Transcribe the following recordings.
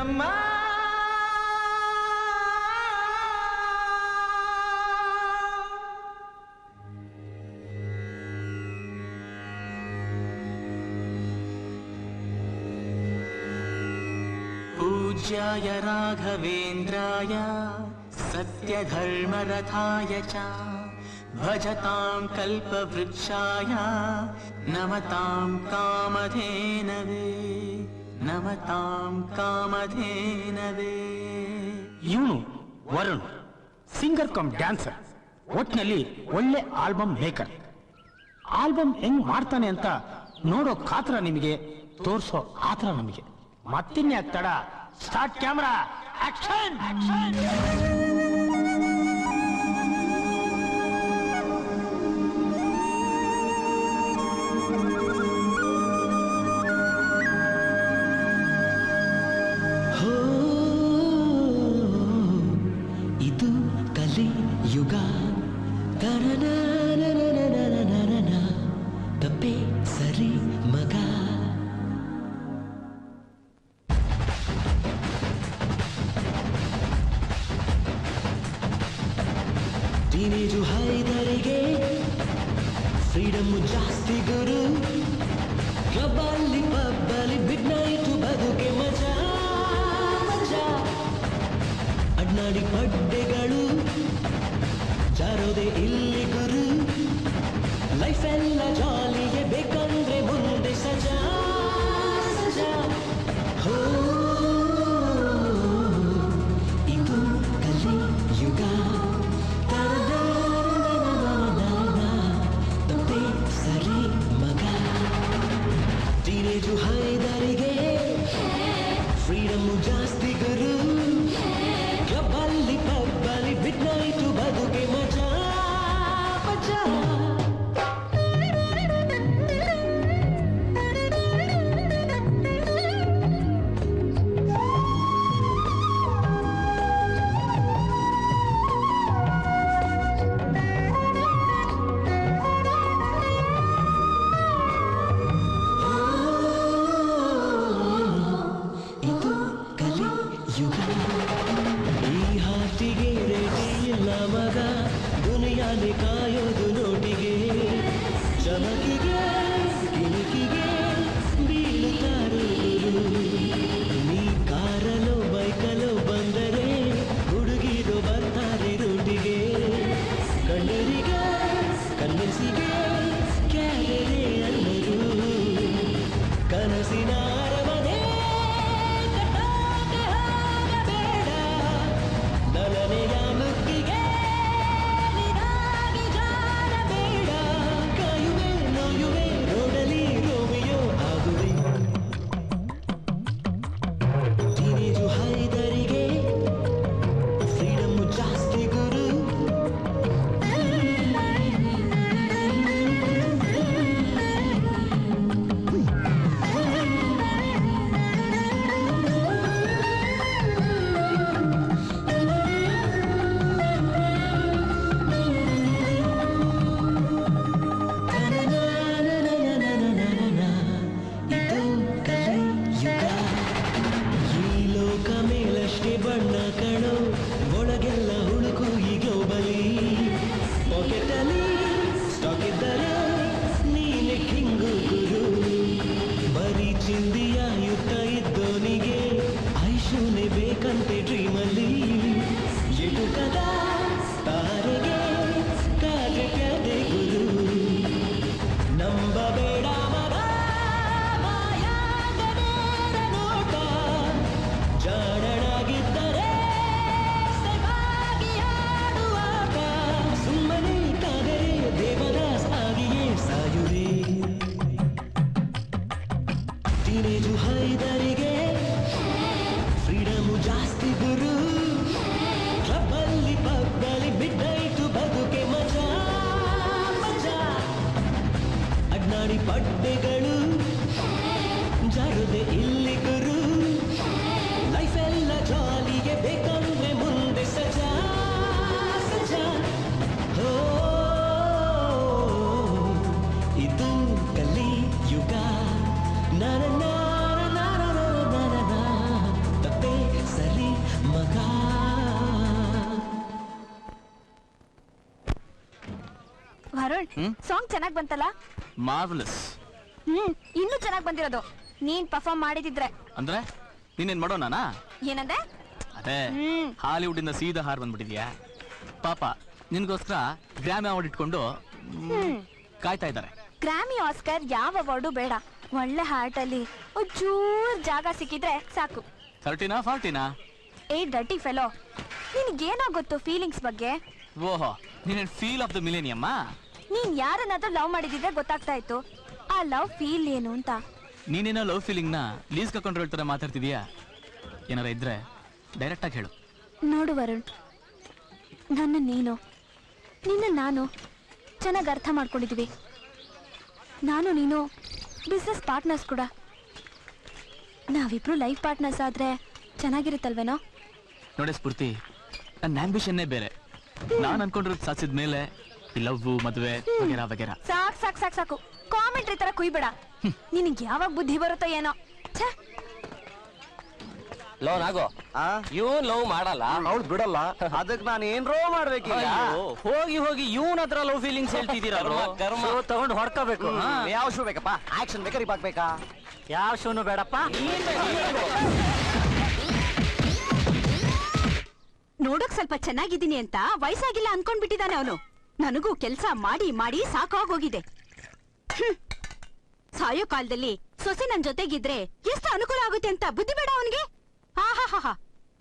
ಬ್ರಹ್ಮ पूज्याय राघवेन्द्राय सत्यधर्मरथाय च भजतां कल्पवृक्षाय नमतां कामधेनवे नमतां कामधेनवे। ಇವನು ವರುಣ್, ಸಿಂಗರ್ ಕಮ್ ಡ್ಯಾನ್ಸರ್, ಒಟ್ನಲ್ಲಿ ಒಳ್ಳೆ ಆಲ್ಬಮ್ ಮೇಕರ್. ಆಲ್ಬಮ್ ಹೆಂಗ್ ಮಾಡ್ತಾನೆ ಅಂತ ನೋಡೋ ಕಾತರ ನಿಮಗೆ, ತೋರಿಸೋ ಆತರ ನಮಗೆ. ಮತ್ತಿನ್ನೇ ತಡ, ಸ್ಟಾರ್ಟ್ ಕ್ಯಾಮ್ರಾ, ಆಕ್ಷನ್. ಇದು ಕಲಿ ಯುಗ, ತಪ್ಪೆ ಸರಿ ಮಗ. ಟೀನೇಜು ಹೈದರಿಗೆ ಫ್ರೀಡಮ್ ಜಾಸ್ತಿ ಗುರು. ಕ್ಲಬ್ಬಲ್ಲಿ ಪಬ್ಬಲ್ಲಿ ಮಿಡ್ ನೈಟು ಬದುಕೆ ಮಜಾ ಮಜಾ. ಅಡ್ನಾಡಿ ಪಡ್ಡೆಗಳು ಜಾರೋದೆ ಇಲ್ಲಿ ಗುರು. ಲೈಫ್ ಎಲ್ಲ ಜಾಲಿಗೆ ಬೇಕಂದ್ರೆ ಮುಂದೆ ಸಜಾ ಸಜಾ. ಹೋ ಇದು ಕಲಿ ಯುಗ, ತಪ್ಪೆ ಸರಿ ಮಗ. ಟೀನೇಜು ಹೈದರಿಗೆ ಫ್ರೀಡಮ್ ಜಾಸ್ತಿ ಗುರು. ಕ್ಲಬ್ಬಲ್ಲಿ ಪಬ್ಬಲ್ಲಿ ಮಿಡ್ ನೈಟು ಬದುಕೆ ಮಜಾ ಮಜಾ. ಇದು ಕಲಿ ಯುಗ, ಈ ಹಾಟಿಗೆ ರೇಟಿ ಇಲ್ಲ ಮಗ. ದುನಿಯಾನೆ ಕಾಯೋದು ನೋಟಿಗೆ, ಚಮಕಿಗೆ ಕಿಣಕಿಗೆ ಬೀಳುತ್ತಾರು. ನೀ ಕಾರಲ್ಲೋ ಬೈಕಲ್ಲೋ ಬಂದರೆ ಹುಡುಗಿರು ಬರ್ತಾರೆ ರೂಟಿಗೆ. ಕಣ್ಣೀರಿಗೆ ಕನ್ನೆಸಿಗೆ ಕ್ಯಾರೆ ಅನ್ನರು. ಕನಸಿನ ಅರಮನೆ ಕಟ್ಟೋಕೆ ಹೋಗಬೇಡ. ನಲನೆಯ ಮುತ್ತಿಗೆ ನಿನಾಗಿ ಜಾರಬೇಡ. ಕಾಯುವೆ ನೋಯುವೆ ರೋಡಲಿ ರೋಮಿಯೋ ಆಗುವೆ. ಟೀನೇಜು ಹೈದರಿಗೆ ಫ್ರೀಡಮ್ ಜಾಸ್ತಿ ಗುರು. ಇದು ಕಲಿ ಯುಗ, ಈ ಲೋಕ ಮೇಲಷ್ಟೇ ಬಣ್ಣ ಕಣೋ. ಒಳಗೆಲ್ಲ ಹುಡುಕು ಈ ಗ್ಲೋಬಲಿ. ಪಾಕೆಟಲ್ಲಿ ಸ್ಟಾಕ್ ಇದ್ದರೆ ನೀನೆ ಕಿಂಗು ಗುರು. ಬರೀ ಚಿಂದಿಯ ಯುದ್ಧ ಇದ್ದೋನಿಗೆ ಐಶೂನೆ ಬೇಕಂತೆ ಡ್ರೀಮಲ್ಲಿ. ಎಟು ಕದ ತಾರೆಗೆ ಕಾದೆ ಪ್ಯಾದೆ ಗುರು. ನಂಬಬೇಡ ಮಗ ಮಾಯಾಗನೇರ ನೋಟ. ಜಾಣನಾಗಿದ್ದರೆ ಸೆವಾಗಿ ಆಡುವಾಗ. ಸುಮ್ಮನೆ ಕಾದರೆ ದೇವದಾಸ್ ಆಗಿಯೇ ಸಾಯುವೆ. ಟೀನೇಜು ಹೈದರಿಗೆ ಫ್ರೀಡಮು ಜಾಸ್ತಿ ಗುರು. ಕ್ಲಬ್ಬಲ್ಲಿ ಪಬ್ಬಲ್ಲಿ ಮಿಡ್ ನೈಟು ಬದುಕೆ ಮಜಾ ಮಜಾ. ಅಡ್ನಾಡಿ ಪಡ್ಡೆಗಳು ಜಾರುದೆ ಇಲ್ಲಿ ಗುರು. ಲೈಫ್ ಎಲ್ಲ ಜಾಲಿಗೆ ಬೇಕಂದ್ರೆ ಮುಂದೆ ಸಜಾ ಸಜಾ. ಹೋ ಇದು ಕಲಿ ಯುಗ, ನನ ತಪ್ಪೇ ವರುಣ್, ಸಾಂಗ್ ಚೆನ್ನಾಗ್ ಬಂತಲ್ಲ? ಮಾರ್ವಲಸ್. ಇನ್ನೂ ಚೆನ್ನಾಗ್ ಬಂದಿರೋದು ನೀನ್ ಪರ್ಫಾರ್ಮ್ ಮಾಡಿದಿದ್ರೆ. ಅಂದ್ರೆ ನೀನೇನ್ ಮಾಡೋ ನಾನಾ? ಏನಂದೆ? ಅದೇ ಹಾಲಿವುಡ್ ಇಂದ ಸೀದಾ ಹಾರ್ ಬಂದ್ಬಿಟ್ಟಿದ್ಯಾ. ಪಾಪ ನಿನ್ಗೋಸ್ಕರ ಗ್ರಾಮಿ ಅವಾರ್ಡ್ ಇಟ್ಕೊಂಡು ಕಾಯ್ತಾ ಇದ್ದಾರೆ. ಗ್ರಾಮಿ ಆಸ್ಕರ್ ಯಾವ ಅವಾರ್ಡು ಬೇಡ, ಒಳ್ಳೆ ಹಾರ್ಟ್ ಅಲ್ಲಿ ಒಂಚೂರ್ ಜಾಗ ಸಿಕ್ಕಿದ್ರೆ ಸಾಕು. 30ನಾ 40ನಾ? ಏ ಡರ್ಟಿ ಫೆಲೋ, ನಿನ್ಗೇನೋ ಗೊತ್ತು ಫೀಲಿಂಗ್ಸ್ ಬಗ್ಗೆ? ಓಹೋ, ನೀನೇನ್ ಫೀಲ್ ಆಫ್ ದ ಮಿಲೇನಿಯಮ್ಮ? ನೀನ್ ಯಾರನ್ನಾದ್ರೂ ಲವ್ ಮಾಡಿದಿದ್ರೆ ಗೊತ್ತಾಗ್ತಾ ಇತ್ತು ಆ ಲವ್ ಫೀಲ್ ಏನು ಅಂತ. ನೀನೇನೋ ಲವ್ ಫೀಲಿಂಗ್ ನ ಲೀಸ್ ಕಂಟ್ರೋಲ್ ತರ ಮಾತಾಡ್ತಿದ್ಯಾ? ಏನಾರ ಇದ್ರೆ ಡೈರೆಕ್ಟ್ ಆಗಿ ಹೇಳು. ನೋಡು ವರುಣ್, ನಿನ್ನ ನಾನು ಚೆನ್ನಾಗಿ ಅರ್ಥ ಮಾಡ್ಕೊಂಡಿದೀವಿ. ನಾನು ನೀನು ಬಿಸ್ನೆಸ್ ಪಾರ್ಟ್ನರ್ಸ್ ಕೂಡ. ನಾವಿಬ್ರು ಲೈಫ್ ಪಾರ್ಟ್ನರ್ಸ್ ಆದ್ರೆ ಚೆನ್ನಾಗಿರುತ್ತಲ್ವೇನೋ? ನೋಡಿ ಸ್ಫೂರ್ತಿ, ನನ್ನ ಆಂಬಿಷನ್ನೇ ಬೇರೆ. ನಾನು ಅನ್ಕೊಂಡಿರೋದು ಸಾಧಿಸಿದ ಮೇಲೆ ಲವ್ ಮದುವೆ ವಗೇರಾ ವಗೇರಾ. ಸಾಕು ಸಾಕು ಸಾಕು ಸಾಕು, ಕಾಮೆಂಟ್ರಿ ತರ ಕುಯ್ಬೇಡ. ನಿನಗೆ ಯಾವಾಗ ಬುದ್ಧಿ ಬರುತ್ತೋ ಏನೋ. ಲವ್ ನಾಗೋ ಇವನ್ ಲವ್ ಮಾಡಲ್ಲ, ಅವ್ಳು ಬಿಡಲ್ಲ. ಅದಕ್ಕೆ ನಾನು ಏನ್ರೋ ಮಾಡ್ಬೇಕೀಗ? ಹೋಗಿ ಹೋಗಿ ಇವನ್ ಹತ್ರ ಲವ್ ಫೀಲಿಂಗ್ಸ್ ಹೇಳ್ತಿದ್ದೀರಾ? ಶೋ ತಗೊಂಡು ಹೊಡ್ಕೋಬೇಕು. ಯಾವ ಶೋ ಬೇಕಪ್ಪ? ಆಕ್ಷನ್ ಬೇಕಾ ರಿಪಾಕ್ ಬೇಕಾ? ಯಾವ ಶೋನು ಬೇಡಪ್ಪ. ನೋಡಕ್ ಸ್ವಲ್ಪ ಚೆನ್ನಾಗಿದ್ದೀನಿ ಅಂತ ವಯಸ್ಸಾಗಿಲ್ಲ ಅನ್ಕೊಂಡ್ಬಿಟ್ಟಿದ್ದಾನೆ ಅವನು. ನನಗೂ ಕೆಲ್ಸ ಮಾಡಿ ಮಾಡಿ ಸಾಕಾಗೋಗಿದೆ. ಸಾಯೋ ಕಾಲದಲ್ಲಿ ಸೊಸೆ ನನ್ ಜೊತೆಗಿದ್ರೆ ಎಷ್ಟು ಅನುಕೂಲ ಆಗುತ್ತೆ ಅಂತ ಬುದ್ಧಿ ಬೇಡ ಅವನಿಗೆ? ಆಹಾಹಾ,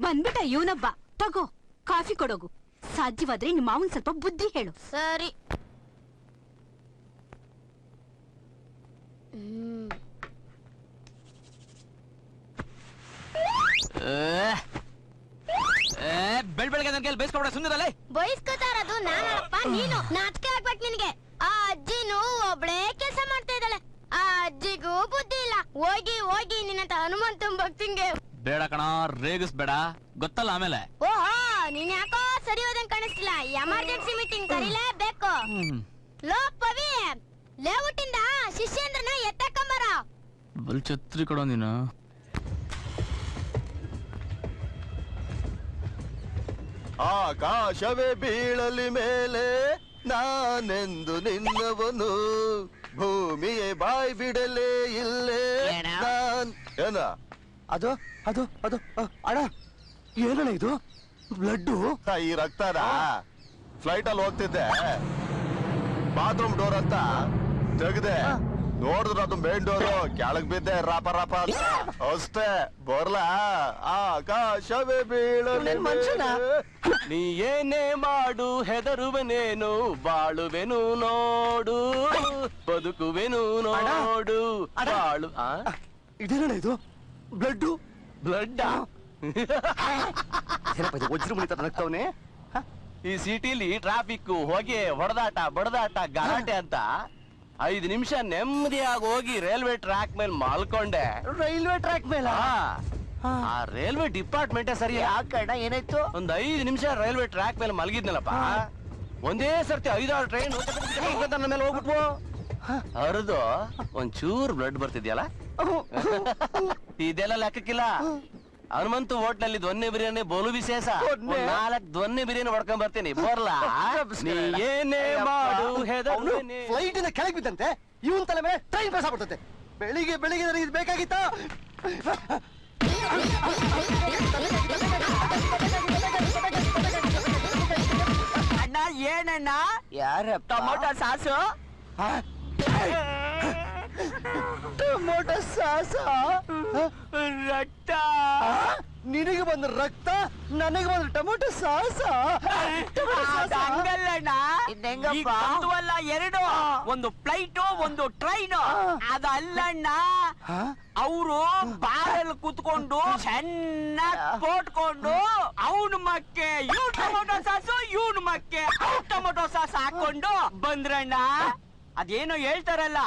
ಬಂದ್ಬಿಟ್ಟ ಇವನೊಬ್ಬ. ತಗೋ ಕಾಫಿ ಕೊಡೋಗು. ಸಾಧ್ಯವಾದ್ರೆ ನಿಮ್ಮ ಮಾವನ್ ಸ್ವಲ್ಪ ಬುದ್ಧಿ ಹೇಳು. ಸರಿ. ಬೆಳಗ್ಗೆ ನನ್ನ ಕೈಲಿ ಬೇಯಿಸ್ಕೊಬೇಡ, ಸುಂದರಲ್ಲೇ. ಬಯಸ್ಕೋತಾರದು ನಾನಪ್ಪ, ನೀನು ನಾಚಿಕೆ ಆಗ್ಬೇಕು ನಿನಗೆ. ಆ ಅಜ್ಜಿನೂ ಒಬ್ಳೇ ಕೆಲಸ ಮಾಡ್ತಾ ಇದ್ದಾಳೆ. ಆ ಅಜ್ಜಿಗೂ ಬುದ್ಧಿ ಇಲ್ಲ. ಹೋಗಿ ಹೋಗಿ ನಿನ್ನಂತ ಹನುಮಂತ ಭಕ್ತಿಂಗೆ. ಬೇಡ ಕಣ, ರೇಗಿಸ್ಬೇಡ, ಗೊತ್ತಲ್ಲ ಆಮೇಲೆ. ಓಹೋ, ನೀನ್ ಯಾಕೋ ಸರಿ ಹೋದಂಗ್ ಕಾಣಿಸ್ತಿಲ್ಲ. ಎಮರ್ಜೆನ್ಸಿ ಮೀಟಿಂಗ್ ಕರೀಲೇಬೇಕು. ಲೋ ಪವಿ, ಲೇಔಟಿಂದ ಶಿಷ್ಯೇಂದ್ರನ ಎತ್ತಕೊಂಬರ. ಬಲ್ ಛತ್ರಿ ಕೊಡೋ ನೀನು. ಆಕಾಶವೇ ಬೀಳಲಿ ಮೇಲೆ ನಾನೆಂದು ನಿನ್ನವನು, ಭೂಮಿಯೇ ಬಾಯ್ ಬಿಡಲೇ ಇಲ್ಲೇ ನಾನ್. ಏನ ಅದು ಅದು ಅದು ಅಣ್ಣ, ಏನಣ್ಣ ಇದು? ಬ್ಲಡ್ಡು? ಈ ರಕ್ತನ ಫ್ಲೈಟ್ ಅಲ್ಲಿ ಹೋಗ್ತಿದ್ದೆ, ಬಾತ್ರೂಮ್ ಡೋರ್ ಅಂತ ತೆಗ್ದೆ, ನೋಡಿದ್ರು ಅದು ಮೇನ್ ಡೋರು, ಕೆಳಗ್ ಬಿದ್ದೆ ರಾಪ ರಾಪ ಅಂತ. ಅಷ್ಟೇ, ಬರ್ಲಾ? ಆಕಾಶವೇ ಬೀಳಲಿ ಮನುಷ್ಯನ? ನೀ ಏನೇ ಮಾಡು ಹೆದರುವೆನೇನು, ಬಾಳುವೆನು ನೋಡು, ಬದುಕುವೆನು ನೋಡು, ಬಾಳು. ಇದೇನಣ್ಣ ಇದು? ಬ್ಲಡ್ಡು? ಬ್ಲಡ್ ಏನಪ್ಪ ಇದು ವಜ್ರ ಮುಳಿತ ನಗ್ತವನೆ? ಈ ಸಿಟಿಲಿ ಟ್ರಾಫಿಕ್, ಹೊಗೆ, ಹೊಡೆದಾಟ, ಬಡದಾಟ, ಗಲಾಟೆ ಅಂತ 5 ನಿಮಿಷ ನೆಮ್ಮದಿಯಾಗಿ ಹೋಗಿ ರೈಲ್ವೆ ಟ್ರ್ಯಾಕ್ ಮೇಲೆ ಮಾಲ್ಕೊಂಡೆ. ರೈಲ್ವೆ ಟ್ರ್ಯಾಕ್ ಮೇಲ? ಆ ರೈಲ್ವೆ ಡಿಪಾರ್ಟ್ಮೆಂಟೇ ಸರಿ. ಯಾಕಣ್ಣ, ಏನಾಯ್ತು? ಒಂದ್ 5 ನಿಮಿಷ ರೈಲ್ವೆ ಟ್ರ್ಯಾಕ್ ಮೇಲೆ ಮಲಗಿದ್ನಲ್ಲಪ್ಪ, ಒಂದೇ ಸರ್ತಿ 5-6 ಟ್ರೈನ್ ನನ್ನ ಮೇಲೆ ಹೋಗ್ಬಿಟ್ವು. ಹರಿದು ಒಂಚೂರ್ ಬ್ಲಡ್ ಬರ್ತಿದ್ಯಲ್ಲ, ಇದೆಲ್ಲ ಲೆಕ್ಕಕ್ಕಿಲ್ಲ. ಹನುಮಂತು ಹೋಟ್ಲಲ್ಲಿ ದೊನ್ನೆ ಬಿರಿಯಾನಿ ಬೋಲು ವಿಶೇಷ. 4 ದೊನ್ನೆ ಬಿರಿಯಾನಿ ಹೊಡ್ಕೊಂಡ್ ಬರ್ತೀನಿ, ಬರ್ಲಾ? ನೀ ಏನೇ ಮಾಡು ಹೆದರುವೆನೇನು. ಫ್ಲೈಟ್ ಇಂದ ಕೆಳಗೆ ಬಿದ್ದಂತೆ ಇವನ್ ತಲೆ ಮೇಲೆ ಟ್ರೈನ್ ಪಾಸ್ ಆಗ್ಬಿಡ್ತಂತೆ. ಬೆಳಿಗ್ಗೆ ಬೆಳಿಗ್ಗೆ ನನಗೆ ಇದು ಬೇಕಾಗಿತ್ತ? ಅಣ್ಣ ಏನಣ್ಣ? ಯಾರ ಟೊಮೊಟೊ ಸಾಸು? ಟೊಮೊಟೊ ಸಾಸ? ರಕ್ತ? ನಿನಗೆ ಬಂದ ರಕ್ತ, ನನಗೆ ಬಂದ ಟೊಮೊಟೊ ಸಾಸ? ಹಂಗಲ್ಲಣ್ಣ, ಈಗ ಬಂದ್ವಲ್ಲ ಎರಡು, ಒಂದು ಫ್ಲೈಟು ಒಂದು ಟ್ರೈನು. ಅದಲ್ಲಣ್ಣ, ಅವರು ಬಾರಲ್ಲಿ ಕುತ್ಕೊಂಡು ಚೆನ್ನಾಗಿ ಪೋಟ್ಕೊಂಡು ಅವನ ಮಕ್ಕೆ ಇವ್ ಟೊಮೊಟೊ ಸಾಸು, ಇವನ್ ಮಕ್ಕೆ ಅವ್ ಟೊಮೊಟೊ ಸಾಸ್ ಹಾಕೊಂಡು ಬಂದ್ರಣ್ಣ. ಅದೇನೋ ಹೇಳ್ತಾರಲ್ಲ,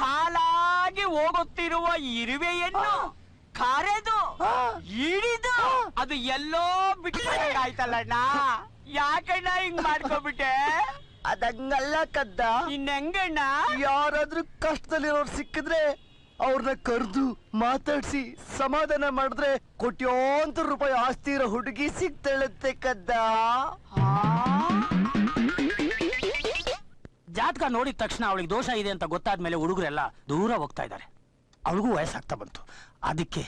ಸಾಲಾಗಿ ಹೋಗುತ್ತಿರುವ ಇರುವೆಯನ್ನು ಕರೆದು ಹಿಡಿದು ಅದು ಎಲ್ಲೋ ಬಿಟ್ಟಾಯ್ತಲ್ಲಣ್ಣ. ಯಾಕಣ್ಣ ಹಿಂಗ್ ಮಾಡ್ಕೊಬಿಟ್ಟೆ? ಅದಂಗಲ್ಲ ಕದ್ದ. ಇನ್ನೆಂಗಣ್ಣ? ಯಾರಾದ್ರೂ ಕಷ್ಟದಲ್ಲಿರೋರು ಸಿಕ್ಕಿದ್ರೆ ಅವ್ರನ್ನ ಕರೆದು ಮಾತಾಡ್ಸಿ ಸಮಾಧಾನ ಮಾಡಿದ್ರೆ ಕೋಟ್ಯಾಂತರ ರೂಪಾಯಿ ಆಸ್ತಿ ಇರೋ ಹುಡುಗಿ ಸಿಗ್ತಾಳಂತೆ ಕದ್ದ. ಜಾತಕ ನೋಡಿದ ತಕ್ಷಣ ಅವಳಿಗೆ ದೋಷ ಇದೆ ಅಂತ ಗೊತ್ತಾದ್ಮೇಲೆ ಹುಡುಗರೆಲ್ಲ ದೂರ ಹೋಗ್ತಾ ಇದ್ದಾರೆ. ಅವಳಿಗೂ ವಯಸ್ಸಾಗ್ತಾ ಬಂತು. ಅದಕ್ಕೆ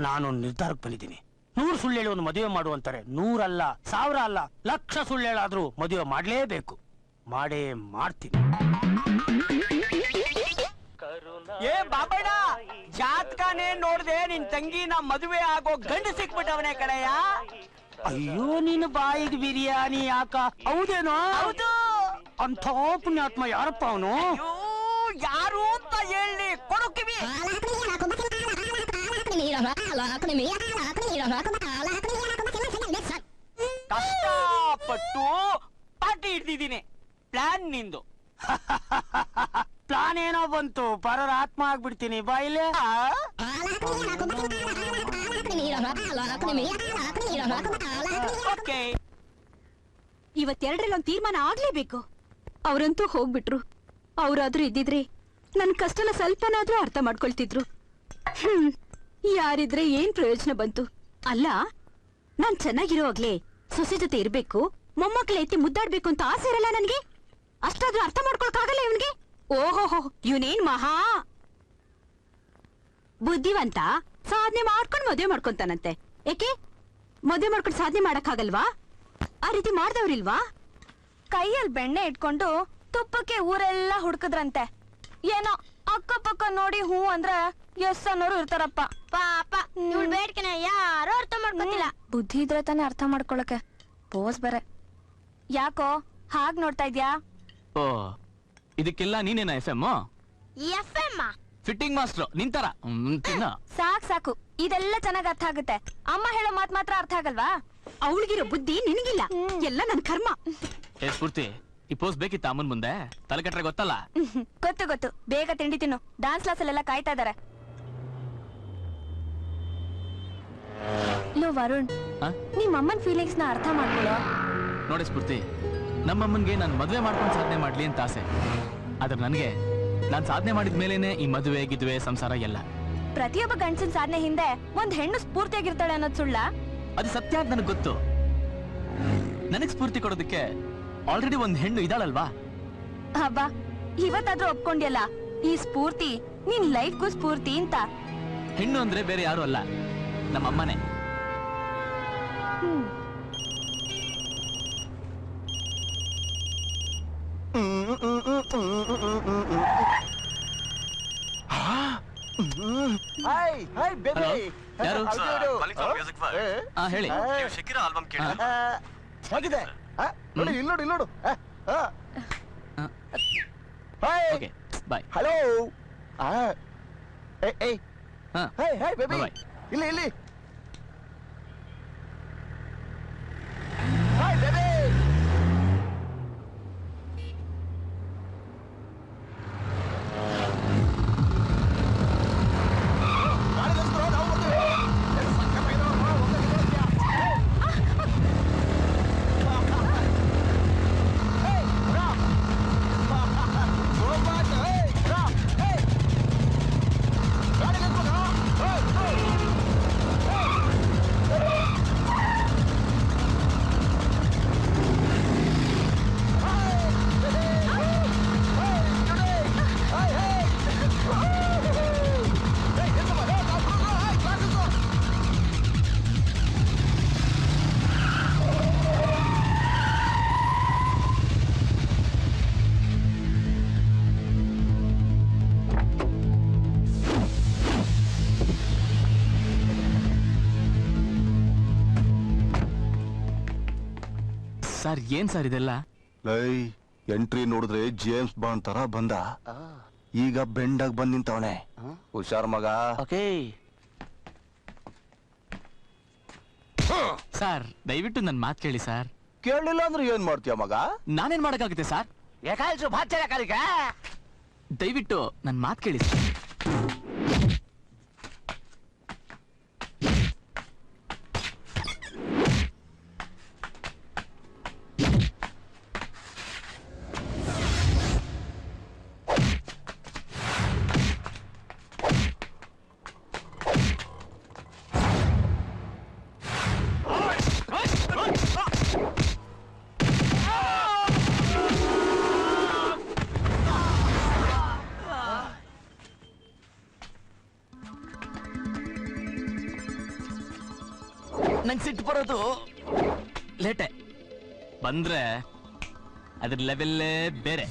ನಾನೊಂದು ನಿರ್ಧಾರಕ್ಕೆ ಬಂದಿದ್ದೀನಿ. 100 ಸುಳ್ಳು ಹೇಳಿ ಒಂದು ಮದುವೆ ಮಾಡು ಅಂತಾರೆ. 100 ಅಲ್ಲ, 1000 ಅಲ್ಲ, 1,00,000 ಸುಳ್ಳು ಹೇಳಾದ್ರೂ ಮದುವೆ ಮಾಡ್ಲೇಬೇಕು. ಮಾಡೇ ಮಾಡ್ತೀನಿ. ಏ ಬಾಬಣ್ಣ, ಜಾತಕನೇ ನೋಡ್ದೆ ನಿನ್ ತಂಗಿನ ಮದುವೆ ಆಗೋ ಗಂಡು ಸಿಕ್ಬಿಟ್ಟವನೇ ಕಡೆಯ. ಅಯ್ಯೋ ನಿನ್ನ ಬಾಯಿಗೆ ಬಿರಿಯಾನಿ ಯಾಕ? ಹೌದೇನೋ? ಹೌದು. ಅಂಥ ಪುಣ್ಯಾತ್ಮ ಯಾರಪ್ಪ ಅವನು? ಅಯ್ಯೋ, ಯಾರು ಅಂತ ಹೇಳಿ ಕೊಡು ಕಿವಿ. ಕಷ್ಟಪಟ್ಟು ಪಾರ್ಟಿ ಹಿಡ್ದಿದ್ದೀನಿ. ಪ್ಲಾನ್ ನಿಂದು. ಪ್ಲಾನ್ ಏನೋ ಬಂತು, ಪರರ ಆತ್ಮ ಆಗ್ಬಿಡ್ತೀನಿ ಬಾಯಿಲೆ. ಓಕೆ, ಇವತ್ತೆರಡರಲ್ಲಿ ಒಂದು ತೀರ್ಮಾನ ಆಗ್ಲೇಬೇಕು. ಅವರಂತೂ ಹೋಗ್ಬಿಟ್ರು. ಅವ್ರಾದ್ರೂ ಇದ್ದಿದ್ರೆ ನನ್ ಕಷ್ಟನ ಸ್ವಲ್ಪನಾದ್ರೂ ಅರ್ಥ ಮಾಡ್ಕೊಳ್ತಿದ್ರು. ಯಾರಿದ್ರೆ ಏನ್ ಪ್ರಯೋಜನ ಬಂತು? ಅಲ್ಲ, ನಾನ್ ಚೆನ್ನಾಗಿರೋವಾಗ್ಲೇ ಸೊಸೆ ಜೊತೆ ಇರ್ಬೇಕು, ಮೊಮ್ಮಕ್ಳ ಎತ್ತಿ ಮುದ್ದಾಡ್ಬೇಕು ಅಂತ ಆಸೆ ಇರಲ್ಲ ನನ್ಗೆ? ಅಷ್ಟಾದ್ರೂ ಅರ್ಥ ಮಾಡ್ಕೊಳಕ್ಕಾಗಲ್ಲ ಇವನ್ಗೆ? ಓಹೋಹೋ, ಇವನೇನ್ ಮಹಾ ಬುದ್ಧಿವಂತ. ಸಾಧನೆ ಮಾಡ್ಕೊಂಡು ಮದುವೆ ಮಾಡ್ಕೊಂತಾನಂತೆ. ಏಕೆ ಮದುವೆ ಮಾಡ್ಕೊಂಡು ಸಾಧನೆ ಮಾಡಕ್ಕಾಗಲ್ವಾ? ಆ ರೀತಿ ಮಾಡ್ದವ್ರಿಲ್ವಾ? ಕೈಯಲ್ಲಿ ಬೆಣ್ಣೆ ಇಟ್ಕೊಂಡು ತುಪ್ಪಕ್ಕೆ ಊರೆಲ್ಲ ಹುಡ್ಕದ್ರಂತೆ. ಏನೋ ಅಕ್ಕಪಕ್ಕ ನೋಡಿ ಹೂ ಅಂದ್ರೆ ಎಸ್ ಅನ್ನೋರು ಇರ್ತಾರಪ್ಪ. ಪಾಪ ಇವಳು ಬೇಡ್ಕೆನ ಯಾರು ಅರ್ಥ ಮಾಡ್ಕೊತಿಲ್ಲ. ಬುದ್ಧಿ ಇದ್ರೆ ತಾನೇ ಅರ್ಥ ಮಾಡ್ಕೊಳಕ್ಕೆ. ಬೋಸ್ ಬೇರೆ. ಯಾಕೋ ಹಾಗ್ ನೋಡ್ತಾ ಇದ್ಯಾ? ಓ, ಇದಕ್ಕೆಲ್ಲ ನೀನೇನ FM? FM ಫಿಟ್ಟಿಂಗ್ ಮಾಸ್ಟ್ರು ನಿಂತರ. ಸಾಕ್ ಸಾಕು, ಇದೆಲ್ಲ ಚೆನ್ನಾಗ್ ಅರ್ಥ ಆಗುತ್ತೆ. ಅಮ್ಮ ಹೇಳೋ ಮಾತ್ ಮಾತ್ರ ಅರ್ಥ ಆಗಲ್ವಾ? ಅವಳಿಗಿರೋ ಬುದ್ಧಿ ನಿನಗಿಲ್ಲ. ಎಲ್ಲ ನನ್ ಕರ್ಮ. ಏ ಸ್ಫೂರ್ತಿ, ಈ ಪೋಸ್ಟ್ ಬೇಕಿತ್ತ ಅಮ್ಮನ್ ಮುಂದೆ? ತಲೆ ಕಟ್ರೆ ಗೊತ್ತಲ್ಲ. ಗೊತ್ತು ಗೊತ್ತು, ಬೇಗ ತಿಂಡಿ ತಿನ್ನು. ಡಾನ್ಸ್ ಕ್ಲಾಸ್ ಅಲ್ಲೆಲ್ಲ ಕಾಯ್ತಾ ಇದಾರೆ. ಲೋ ವರುಣ್, ನಿಮ್ ಅಮ್ಮನ್ ಫೀಲಿಂಗ್ಸ್ ನ ಅರ್ಥ ಮಾಡ್ಕೊಳ್ಳೋ. ನೋಡಿ ಸ್ಫೂರ್ತಿ, ನಮ್ಮಮ್ಮನ್ಗೆ ನಾನು ಮದುವೆ ಮಾಡ್ಕೊಂಡು ಸಾಧನೆ ಮಾಡ್ಲಿ ಅಂತ ಆಸೆ. ಆದ್ರೆ ನನಗೆ ನಾನ್ ಸಾಧನೆ ಮಾಡಿದ ಮೇಲೇನೆ ಈ ಮದುವೆ ಗಿದುವೆ ಸಂಸಾರ ಎಲ್ಲ. ಪ್ರತಿಯೊಬ್ಬ ಗಂಡಸಿನ ಸಾಧನೆ ಹಿಂದೆ ಒಂದ್ ಹೆಣ್ಣು ಸ್ಫೂರ್ತಿಯಾಗಿರ್ತಾಳೆ ಅನ್ನೋದು ಸುಳ್ಳ? ಅದು ಸತ್ಯ ಅಂತ ನನಗೆ ಗೊತ್ತು. ನನಗ್ ಸ್ಫೂರ್ತಿ ಕೊಡೋದಕ್ಕೆ ಆಲ್ರೆಡಿ ಒಂದ್ ಹೆಣ್ಣು ಇದಾಳಲ್ವಾ? ಹಬ್ಬಾ, ಇವತ್ತಾದ್ರೂ ಒಪ್ಕೊಂಡ್ಯಲ್ಲ, ಈ ಸ್ಫೂರ್ತಿ ನಿನ್ ಲೈಫ್ಗೂ ಸ್ಫೂರ್ತಿ ಅಂತ. ಹೆಣ್ಣು ಅಂದ್ರೆ ಬೇರೆ ಯಾರು ಅಲ್ಲ, ನಮ್ಮಮ್ಮನೇ. Hi hi baby. ಯಾರು? ಹೇಳಿ. ಹೇಗಿದೆ? ನೋಡಿ ಇಲ್ಲಿ ನೋಡು, ಇಲ್ಲಿ ನೋಡು. Hi, okay bye. ಹಲೋ. ಏಯ್ ಹಾ, ಹಾಯ್ ಹಾಯ್ ಬೇಬಿ. Bye. ಇಲ್ಲಿ ಇಲ್ಲಿ. Hi baby. ಸರ್ ಏನ್ ಸರ್ ಇದೆಲ್ಲ? ಲೈ, ಎಂಟ್ರಿ ನೋಡಿದ್ರೆ ಜೇಮ್ಸ್ ಬಾಂಡ್ ತರ ಬಂದ. ಈಗ ಬೆಂಡಾಗ್ ಬಂದ್ ನಿಂತವನೆ. ಹುಷಾರ್ ಮಗ. ಓಕೆ. ಸರ್ ದಯವಿಟ್ಟು ನನ್ ಮಾತ್ ಕೇಳಿ ಸರ್. ಕೇಳಲಿಲ್ಲ ಅಂದ್ರೆ ಏನ್ ಮಾಡ್ತೀಯ ಮಗ? ನಾನೇನ್ ಮಾಡಕ್ಕಾಗುತ್ತೆ ಸರ್? ಯಾಕಾಲ್ಸು ಭಾಷೆ ಕಾಲಿಕ. ದಯವಿಟ್ಟು ನನ್ ಮಾತ್ ಕೇಳಿ ಸರ್. ನಂಗೆ ಸಿಟ್ಟು ಬರೋದು ಲೇಟೆ ಬಂದ್ರೆ ಅದ್ರ ಲೆವೆಲ್ಲೇ ಬೇರೆ.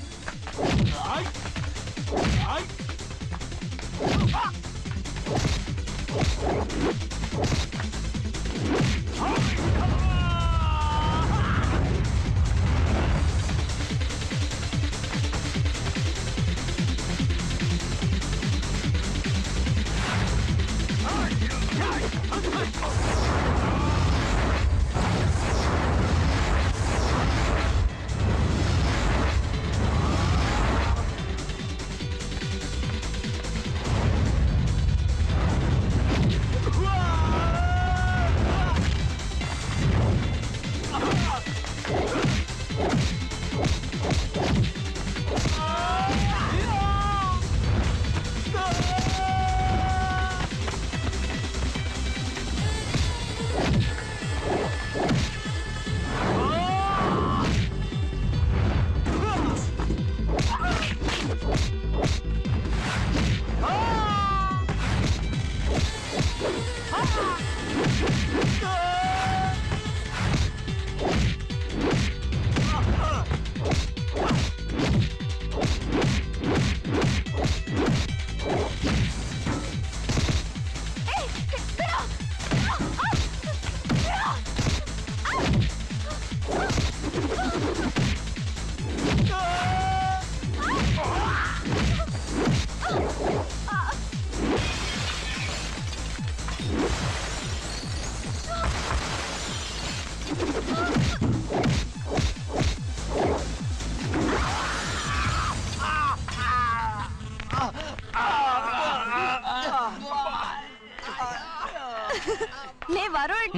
ಲೇ ವರುಣ್,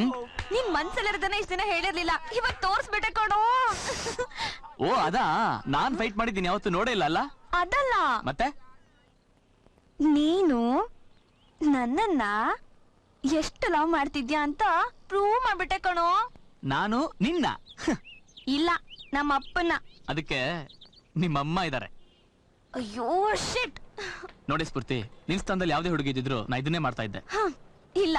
ನಿನ್ ಮನ್ಸಲ್ಲಿರೋದನ್ನ ಇಷ್ಟ ದಿನ ಹೇಳಿರ್ಲಿಲ್ಲ, ಇವಾಗ ತೋರ್ಸ್ಬಿಟ್ಟೆ ಕೊಡು. ಓ ಅದಾ, ನಾನ್ ಫೈಟ್ ಮಾಡಿದ್ದೀನಿ ಯಾವತ್ತು ನೋಡೇ ಇಲ್ಲ ಅಲ್ಲ? ಅದಲ್ಲ, ಮತ್ತೆ ನೀನು ನನ್ನನ್ನ ಎಷ್ಟು ಲವ್ ಮಾಡ್ತಿದ್ಯಾ ಅಂತ ಪ್ರೂವ್ ಮಾಡ್ಬಿಟ್ಟೆ ಕಣೋ. ನಾನು ನಿನ್ನ ಇಲ್ಲ, ನಮ್ಮ ಅಪ್ಪನ. ಅದಕ್ಕೆ ನಿಮ್ಮಮ್ಮ ಇದಾರೆ. ಅಯ್ಯೋ ಶಿಟ್. ನೋಡಿ ಸ್ಫೂರ್ತಿ, ನಿನ್ ಸ್ಥಾನದಲ್ಲಿ ಯಾವ್ದೇ ಹುಡುಗಿ ಇದ್ದಿದ್ರು ನಾ ಇದನ್ನೇ ಮಾಡ್ತಾ ಇದ್ದೆ. ಇಲ್ಲ,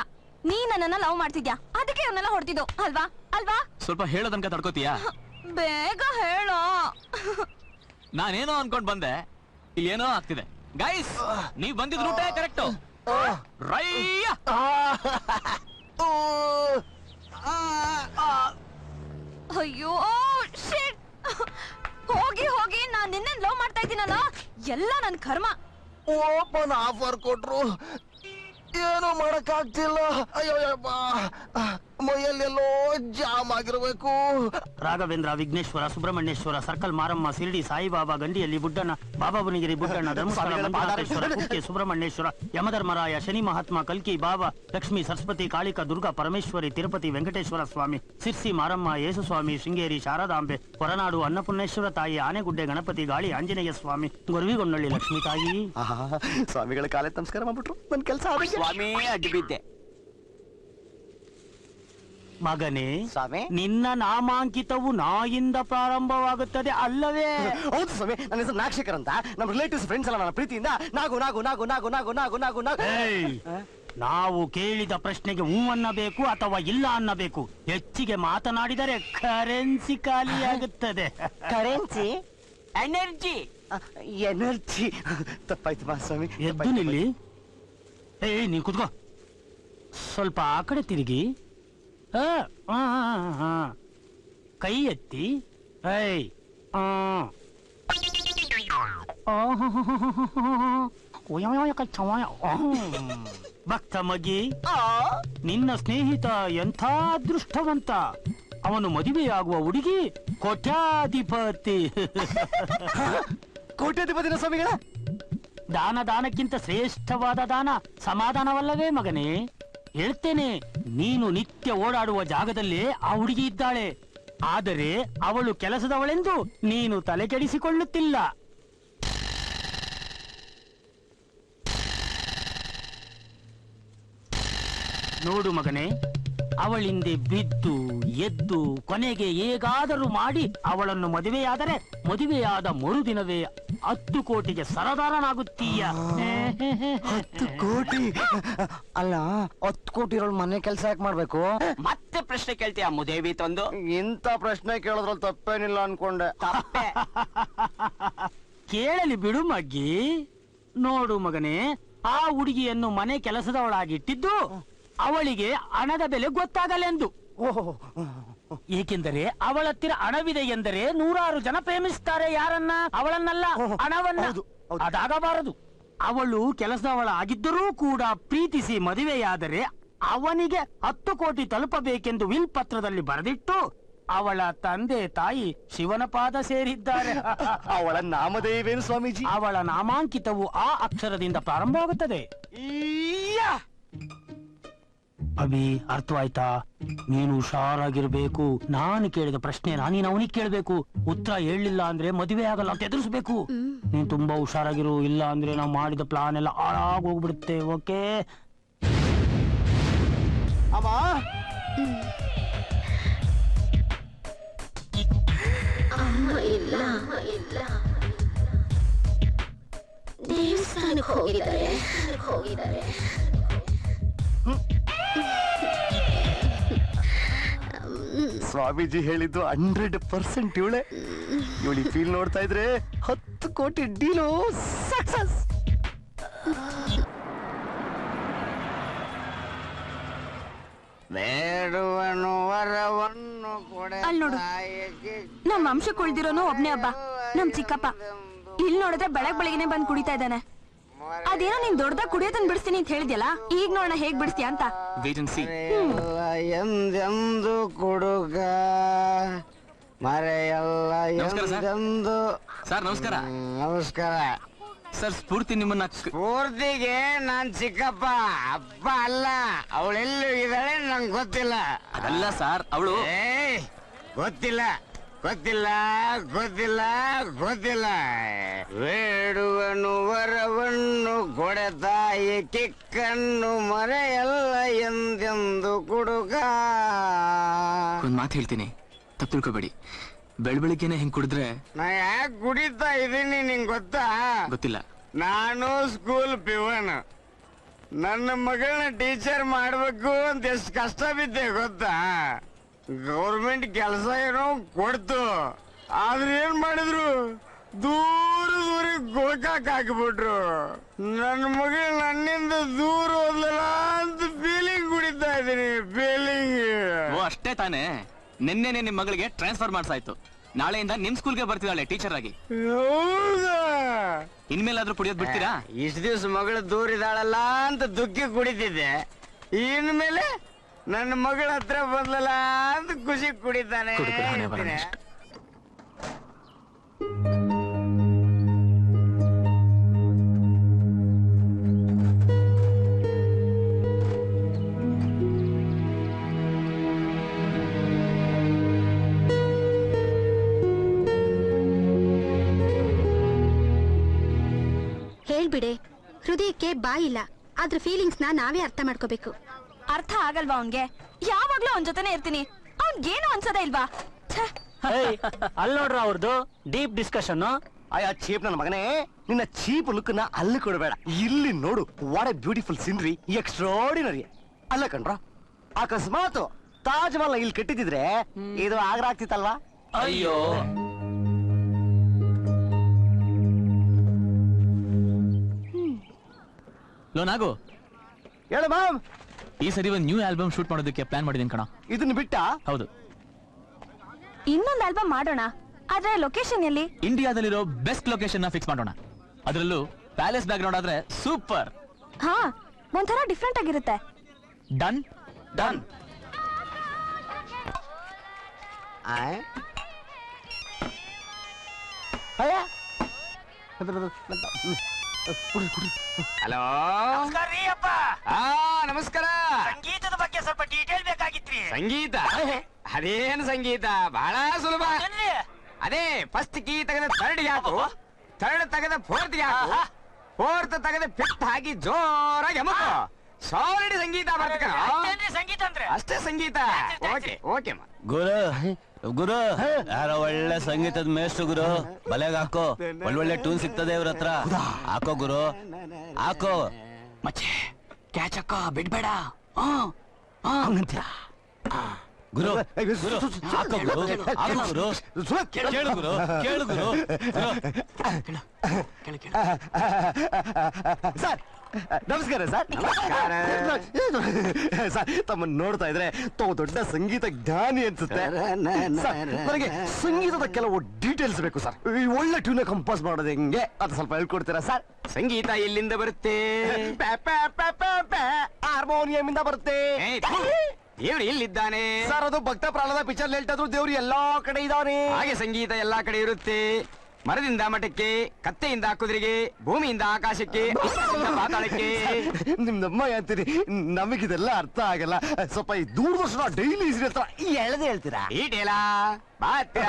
ನೀ ನನ್ನನ್ನ ಲವ್ ಮಾಡ್ತಿದ್ಯಾ, ಅದಕ್ಕೆ ಇವನ್ನೆಲ್ಲ ಹೊಡ್ತಿದ್ದು ಅಲ್ವಾ? ಅಲ್ವಾ? ಸ್ವಲ್ಪ ಹೇಳೋದನ್ಕ ತಡ್ಕೋತೀಯಾ? ಬೇಗ ಹೇಳೋ. ನಾನೇನೋ ಅನ್ಕೊಂಡ್ ಬಂದೆ, ಇಲ್ಲಿ ಏನೋ ಆಗ್ತಿದೆ. ಗೈಸ್, ನೀವ್ ಬಂದಿದ್ ರೂಟೇ ಕರೆಕ್ಟು. ರೈಯ ಅಯ್ಯೋ ಶಿಟ್. ಹೋಗಿ ಹೋಗಿ ನಾನ್ ನಿನ್ನ ಲವ್ ಮಾಡ್ತಾ ಇದ್ದೀನಲ್ಲ, ಎಲ್ಲ ನನ್ ಕರ್ಮ. ಓಪನ್ ಆಫರ್ ಕೊಟ್ರು, ಏನು ಮಾಡಕ್ ಆಗ್ತಿಲ್ಲ. ಅಯ್ಯೋ ಮೈಯಲ್ಲೆಲ್ಲೋ ಜಾಮ್ ಆಗಿರ್ಬೇಕು. ರಾಘವೇಂದ್ರ, ವಿಘ್ನೇಶ್ವರ, ಸುಬ್ರಹ್ಮಣ್ಯೇಶ್ವರ, ಸರ್ಕಲ್ ಮಾರಮ್ಮ, ಶಿರ್ಡಿ ಸಾಯಿಬಾಬಾ, ಗಂಡಿಯಲ್ಲಿ ಬುಡ್ಡಣ್ಣ, ಬಾಬಾ ಬುನಿಗಿರಿ ಬುಡ್ಡಣ್ಣ, ಧರ್ಮಸ್ಥಳ ಮಂಜುನಾಥೇಶ್ವರ, ಕುಕ್ಕೆ ಸುಬ್ರಹ್ಮಣ್ಯೇಶ್ವರ, ಯಮಧರ್ಮರಾಯ, ಶನಿ ಮಹಾತ್ಮ, ಕಲ್ಕಿ ಬಾಬಾ, ಲಕ್ಷ್ಮಿ, ಸರಸ್ವತಿ, ಕಾಳಿಕಾ, ದುರ್ಗಾ ಪರಮೇಶ್ವರಿ, ತಿರುಪತಿ ವೆಂಕಟೇಶ್ವರ ಸ್ವಾಮಿ, ಸಿರ್ಸಿ ಮಾರಮ್ಮ, ಯೇಸುಸ್ವಾಮಿ, ಶೃಂಗೇರಿ ಶಾರದಾಂಬೆ, ಹೊರನಾಡು ಅನ್ನಪೂರ್ಣೇಶ್ವರ ತಾಯಿ, ಆನೆಗುಡ್ಡೆ ಗಣಪತಿ, ಗಾಳಿ ಆಂಜನೇಯ ಸ್ವಾಮಿ, ಗೊರವಿಗೊಂಡಳ್ಳಿ ಲಕ್ಷ್ಮೀ ತಾಯಿ. ಸ್ವಾಮಿಗಳ ಕಾಲೇ ನಮಸ್ಕಾರ ಮಾಡ್ಬಿಟ್ರು, ನನ್ ಕೆಲಸ ಸ್ವಾಮಿ ಅಡ್ಡಿ ಬಿದ್ದೆ. ಮಗನೇ, ಸ್ವಾಮಿ, ನಿನ್ನ ನಾಮಾಂಕಿತವು ನಾಯಿಂದ ಪ್ರಾರಂಭವಾಗುತ್ತದೆ ಅಲ್ಲವೇ? ಹೌದು ಸ್ವಾಮಿ, ನನ್ನ ಹೆಸರು ನಾಗಶೇಖರ್ ಅಂತ. ನಮ್ಮ ರಿಲೇಟಿವ್ಸ್ ಫ್ರೆಂಡ್ಸ್ ಎಲ್ಲ ನನ್ನ ಪ್ರೀತಿಯಿಂದ ನಾಗು ನಾಗು ನಾಗು ನಾಗು ನಾಗು ನಾಗು ನಾಗು ನಾಗು. ಏಯ್! ನಾವು ಕೇಳಿದ ಪ್ರಶ್ನೆಗೆ ಹೂ ಅನ್ನಬೇಕು ಅಥವಾ ಇಲ್ಲ ಅನ್ನಬೇಕು. ಹೆಚ್ಚಿಗೆ ಮಾತನಾಡಿದರೆ ಕರೆನ್ಸಿ ಖಾಲಿಯಾಗುತ್ತದೆ. Currency, energy. ಎನರ್ಜಿ. ತಪ್ಪಾಯ್ತು ಮಾ ಸ್ವಾಮಿ. ಎದ್ದು ನಿಲ್ಲಿ. ಏಯ್, ನೀನ್ ಕುತ್ಕೋ. ಸ್ವಲ್ಪ ಆ ಕಡೆ ತಿರುಗಿ. ಕೈ ಎತ್ತಿ. ಏಯ್, ಭಕ್ತ ಮಗಿ, ನಿನ್ನ ಸ್ನೇಹಿತ ಎಂಥ ಅದೃಷ್ಟವಂತ. ಅವನು ಮದುವೆಯಾಗುವ ಹುಡುಗಿ ಕೋಟ್ಯಾಧಿಪತಿ. ಕೋಟ್ಯಾಧಿಪತಿನ ಸ್ವಾಮಿಗಳ ದಾನಕ್ಕಿಂತ ಶ್ರೇಷ್ಠವಾದ ದಾನ ಸಮಾಧಾನವಲ್ಲವೇ ಮಗನೇ? ಹೇಳ್ತೇನೆ, ನೀನು ನಿತ್ಯ ಓಡಾಡುವ ಜಾಗದಲ್ಲೇ ಆ ಹುಡುಗಿ ಇದ್ದಾಳೆ. ಆದರೆ ಅವಳು ಕೆಲಸದವಳೆಂದು ನೀನು ತಲೆಕೆಡಿಸಿಕೊಳ್ಳುತ್ತಿಲ್ಲ. ನೋಡು ಮಗನೇ, ಅವಳಿಂದೆ ಬಿದ್ದು ಎದ್ದು ಕೊನೆಗೆ ಹೇಗಾದರೂ ಮಾಡಿ ಅವಳನ್ನು ಮದುವೆಯಾದರೆ ಮದುವೆಯಾದ ಮರುದಿನವೇ 10 ಕೋಟಿಗೆ ಸರದಾರನಾಗುತ್ತೀಯ. 10 ಕೋಟಿ ಅಲ್ಲ, 10 ಕೋಟಿ ಇರೋಳು ಮನೆ ಕೆಲಸ ಯಾಕೆ ಮಾಡ್ಬೇಕು? ಮತ್ತೆ ಪ್ರಶ್ನೆ ಕೇಳ್ತೀಯ ಮುದೇವಿ ತಂದು? ಇಂಥ ಪ್ರಶ್ನೆ ಕೇಳೋದ್ರಲ್ಲಿ ತಪ್ಪೇನಿಲ್ಲ ಅನ್ಕೊಂಡೆ. ತಪ್ಪೆ. ಕೇಳಲಿ ಬಿಡು ಮಗ್ಗಿ. ನೋಡು ಮಗನೇ, ಆ ಹುಡುಗಿಯನ್ನು ಮನೆ ಕೆಲಸದವಳಾಗಿಟ್ಟಿದ್ದು ಅವಳಿಗೆ ಹಣದ ಬೆಲೆ ಗೊತ್ತಾಗಲೆಂದು. ಏಕೆಂದರೆ ಅವಳ ಹತ್ತಿರ ಹಣವಿದೆ ಎಂದರೆ 100 ಜನ ಪ್ರೇಮಿಸುತ್ತಾರೆ. ಯಾರನ್ನ? ಅವಳನ್ನಲ್ಲ, ಹಣವನ್ನ. ಅದಾಗಬಾರದು. ಅವಳು ಕೆಲಸದವಳಾಗಿದ್ದರೂ ಕೂಡ ಪ್ರೀತಿಸಿ ಮದುವೆಯಾದರೆ ಅವನಿಗೆ 10 ಕೋಟಿ ತಲುಪಬೇಕೆಂದು ವಿಲ್ ಪತ್ರದಲ್ಲಿ ಬರೆದಿಟ್ಟು ಅವಳ ತಂದೆ ತಾಯಿ ಶಿವನ ಪಾದ ಸೇರಿದ್ದಾರೆ. ಅವಳ ನಾಮಧೇಯವೇನು ಸ್ವಾಮೀಜಿ? ಅವಳ ನಾಮಾಂಕಿತವು ಆ ಅಕ್ಷರದಿಂದ ಪ್ರಾರಂಭವಾಗುತ್ತದೆ. ಅಭಿ, ಅರ್ಥವಾಯ್ತಾ? ನೀನು ಹುಷಾರಾಗಿರ್ಬೇಕು. ನಾನು ಕೇಳಿದ ಪ್ರಶ್ನೆ ನೀನು ಅವನಿಗೆ ಕೇಳ್ಬೇಕು. ಉತ್ತರ ಹೇಳಲಿಲ್ಲ ಅಂದ್ರೆ ಮದುವೆ ಆಗಲ್ಲ ಅಂತ ಎದುರಿಸ್ಬೇಕು. ನೀನ್ ತುಂಬಾ ಹುಷಾರಾಗಿರು, ಇಲ್ಲ ಅಂದ್ರೆ ನಾವು ಮಾಡಿದ ಪ್ಲಾನ್ ಎಲ್ಲ ಹಾಳಾಗಿ ಹೋಗ್ಬಿಡುತ್ತೆ. ಓಕೆ? ಅಮ್ಮ, ದೇವಸ್ಥಾನಕ್ಕೆ ಹೋಗಿದ್ದಾರೆ. ಸ್ವಾಮೀಜಿ ಹೇಳಿದ್ದು 100% ಇವಳೆ. ಇವಳಿ ಫೀಲ್ ನೋಡ್ತಾ ಇದ್ರೆ 10 ಕೋಟಿ ಡೀಲು ಸಕ್ಸಸ್. ಅಲ್ಲಿ ನೋಡು, ನಮ್ಮ ಅಂಶಕ್ಕೆ ಉಳ್ದಿರೋನು ಒಬ್ನೇ ಹಬ್ಬ, ನಮ್ ಚಿಕ್ಕಪ್ಪ. ಇಲ್ಲಿ ನೋಡಿದ್ರೆ ಬೆಳಗ್ಗೆನೆ ಬಂದ್ ಕುಡಿತಾ ಇದ್ದಾನೆ. ಅದೇನೋ ನೀನ್ ದೊಡ್ಡದಾಗ ಕುಡಿಯೋದನ್ ಬಿಡಿಸ್ತೀನಿ ಅಂತ ಹೇಳಿದ್ಯಲ್ಲ, ಈಗ ನೋಡೋಣ ಹೇಗ್ ಬಿಡಿಸ್ತೀಯ ಅಂತ. ಎಂದೆಂದು ಕುಡುಗ ಮರೆಯಲ್ಲ ಎಂದೆಂದು. ಸರ್ ನಮಸ್ಕಾರ. ನಮಸ್ಕಾರ ಸರ್, ಸ್ಫೂರ್ತಿ ನಿಮ್ಮನ್ನ ಪೂರ್ತಿಗೆ ನಾನ್ ಚಿಕ್ಕಪ್ಪ, ಅಪ್ಪ ಅಲ್ಲ. ಅವಳೆಲ್ಲೂ ಇದ್ದಾಳೆ ನಂಗೆ ಗೊತ್ತಿಲ್ಲ. ಅದಲ್ಲ ಸರ್, ಅವಳು ಗೊತ್ತಿಲ್ಲ ಗೊತ್ತಿಲ್ಲ ಗೊತ್ತಿಲ್ಲ ಗೊತ್ತಿಲ್ಲ. ಬೇಡುವನು ವರವನ್ನು ಕೊಡೆತಾಯಿ ಕಿಕ್ಕನ್ನು ಮರೆಯಲ್ಲ ಎಂದೆಂದು ಕುಡುಗ. ಒಂದ್ ಮಾತು ಹೇಳ್ತೀನಿ, ತಪ್ಪು ತಿಳ್ಕೊಬೇಡಿ. ಬೆಳಬೆಳಿಗ್ಗೆನೆ ಹಿಂಗ್ ಕುಡಿದ್ರೆ ನಾ ಯಾಕೆ ಕುಡಿತಾ ಇದೀನಿ ನಿಂಗೆ ಗೊತ್ತಾ? ಗೊತ್ತಿಲ್ಲ. ನಾನು ಸ್ಕೂಲ್ ಪಿವನ್. ನನ್ನ ಮಗಳನ್ನ ಟೀಚರ್ ಮಾಡ್ಬೇಕು ಅಂತ ಎಷ್ಟು ಕಷ್ಟ ಬಿದ್ದೆ ಗೊತ್ತಾ? ಗೌರ್ಮೆಂಟ್ ಕೆಲಸ ಏನೋ ಕೊಡ್ತು, ಆದ್ರೆ ಏನ್ ಮಾಡಿದ್ರು, ದೂರ ಗೋಕಾಕ್ ಹಾಕಿಬಿಟ್ರು. ನನ್ನ ಮಗಳು ನನ್ನಿಂದ ದೂರ ಹೋದ್ಲಲ್ಲ ಅಂತ ಫೀಲಿಂಗ್ ಕುಡಿತಾ ಇದ್ದೀನಿ, ಫೀಲಿಂಗ್. ಓ ಅಷ್ಟೇ ತಾನೇ? ನಿನ್ನೆನೆ ನಿಮ್ ಮಗಳಿಗೆ ಟ್ರಾನ್ಸ್ಫರ್ ಮಾಡ್ಸಾಯ್ತು. ನಾಳೆಯಿಂದ ನಿಮ್ ಸ್ಕೂಲ್ಗೆ ಬರ್ತಿದ್ದಾಳೆ ಟೀಚರ್ ಆಗಿ. ಹೌದಾ? ಇನ್ಮೇಲಾದ್ರೂ ಕುಡಿಯೋದ್ ಬಿಡ್ತೀರಾ? ಇಷ್ಟು ದಿವ್ಸ ಮಗಳು ದೂರ ಇದ್ದಾಳಲ್ಲ ಅಂತ ದುಃಖಿ ಕುಡಿತಿದ್ದೆ. ಇನ್ಮೇಲೆ ನನ್ನ ಮಗಳ ಹತ್ರ ಬಂದಲ್ಲ ಅಂತ ಖುಷಿ ಕುಡಿತಾನೆ. ಹೇಳ್ಬಿಡೆ, ಹೃದಯಕ್ಕೆ ಬಾಯಿಲ್ಲ, ಆದ್ರ ಫೀಲಿಂಗ್ಸ್ ನಾವೇ ಅರ್ಥ ಮಾಡ್ಕೋಬೇಕು. ಅರ್ಥ ಆಗಲ್ವಾ ಅವನ್ಗೆ? ಯಾವಾಗ್ಲೂ ಅವನ್ ಜೊತೆನೆ ಇರ್ತೀನಿ, ಅವನ್ಗೇನು ಅನ್ಸೋದೇ ಇಲ್ವಾ? ಅಲ್ಲಿ ನೋಡ್ರ ಅವ್ರದ್ದು ಡೀಪ್ ಡಿಸ್ಕಷನ್. ಅಯ್ಯ ಚೀಪ್ ನನ್ನ ಮಗನೇ, ನಿನ್ನ ಚೀಪ್ ಲುಕ್ ನ ಅಲ್ಲಿ ಕೊಡಬೇಡ, ಇಲ್ಲಿ ನೋಡು. What A beautiful scenery, extraordinary. ಅಲ್ಲ ಕಣ್ರ, ಅಕಸ್ಮಾತ್ ತಾಜ್ ಮಹಲ್ ಇಲ್ಲಿ ಕಟ್ಟಿದ್ರೆ ಇದು ಆಗ್ರ ಆಗ್ತಿತ್ತಲ್ವಾ? ಅಯ್ಯೋ, ಲೋನಾಗು ಹೇಳು ಮ್ಯಾಮ್. ಈ ಸರಿ ಒಂದು ನ್ಯೂ ಆಲ್ಬಮ್ ಶೂಟ್ ಮಾಡೋದಕ್ಕೆ ಪ್ಲಾನ್ ಮಾಡಿದೀನಿ ಕಣ. ಇದನ್ನ ಬಿಟ್ಟ? ಹೌದು. ಇನ್ನೊಂದು ಆಲ್ಬಮ್ ಮಾಡೋಣ, ಆದ್ರೆ ಲೊಕೇಶನ್ ಎಲ್ಲಿ? ಇಂಡಿಯಾದಲ್ಲಿರೋ ಬೆಸ್ಟ್ ಲೊಕೇಶನ್ ನ ಫಿಕ್ಸ್ ಮಾಡೋಣ. ಅದರಲ್ಲೂ ಪ್ಯಾಲೇಸ್ ಬ್ಯಾಕ್ ಗ್ರೌಂಡ್ ಆದ್ರೆ ಸೂಪರ್. ಹಾ, ಒಂಥರ ಡಿಫ್ರೆಂಟ್ ಆಗಿರುತ್ತೆ. Done done. ಹಲೋ, ನಮಸ್ಕಾರ. ಸಂಗೀತದ ಬಗ್ಗೆ ಸ್ವಲ್ಪ ಡೀಟೇಲ್ ಬೇಕಾಗಿತ್ರಿ. ಸಂಗೀತ? ಅದೇನು ಸಂಗೀತ, ಬಹಳ ಸುಲಭ. ಅದೇ ಫಸ್ಟ್ ಕೀ ತೆಗೆದ ಥರ್ಡ್ ಹಾಕು, ಥರ್ಡ್ ತೆಗೆದ ಫೋರ್ತ್ ಹಾಕು, ಫೋರ್ತ್ ತೆಗೆದ ಫಿಫ್ತ್ ಹಾಕಿ ಜೋರಾಗಿ ಅಮುಕು. ಸಾಲಿಡ್ ಸಂಗೀತ ಬರ್ತೀರ ಸಂಗೀತ ಅಂದ್ರೆ ಅಷ್ಟೇ ಸಂಗೀತ ಓಕೆ ಓಕೆ ಗುರು ಗುರು ಯಾರೋ ಒಳ್ಳೆ ಸಂಗೀತದ ಮೇಷ್ಟ್ರು ಗುರು ಬಲೆಗೆ ಹಾಕೋ ಒಳ್ಳೊಳ್ಳೆ ಟ್ಯೂನ್ ಸಿಗ್ತದೆ ಇವ್ರ ಹತ್ರ ಹಾಕೋ ಗುರು ಹಾಕೋ ಮಚ್ಚೆ ಕ್ಯಾಚಕ್ಕ ಬಿಡ್ಬೇಡ ಹಂಗಂತೀಯ ಗುರು ಗುರು ಹಾಕೋ ಗುರು ಹಾಕೋ ಗುರು ಕೇಳು ಗುರು ಕೇಳು ಗುರು ಸರ್ ನಮಸ್ಕಾರ ಸರ್ ಸರ್ ತಮ್ಮನ್ನು ನೋಡ್ತಾ ಇದ್ರೆ ತಾವು ದೊಡ್ಡ ಸಂಗೀತ ಜ್ಞಾನಿ ಅನ್ಸುತ್ತೆ ಸರ್, ನನಗೆ ಸಂಗೀತದ ಕೆಲವು ಡೀಟೇಲ್ಸ್ ಬೇಕು ಸರ್. ಈ ಒಳ್ಳೆ ಟ್ಯೂನ್ ಕಂಪೋಸ್ ಮಾಡೋದು ಹೆಂಗೆ ಅದು ಸ್ವಲ್ಪ ಹೇಳ್ಕೊಡ್ತೀರಾ ಸರ್? ಸಂಗೀತ ಎಲ್ಲಿಂದ ಬರುತ್ತೆ? ಹಾರ್ಮೋನಿಯಂ ಇಂದ ಬರುತ್ತೆ ದೇವ್ರು ಎಲ್ಲಿದ್ದಾನೆ ಸರ್. ಅದು ಭಕ್ತ ಪ್ರಾಣದ ಪಿಕ್ಚರ್ ಹೇಳ್ತಾ ಇದ್ರು, ದೇವ್ರು ಎಲ್ಲಾ ಕಡೆ ಇದ್ದಾನೆ. ಹಾಗೆ ಸಂಗೀತ ಎಲ್ಲಾ ಕಡೆ ಇರುತ್ತೆ. ಮರದಿಂದ ಮಠಕ್ಕೆ, ಕತ್ತೆಯಿಂದ ಕುದುರೆಗೆ, ಭೂಮಿಯಿಂದ ಆಕಾಶಕ್ಕೆ, ಆಕಾಶದಿಂದ ಪಾತಾಳಕ್ಕೆ. ನಿಮ್ದಮ್ಮ ಅಂತೀರಿ, ನಮಗಿದೆಲ್ಲ ಅರ್ಥ ಆಗಲ್ಲ. ಸ್ವಲ್ಪ ಈ ದೂರದರ್ಶನ ಡೈಲಿ ಹತ್ರ ಎಳೆದೇ ಹೇಳ್ತೀರಾ? ಡೀಟೇಲ ಬಾತ್ಯ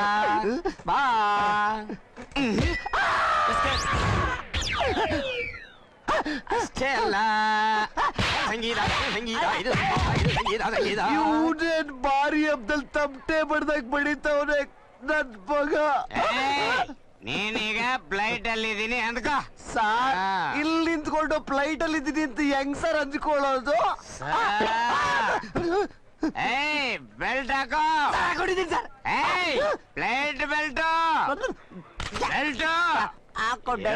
ಬಾ ಅಷ್ಟೇ ಅಲ್ಲ ಸಂಗೀತ ಸಂಗೀತ ಇದು ಸಂಗೀತ ಸಂಗೀತ ಯೂನಿಯನ್ ಬಾರಿ ಅಬ್ದಲ್ ತಮಟೆ ಬಡ್ದಾಗ ಬಡಿತವನೆ ನನ್ ಮಗ. ನೀನೀಗ ಫ್ಲೈಟ್ ಅಲ್ಲಿ ಇದೀನಿ ಅಂದ್ಕೋ ಸಾರ್, ಇಲ್ಲಿ ನಿಂತ್ಕೊಂಡು ಫ್ಲೈಟ್ ಅಲ್ಲಿ ಇದ್ದೀನಿ ಅಂತ ಹೆಂಗ್ ಸರ್ ಅಂದ್ಕೊಳ್ಳೋದು? ಏಯ್ ಬೆಲ್ಟ್ ಹಾಕೋ. ಹಾಕೊಂಡಿದ್ದೀನಿ ಸರ್. ಏಯ್ ಫ್ಲೈಟ್ ಬೆಲ್ಟ್ ಬೆಲ್ಟ್ ಹಾಕೊಂಡೆ.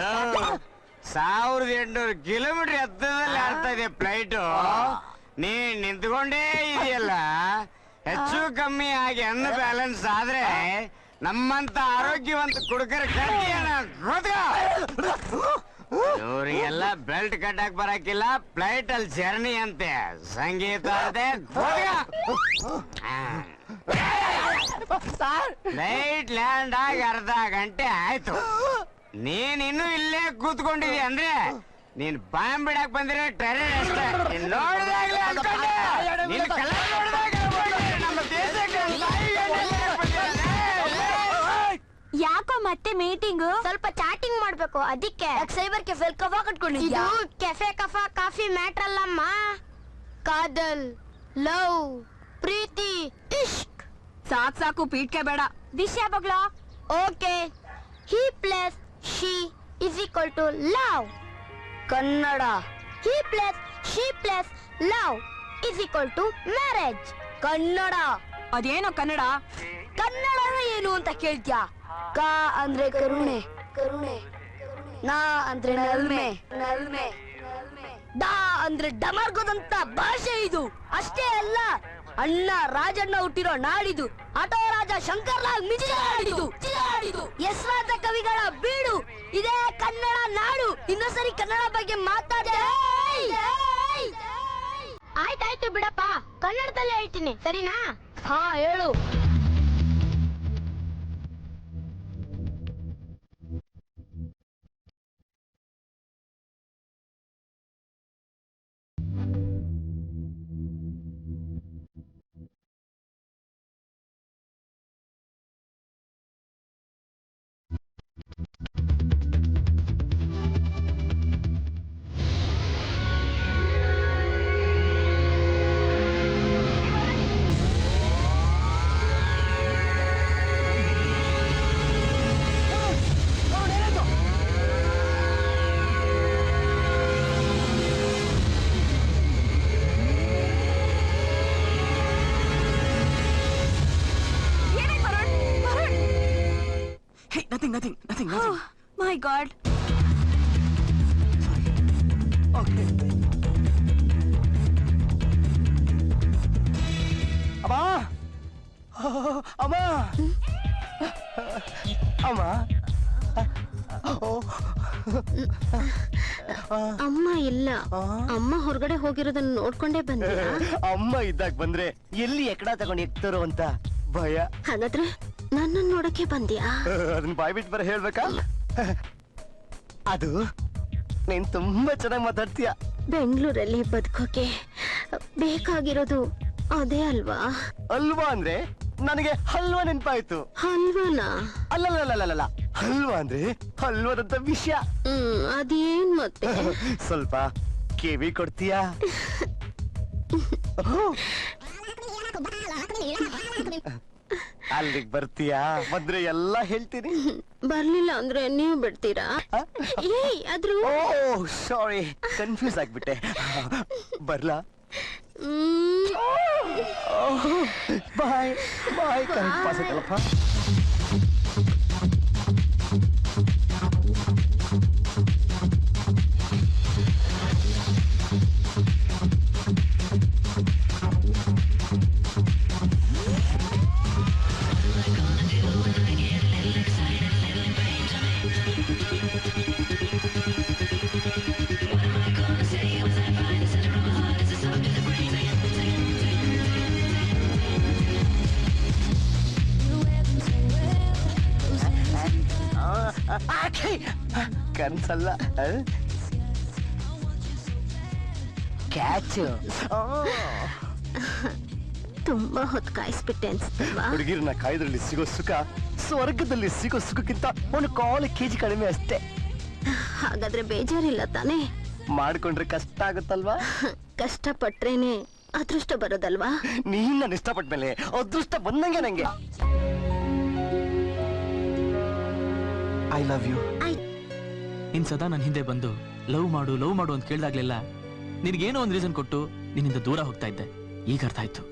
1800 ಕಿಲೋಮೀಟರ್ ಎತ್ತರದಲ್ಲಿ ಆಡ್ತಾ ಇದೆ ಫ್ಲೈಟ್. ನೀನ್ ನಿಂತ್ಕೊಂಡೇ ಇದೆಯಲ್ಲ, ಹೆಚ್ಚು ಕಮ್ಮಿ ಆಗಿ ಅನ್ನ ಬ್ಯಾಲೆನ್ಸ್ ಆದ್ರೆ ನಮ್ಮಂತ ಆರೋಗ್ಯವಂತ ಕುಡುಕರ ಇವರಿಗೆಲ್ಲ ಬೆಲ್ಟ್ ಕಟ್ಟಕ್ ಬರಕಿಲ್ಲ. ಫ್ಲೈಟ್ ಅಲ್ಲಿ ಜರ್ನಿ ಅಂತೆ, ಸಂಗೀತ ಅಂತೆ. ಫ್ಲೈಟ್ ಲ್ಯಾಂಡ್ ಆಗಿ ಅರ್ಧ ಗಂಟೆ ಆಯ್ತು. ನೀನ್ ಇನ್ನು ಇಲ್ಲೇ ಕೂತ್ಕೊಂಡಿದ್ಯ ಅಂದ್ರೆ ನೀನ್ ಬಾಂಬ್ ಬಿಡಕ್ ಬಂದಿರೋ ಟೆರರ್ ಅಷ್ಟೇ. ನೋಡಿದಾಗ್ಲೇ ಅನ್ಕೊಂಡೆ, ನಿನ್ ಕಲರ್ ನೋಡಿದಾಗ ನಮ್ಮ ದೇಶಕ್ಕೆ ಯಾಕೋ ಮತ್ತೆ ಮೀಟಿಂಗ್? ಸ್ವಲ್ಪ ಚಾಟಿಂಗ್ ಮಾಡ್ಬೇಕು, ಅದಕ್ಕೆ ಸೈಬರ್ ಕೆಫೆ ಕಫಾ ಕಟ್ಕೊಂಡಿದ್ಯಾ? ಇದು ಕೆಫೆ ಕಫಾ ಕಾಫಿ ಮ್ಯಾಟರ್ ಅಲ್ಲಮ್ಮ. ಕಾದಲ್, ಲವ್, ಪ್ರೀತಿ, ಇಷ್ಕ್. ಸಾಕು ಪೀಟ್ಕೆ ಬೇಡ. ವಿಷಯ ಬಗ್ಲ. Okay. He plus she is equal to love. Kannada. He plus she plus love is equal to marriage. Kannada. ಅದೇನೋ ಕನ್ನಡ? ಕನ್ನಡ ಏನು ಅಂತ ಕೇಳ್ತ್ಯಾ? ಕ ಅಂದ್ರೆ ಕರುಣೆ, ಕರುಣೆ. ನಾ ಅಂದ್ರೆ ನಲ್ಮೆ, ನಲ್ಮೆ. ಡ ಅಂದ್ರೆ ಡಮರ್ಗೋದಂತ ಭಾಷೆ ಇದು. ಅಷ್ಟೇ ಅಲ್ಲ, ಅಣ್ಣ ರಾಜಣ್ಣ ಹುಟ್ಟಿರೋ ನಾಡಿದು. ಆಟೋ ರಾಜ ಶಂಕರ್ಲಾಲ್ ಮಿಜಿಲಾಡಿದು. ಹೆಸರಾದ ಕವಿಗಳ ಬೀಡು ಇದೇ ಕನ್ನಡ ನಾಡು. ಇನ್ನೊಂದ್ಸರಿ ಕನ್ನಡ ಬಗ್ಗೆ ಮಾತಾಡ. ಆಯ್ತಾಯ್ತು ಬಿಡಪ್ಪ, ಕನ್ನಡದಲ್ಲೇ ಹೇಳ್ತೀನಿ, ಸರಿನಾ? ಹಾ ಹೇಳು. Nothing. My God. Okay. ಅಮ್ಮ ಅಮ್ಮ ಇಲ್ಲ. ಅಮ್ಮ ಹೊರಗಡೆ ಹೋಗಿರೋದನ್ನ ನೋಡ್ಕೊಂಡೇ ಬಂದೆ. ಅಮ್ಮ ಇದ್ದಾಗ ಬಂದ್ರೆ ಎಲ್ಲಿ ಎಕಡ ತಗೊಂಡು ಎಕ್ತಾರೋ ಅಂತ ಭಯ. ಹಾಗಾದ್ರೆ ನನ್ನ ನೋಡಕ್ಕೆ ಬಂದ್ಯಾ? ಅದನ್ನ ಬಾಯ್ಬಿಟ್ಟು ಬರ ಹೇಳ್ಬೇಕಾ? ಅದು ನೀನ್ ತುಂಬಾ ಚೆನ್ನಾಗಿ ಮಾತಾಡ್ತೀಯ. ಬೆಂಗಳೂರಲ್ಲಿ ಬದುಕೋಕೆ ಬೇಕಾಗಿರೋದು ಅದೇ ಅಲ್ವಾ? ಅಲ್ವಾ ಅಂದ್ರೆ ನನಗೆ ಹಲ್ವಾ ನೆನ್ಪಾಯ್ತು. ಹಲ್ವಾನ? ಅಲ್ಲಲ್ಲ, ಹಲ್ವಾ ಅಂದ್ರೆ ಹಲ್ವಾದಂತ ವಿಷಯ. ಅದೇನ್ ಮತ್ತೆ? ಸ್ವಲ್ಪ ಕಿವಿ ಕೊಡ್ತೀಯಾ? ಅಲ್ಲಿಗೆ ಬರ್ತೀಯಾ? ಬಂದ್ರೆ ಎಲ್ಲ ಹೇಳ್ತೀನಿ. ಬರ್ಲಿಲ್ಲ ಅಂದ್ರೆ ನೀವು ಬಿಡ್ತೀರಾ? ಏಯ್ ಆದ್ರೂ ಓ ಸಾರಿ, ಕನ್ಫ್ಯೂಸ್ ಆಗ್ಬಿಟ್ಟೆ. ಬರ್ಲಾ? Bye bye. ಕರೆಕ್ಟ್ ಪಾಸ್ ಆಯ್ತಲ್ಲಪ್ಪ. ಕನ್ಸಲ್ಲ, ಕ್ಯಾಚ್. ತುಂಬಾ ಹೊತ್ತು ಕಾಯಿಸ್ಬಿಟ್ಟೆ ಅನ್ಸುತ್ತಲ್ವಾ? ಹುಡುಗಿರನ್ನ ಕಾಯ್ದ್ರಲ್ಲಿ ಸಿಗೋ ಸುಖ ಸ್ವರ್ಗದಲ್ಲಿ ಸಿಗೋ ಸುಖಕ್ಕಿಂತ 1 kg ಕಡಿಮೆ ಅಷ್ಟೇ. ಹಾಗಾದ್ರೆ ಬೇಜಾರಿಲ್ಲ ತಾನೇ? ಮಾಡ್ಕೊಂಡ್ರೆ ಕಷ್ಟ ಆಗುತ್ತಲ್ವಾ? ಕಷ್ಟಪಟ್ರೇನೆ ಅದೃಷ್ಟ ಬರೋದಲ್ವಾ? ನೀನ್ ನಾನು ಇಷ್ಟಪಟ್ಮೇಲೆ ಅದೃಷ್ಟ ಬಂದಂಗೆ ನಂಗೆ. I love you. ನೀನ್ ಸದಾ ನನ್ನ ಹಿಂದೆ ಬಂದು ಲವ್ ಮಾಡು ಅಂತ ಕೇಳ್ದಾಗ್ಲೆಲ್ಲ ನಿನ್ಗೇನೋ ಒಂದ್ ರೀಸನ್ ಕೊಟ್ಟು ನಿನ್ನಿಂದ ದೂರ ಹೋಗ್ತಾ ಇದ್ದೆ. ಈಗ ಅರ್ಥ ಆಯ್ತು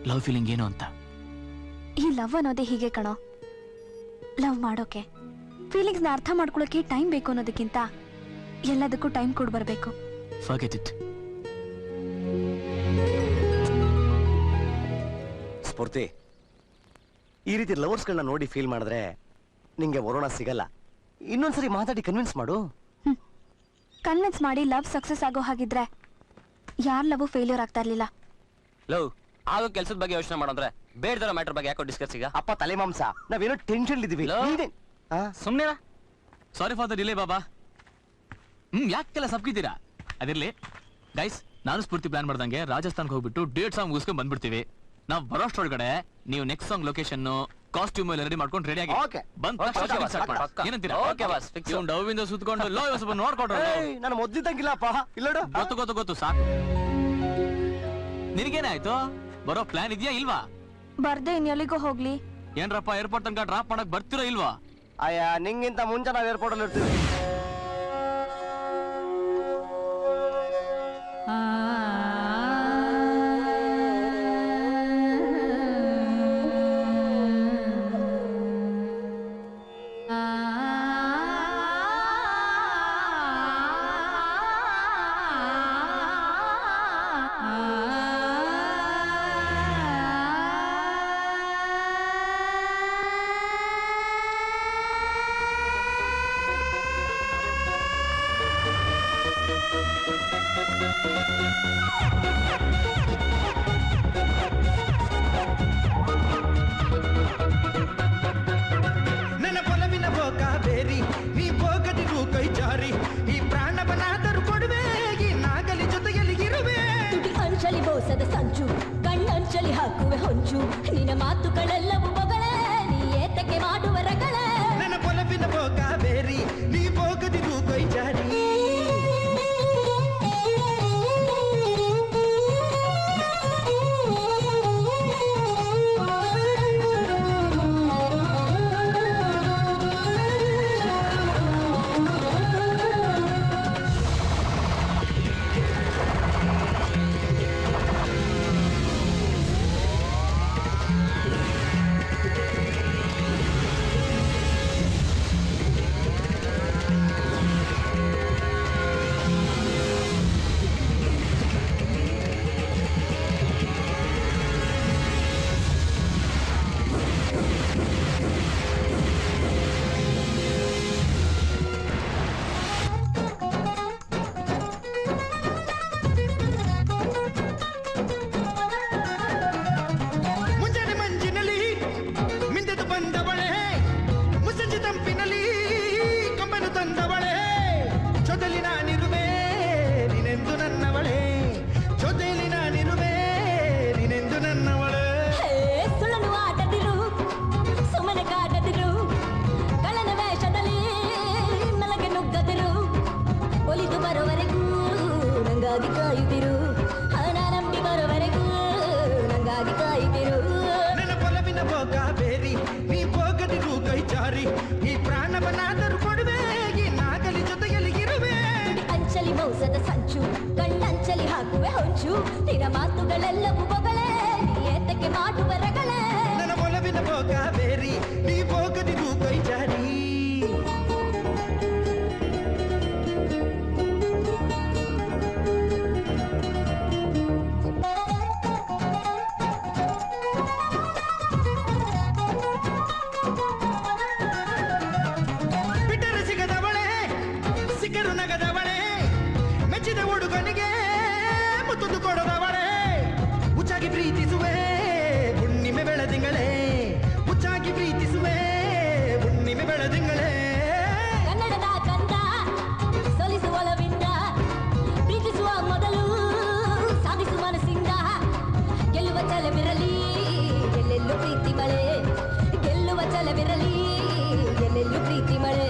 ಲವ್ ಫೀಲಿಂಗ್ ಏನು ಅಂತ. ಈ ಲವ್ ಅನ್ನೋದೇ ಹೀಗೆ ಕಣೋ. ಲವ್ ಮಾಡೋಕೆ, ಫೀಲಿಂಗ್ಸ್ ನ ಅರ್ಥ ಮಾಡ್ಕೊಳಕ್ಕೆ ಟೈಮ್ ಬೇಕು ಅನ್ನೋದಕ್ಕಿಂತ ಎಲ್ಲದಕ್ಕೂ ಟೈಮ್ ಕೊಡ್ ಬರ್ಬೇಕು. Forget it. ಸ್ಫೂರ್ತಿ, ಈ ರೀತಿ ಲವರ್ಸ್ಗಳನ್ನ ನೋಡಿ ಫೀಲ್ ಮಾಡಿದ್ರೆ ನಿಂಗೆ ವರುಣ ಸಿಗಲ್ಲ. ಇನ್ನೊಂದ್ಸರಿ ಮಾತಾಡಿ ಕನ್ವಿನ್ಸ್ ಮಾಡು. ಕನ್ವಿನ್ಸ್ ಮಾಡಿ ಲವ್ ಸಕ್ಸಸ್ ಆಗೋ ಹಾಗಿದ್ರೆ ಯಾರ್ ಲವ್ ಫೇಲ್ಯೂರ್ ಆಗ್ತಾ ಇರ್ಲಿಲ್ಲ. ಲವ್ ಆಗೋ ಕೆಲ್ಸದ ಬಗ್ಗೆ ಯೋಚನೆ ಮಾಡೋದ್ರೆ ಬೇಡದರ ಮ್ಯಾಟರ್ ಬಗ್ಗೆ ಯಾಕೋ ಡಿಸ್ಕಸ್ ಈಗ? ಅಪ್ಪ ತಲೆ ಮಾಂಸ, ನಾವೇನೋ ಟೆನ್ಷನ್ ಇದೀವಿ. ಸುಮ್ನೆ ಸಾರಿ ಫಾರ್ ದ ಡಿಲೇ ಬಾಬಾ. ಯಾಕೆಲ್ಲ ಸಬ್ಕಿದ್ದೀರಾ? ಅದಿರ್ಲಿ ಗೈಸ್, ನಾನು ಸ್ಫೂರ್ತಿ ಪ್ಲಾನ್ ಮಾಡ್ದಂಗೆ ರಾಜಸ್ಥಾನ್ಗೆ ಹೋಗ್ಬಿಟ್ಟು ಡೇಟ್ ಸಾಂಗ್ ಮುಗಿಸ್ಕೊಂಡ್ ಬಂದ್ಬಿಡ್ತೀವಿ. ನಾವ್ ಬರೋಷ್ಟ್ರೊಳಗಡೆ ನೀವು ನೆಕ್ಸ್ಟ್ ಸಾಂಗ್ ಲೊಕೇಶನ್ ಕಾಸ್ಟ್ಯೂಮ್ ಎಲ್ಲ ರೆಡಿ ಮಾಡ್ಕೊಂಡು ರೆಡಿ ಆಗಿ ಬಂದ್ ಏನಂತೀರಾ? ಡೌವಿಂದ ಸುತ್ಕೊಂಡು ಲೋ ಸ್ವಲ್ಪ ನೋಡ್ಕೊಡ್ರ. ನಾನು ಮೊದ್ಲಿದ್ದಂಗಿಲ್ಲಪ್ಪ. ಇಲ್ಲೋಡು. ಗೊತ್ತು ಸಾಕು. ನಿನಗೇನಾಯ್ತು? ಬರೋ ಪ್ಲಾನ್ ಇದೆಯಾ ಇಲ್ವಾ? ಬರ್ದೆ ಇನ್ಎಲ್ಲಿಗೋ ಹೋಗ್ಲಿ. ಏನ್ರಪ್ಪ ಏರ್ಪೋರ್ಟ್ ತನಕ ಡ್ರಾಪ್ ಮಾಡಕ್ ಬರ್ತಿರೋ ಇಲ್ವಾ? ಅಯ್ಯ, ನಿಂಗಿಂತ ಮುಂಚೆ ನಾವ್ ಏರ್ಪೋರ್ಟ್ ಅಲ್ಲಿ ಇರ್ತೀವಿ. ನನ್ನ ಬಲವಿನ ಬೋಕ ಬೇರಿ, ನೀ ಬೋಗದಿಗೂ ಕೈ ಜಾರಿ, ಈ ಪ್ರಾಣವನಾದರೂ ಕೊಡುವೆ, ಈ ನಾಗಲಿ ಜೊತೆಯಲ್ಲಿ ಇರುವೆ. ತುಟಿ ಅಂಚಲಿ ಮೋಸದ ಸಂಚು, ಕಣ್ಣಂಚಲಿ ಹಾಕುವೆ ಹೊಂಚು, ನಿನ್ನ ಮಾತುಗಳೆಲ್ಲವೂ ಬೊಗಳೆ, ನೀ ಏತಕ್ಕೆ ಮಾಡುವ ರಗಳೆ. ನನ್ನ ಬಲವಿನ ಬೋಕ ಬೇರಿ, ನೀ ಬೋಗದಿಗೂ ಕೈ ಜಾರಿ. ನಂಗಾಗಿ ಕಾಯುತ್ತಿರು ಹಣ ನಂಬಿ ಬರೋವರೆಗೂ ನಂಗಾಗಿ ಕಾಯುತ್ತಿರು ನನ್ನ ಒಲವಿನ ಭೋಗ ಬೇರಿ ನೀ ಹೋಗದಿರು ಕೈ ಜಾರಿ ಈ ಪ್ರಾಣವನ್ನಾದರೂ ಕೊಡುವೆ ಈ ನಾಗಲಿ ಜೊತೆಯಲ್ಲಿ ಇರುವೆ ಅಂಚಲಿ ಮೌಸದ ಸಂಚು ಕಣ್ಣಂಚಲಿ ಹಾಕುವೆ ಹೊಂಚು ನಿನ್ನ ಮಾತುಗಳೆಲ್ಲವೂ ಬೊಗಳೆ ನೀ ಏತಕ್ಕೆ ಮಾಡುವ ರಗಳೆ ನನ್ನ ಒಲವಿನ ಭೋಗ ಬೇರಿ ನೀ ಹೋಗದಿರು ಕೈ ಜಾರಿ ಬಿಟ್ಟರೆ ಸಿಗದವಳೆ ಸಿಕ್ಕರು ನಗದವಳೆ ಮೆಚ್ಚಿದ ಹುಡುಗನಿಗೆ ಮುತ್ತುದು ಕೊಡದವಳೆ ಹುಚ್ಚಾಗಿ ಪ್ರೀತಿಸುವೆ ಹುಣ್ಣಿಮೆ ಬೆಳದಿಂಗಳೇ ಹುಚ್ಚಾಗಿ ಪ್ರೀತಿಸುವೆ ಹುಣ್ಣಿಮೆ ಬೆಳದಿಂಗಳೇ ಕನ್ನಡದ ಕಂದ ಸೊಲಿಸುವ ಒಲವಿಂದ ಪ್ರೀತಿಸುವ ಮೊದಲು ಸಾಧಿಸುವ ಮನಸ್ಸಿಂದ ಗೆಲ್ಲುವ ಛಲವಿರಲಿ ಎಲ್ಲೆಲ್ಲೂ ಪ್ರೀತಿ ಮಳೆ ಗೆಲ್ಲುವ ಛಲವಿರಲಿ ಎಲ್ಲೆಲ್ಲೂ ಪ್ರೀತಿ ಮಳೆ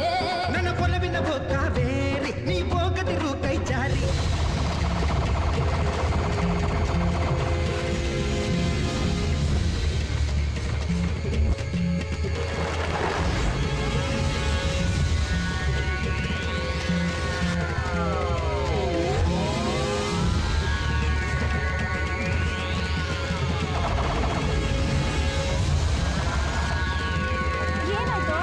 ನನ್ನ ಒಲವಿನ ಭೋಗ ಬೇರಿ ನೀ ಹೋಗದಿರು ಕೈ ಜಾರಿ ಏನಾಯ್ತು?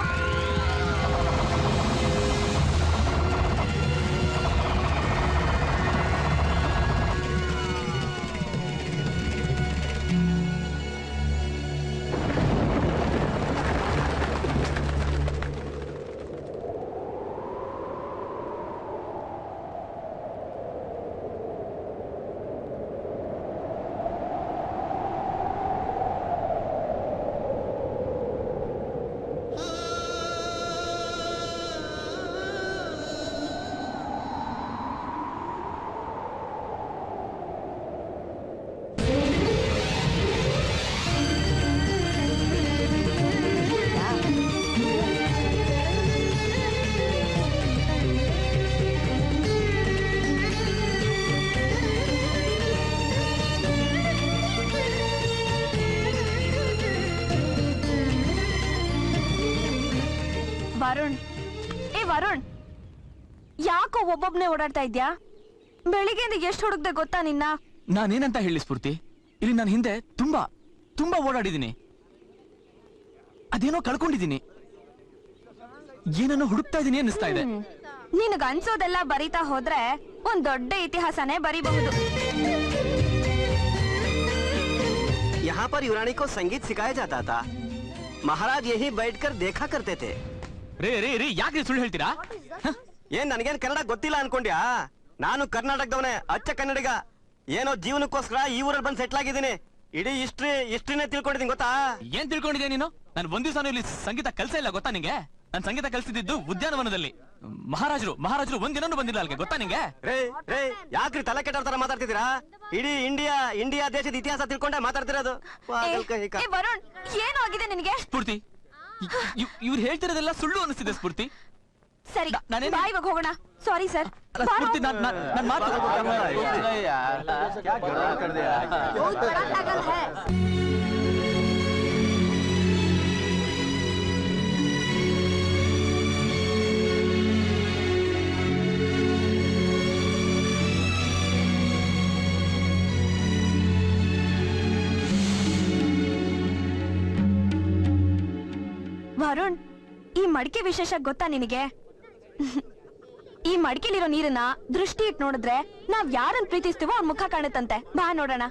ವರುಣ್, ಏ ವರುಣ್, ಯಾಕೋ ಒಬ್ಬೊಬ್ನೇ ಓಡಾಡ್ತಾ ಇದ್ಯಾ? ಬೆಳಿಗ್ಗೆಯಿಂದ ಎಷ್ಟು ಹುಡುಕ್ದೆ ಗೊತ್ತಾ ನಿನ್ನ? ನಾನೇನಂತ ಹೇಳಿ ಸ್ಫೂರ್ತಿ, ಇಲ್ಲಿ ನಾನು ಹಿಂದೆ ತುಂಬಾ ತುಂಬಾ ಓಡಾಡಿದ್ದೀನಿ. ಅದೇನೋ ಕಳ್ಕೊಂಡಿದ್ದೀನಿ, ಏನನ್ನೋ ಹುಡುಕ್ತಾ ಇದೀನಿ ಅನ್ನಿಸ್ತಾ ಇದೆ. ನಿನಗ ಅನ್ಸೋದೆಲ್ಲ ಬರೀತಾ ಹೋದ್ರೆ ಒಂದ್ ದೊಡ್ಡ ಇತಿಹಾಸನೇ ಬರೀಬಹುದು. यहाँ पर युरानी को संगीत सिखाया जाता था महाराज यही बैठकर देखा करते थे ರೇ ರೇ ರೇ ಯಾಕೆ ಸುಳ್ಳು ಹೇಳ್ತೀರಾ? ಏನ್ ನನಗೇನ್ ಕನ್ನಡ ಗೊತ್ತಿಲ್ಲ ಅನ್ಕೊಂಡ್ಯಾ? ನಾನು ಕರ್ನಾಟಕದವನೇ, ಅಚ್ಚ ಕನ್ನಡಿಗ. ಏನೋ ಜೀವನಕ್ಕೋಸ್ಕರ ಈ ಊರಲ್ಲಿ ಬಂದು ಸೆಟ್ಲ್ ಆಗಿದ್ದೀನಿ. ಇಡೀ ಹಿಸ್ಟ್ರಿನೇ ತಿಳ್ಕೊಂಡಿದ್ದೀನಿ ಗೊತ್ತಾ? ಏನ್ ತಿಳ್ಕೊಂಡಿದ್ಯಾ ನೀನು? ನಾನು ಒಂದ್ ದಿವಸ ಇಲ್ಲಿ ಸಂಗೀತ ಕಲ್ಸ ಇಲ್ಲ ಗೊತ್ತಾ ನಿಂಗೆ? ನಾನು ಸಂಗೀತ ಕಲ್ಸಿದ್ದು ಉದ್ಯಾನವನದಲ್ಲಿ. ಮಹಾರಾಜರು ಒಂದಿನೂ ಬಂದಿಲ್ಲ ಅಲ್ಲಿಗೆ ಗೊತ್ತಾ ನಿಂಗೆ? ರೇ ರೇ ಯಾಕ್ರಿ ತಲೆ ಕೆಟ್ಟವ್ರ ತರ ಮಾತಾಡ್ತಿದ್ದೀರಾ? ಇಡೀ ಇಂಡಿಯಾ ದೇಶದ ಇತಿಹಾಸ ತಿಳ್ಕೊಂಡೆ ಮಾತಾಡ್ತಿರೋದು. ಏ ವರುಣ್, ಏನು ಆಗಿದೆ ನಿನಗೆ? ಸ್ಫೂರ್ತಿ, ಇವ್ರು ಹೇಳ್ತಿರೋದೆಲ್ಲ ಸುಳ್ಳು ಅನಿಸ್ತಿದೆ ಸ್ಫೂರ್ತಿ. ಸರಿ, ನಾನೇನು- ಬಾ ಇವಾಗ ಹೋಗೋಣ. Sorry sir. ಅಲ್ಲ, ಸ್ಫೂರ್ತಿ, ನಾನ್ ಮಾತು ವರುಣ್, ಈ ಮಡಿಕೆ ವಿಶೇಷ ಗೊತ್ತಾ ನಿನಗೆ? ಈ ಮಡಿಕೆಲಿರೋ ನೀರನ್ನ ದೃಷ್ಟಿ ಇಟ್ಟು ನೋಡಿದ್ರೆ ನಾವ್ ಯಾರನ್ನ ಪ್ರೀತಿಸ್ತೀವೋ ಅವ್ರ ಮುಖ ಕಾಣುತ್ತಂತೆ. ಬಾ ನೋಡೋಣ.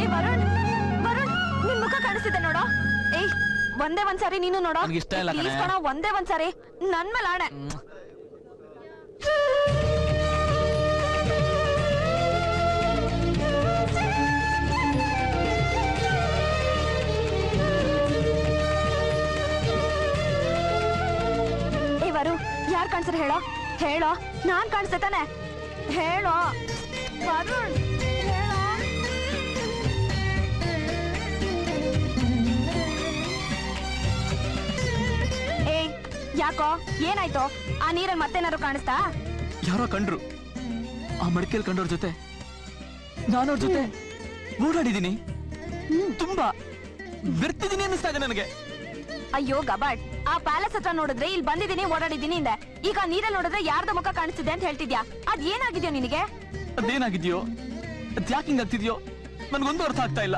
ಏ ವರುಣ್, ನಿನ್ ಮುಖ ಕಾಣಿಸ್ತಿದೆ ನೋಡೋ. ಏಯ್, ಒಂದೇ ಒಂದ್ಸಾರಿ ನೀನು ನೋಡೋ. ನನ್ಗೆ ಇಷ್ಟ ಇಲ್ಲ ಕಣೆ. Please ಕಣೋ, ಒಂದೇ ಒಂದ್ಸಾರಿ ನನ್ ಮೇಲೆ ಆಣೆ. ಯಾರ್ ಕಾಣಿಸ್ರ ಹೇಳೋ? ಹೇಳೋ, ನಾನ್ ಕಾಣಿಸ್ತೆ ತಾನೆ? ಹೇಳೋ ವರುಣ್, ಹೇಳೋ. ಯಾಕೋ ಏನಾಯ್ತು? ಆ ನೀರಲ್ಲಿ ಮತ್ತೇನಾದ್ರು ಕಾಣಿಸ್ತಾ? ಯಾರೋ ಕಂಡ್ರು. ಆ ಮಡಿಕೆಲ್ ಕಂಡೋರ್ ಜೊತೆ ನಾನವ್ರ ಜೊತೆ ಓಡಾಡಿದೀನಿ. ತುಂಬಾ ಬೆರ್ತಿದೀನಿ ಅನ್ನಿಸ್ತಾ ಇದೆ ನನಗೆ. ಅಯ್ಯೋ ಗಬಾಡ್, ಆ ಪ್ಯಾಲೇಸ್ ಹತ್ರ ನೋಡಿದ್ರೆ ಇಲ್ಲಿ ಬಂದಿದ್ದೀನಿ ಓಡಾಡಿದ್ದೀನಿ ಇಂದೆ. ಈಗ ನೀರಲ್ಲಿ ನೋಡಿದ್ರೆ ಯಾರ್ದ ಮುಖ ಕಾಣಿಸ್ತಿದೆ ಅಂತ ಹೇಳ್ತಿದ್ಯಾ? ಅದ್ ಏನಾಗಿದ್ಯೋ ನಿನಗೆ? ಅದೇನಾಗಿದ್ಯೋ, ಅದ್ ಯಾಕಿಂಗ್ ಆಗ್ತಿದ್ಯೋ ನನ್ಗೊಂದು ಅರ್ಥ ಆಗ್ತಾ ಇಲ್ಲ.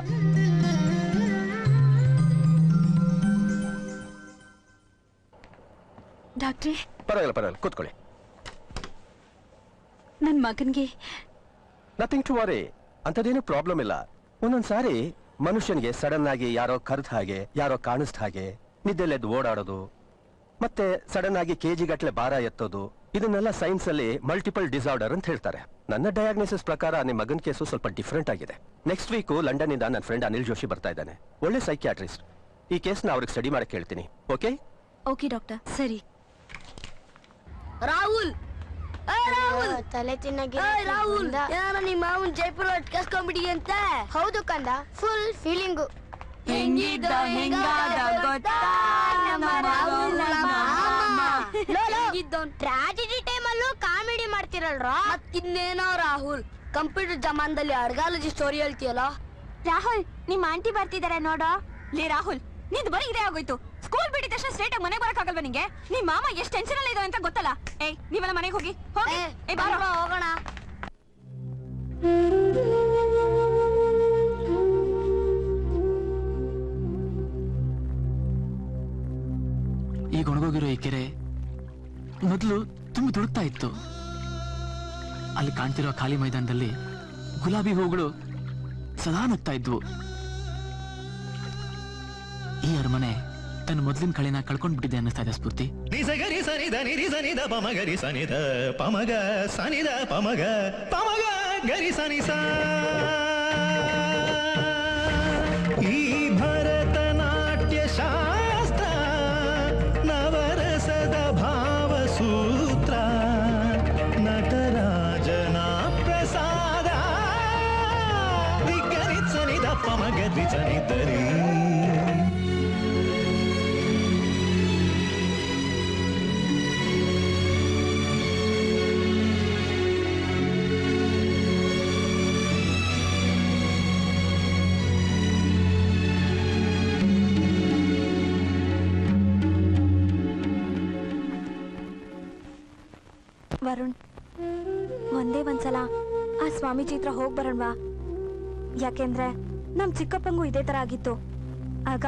ಡಾಕ್ಟ್ರೇ, ಪರವಾಗಿಲ್ಲ ಕೂತ್ಕೊಳ್ಳಿ. ನನ್ ಮಗನ್ಗೆ ನಥಿಂಗ್ ಟು ವರಿ, ಅಂತದೇನು ಪ್ರಾಬ್ಲಮ್ ಇಲ್ಲ. ಒಂದೊಂದ್ಸಾರಿ ಮನುಷ್ಯನಿಗೆ ಸಡನ್ ಆಗಿ ಯಾರೋ ಕರ್ದ ಹಾಗೆ, ಯಾರೋ ಕಾಣಿಸ್ದ ಹಾಗೆ ನಿದ್ದೆಲೆದ್ದು ಓಡಾಡೋದು, ಮತ್ತೆ ಸಡನ್ ಆಗಿ ಕೆಜಿ ಗಟ್ಲೆ ಭಾರ ಎತ್ತೋದು, ಇದನ್ನೆಲ್ಲ ಸೈನ್ಸ್ ಅಲ್ಲಿ ಮಲ್ಟಿಪಲ್ ಡಿಸಾರ್ಡರ್ ಅಂತ ಹೇಳ್ತಾರೆ. ನನ್ನ ಡಯಾಗ್ನೋಸಿಸ್ ಪ್ರಕಾರ ನಿಮ್ಮ ಮಗನ್ ಕೇಸು ಸ್ವಲ್ಪ ಡಿಫ್ರೆಂಟ್ ಆಗಿದೆ. ನೆಕ್ಸ್ಟ್ ವೀಕ್ ಲಂಡನ್ ಇಂದ ನನ್ನ ಫ್ರೆಂಡ್ ಅನಿಲ್ ಜೋಶಿ ಬರ್ತಾ ಇದ್ದಾನೆ. ಒಳ್ಳೆ ಸೈಕ್ಯಾಟ್ರಿಸ್ಟ್. ಈ ಕೇಸ್ನ ಅವ್ರಿಗೆ ಸ್ಟಡಿ ಮಾಡಕ್ ಹೇಳ್ತೀನಿ. Okay okay doctor. ಸರಿ. ರಾಹುಲ್, ತಲೆ ತಿನ್ನಗಿ ರಾಹುಲ್, ಯಾರೋ ನಿಮ್ಮ ಮಾವನ್ ಜೈಪುರ ಕಸ್ಕೊಂಡ್ಬಿಡಿ ಅಂತ. ಹೌದು ಕಂದ, ಫುಲ್ ಫೀಲಿಂಗು. ಹೆಂಗಿದ್ದ ಹೆಂಗಾದ ಗೊತ್ತಾ ನಮ್ಮ ರಾಹುಲ್ ಟ್ರಾಜಿಡಿ ಟೈಮಲ್ಲೂ ಕಾಮಿಡಿ ಮಾಡ್ತಿರಲ್ರ. ಮತ್ತಿನ್ನೇನೋ ರಾಹುಲ್, ಕಂಪ್ಯೂಟರ್ ಜಮಾನದಲ್ಲಿ ಅರ್ಗಾಲಜಿ ಸ್ಟೋರಿ ಹೇಳ್ತೀಯಲ್ಲ. ರಾಹುಲ್, ನಿಮ್ ಆಂಟಿ ಬರ್ತಿದಾರೆ ನೋಡೋ. ಲೇ ರಾಹುಲ್, ನಿಂದು ಬರೀ ಇದೇ ಆಗೋಯ್ತು. ಸ್ಕೂಲ್ ಬಿಟ್ಟಿದ ತಕ್ಷಣ ಸ್ಟ್ರೇಟ್ ಆಗಿ ಮನೆಗೆ ಬರಕ್ಕಾಗಲ್ವಾ ನಿಂಗೆ? ನಿಮ್ ಮಾಮ ಎಷ್ಟು ಟೆನ್ಷನ್ ಅಲ್ಲಿ ಇದಾವೆ ಅಂತ ಗೊತ್ತಲ್ಲ. ಏಯ್, ನೀವೆಲ್ಲ ಮನೆಗೆ ಹೋಗಿ ಹೋಗಿ. ಹೋಗೋಣ. ಈಗ ಒಣಗೋಗಿರೋ ಈ ಕೆರೆ ಮೊದಲು ತುಂಬಿ ತುಡುಕ್ತಾ ಇತ್ತು. ಅಲ್ಲಿ ಕಾಣ್ತಿರೋ ಖಾಲಿ ಮೈದಾನದಲ್ಲಿ ಗುಲಾಬಿ ಹೂಗಳು ಸದಾ ನಗ್ತಾ ಇದ್ವು. ಈ ಅರಮನೆ ತನ್ನ ಮೊದಲಿನ ಕಳೆನ ಕಳ್ಕೊಂಡ್ಬಿಟ್ಟಿದೆ ಅನ್ನಿಸ್ತಾ ಇದೆ ಸ್ಫೂರ್ತಿ. ನಿಸಗರಿ ಸನಿದ ನಿರಿ ಸನಿದ ಪಮಗರಿ ಸನಿದ ಪಮಗ ಸನಿದ ಪಮಗ ಪಮಗ ಗರಿ ಸನಿಸ. ಈ ಭರತನಾಟ್ಯ ಶಾಸ್ತ್ರ ನವರಸದ ಭಾವಸೂತ್ರ ನಟರಾಜನ ಪ್ರಸಾದ. ಗರಿ ಸನಿದ ಪಮಗರಿ ಸನಿದರಿ. ವರುಣ್, ಒಂದೇ ಒಂದ್ಸಲ ಆ ಸ್ವಾಮೀಜಿ ಹತ್ರ ಹೋಗ್ ಬರೋಣವಾ? ಯಾಕೆಂದ್ರೆ ನಮ್ ಚಿಕ್ಕಪ್ಪಂಗೂ ಇದೇ ತರ ಆಗಿತ್ತು. ಆಗ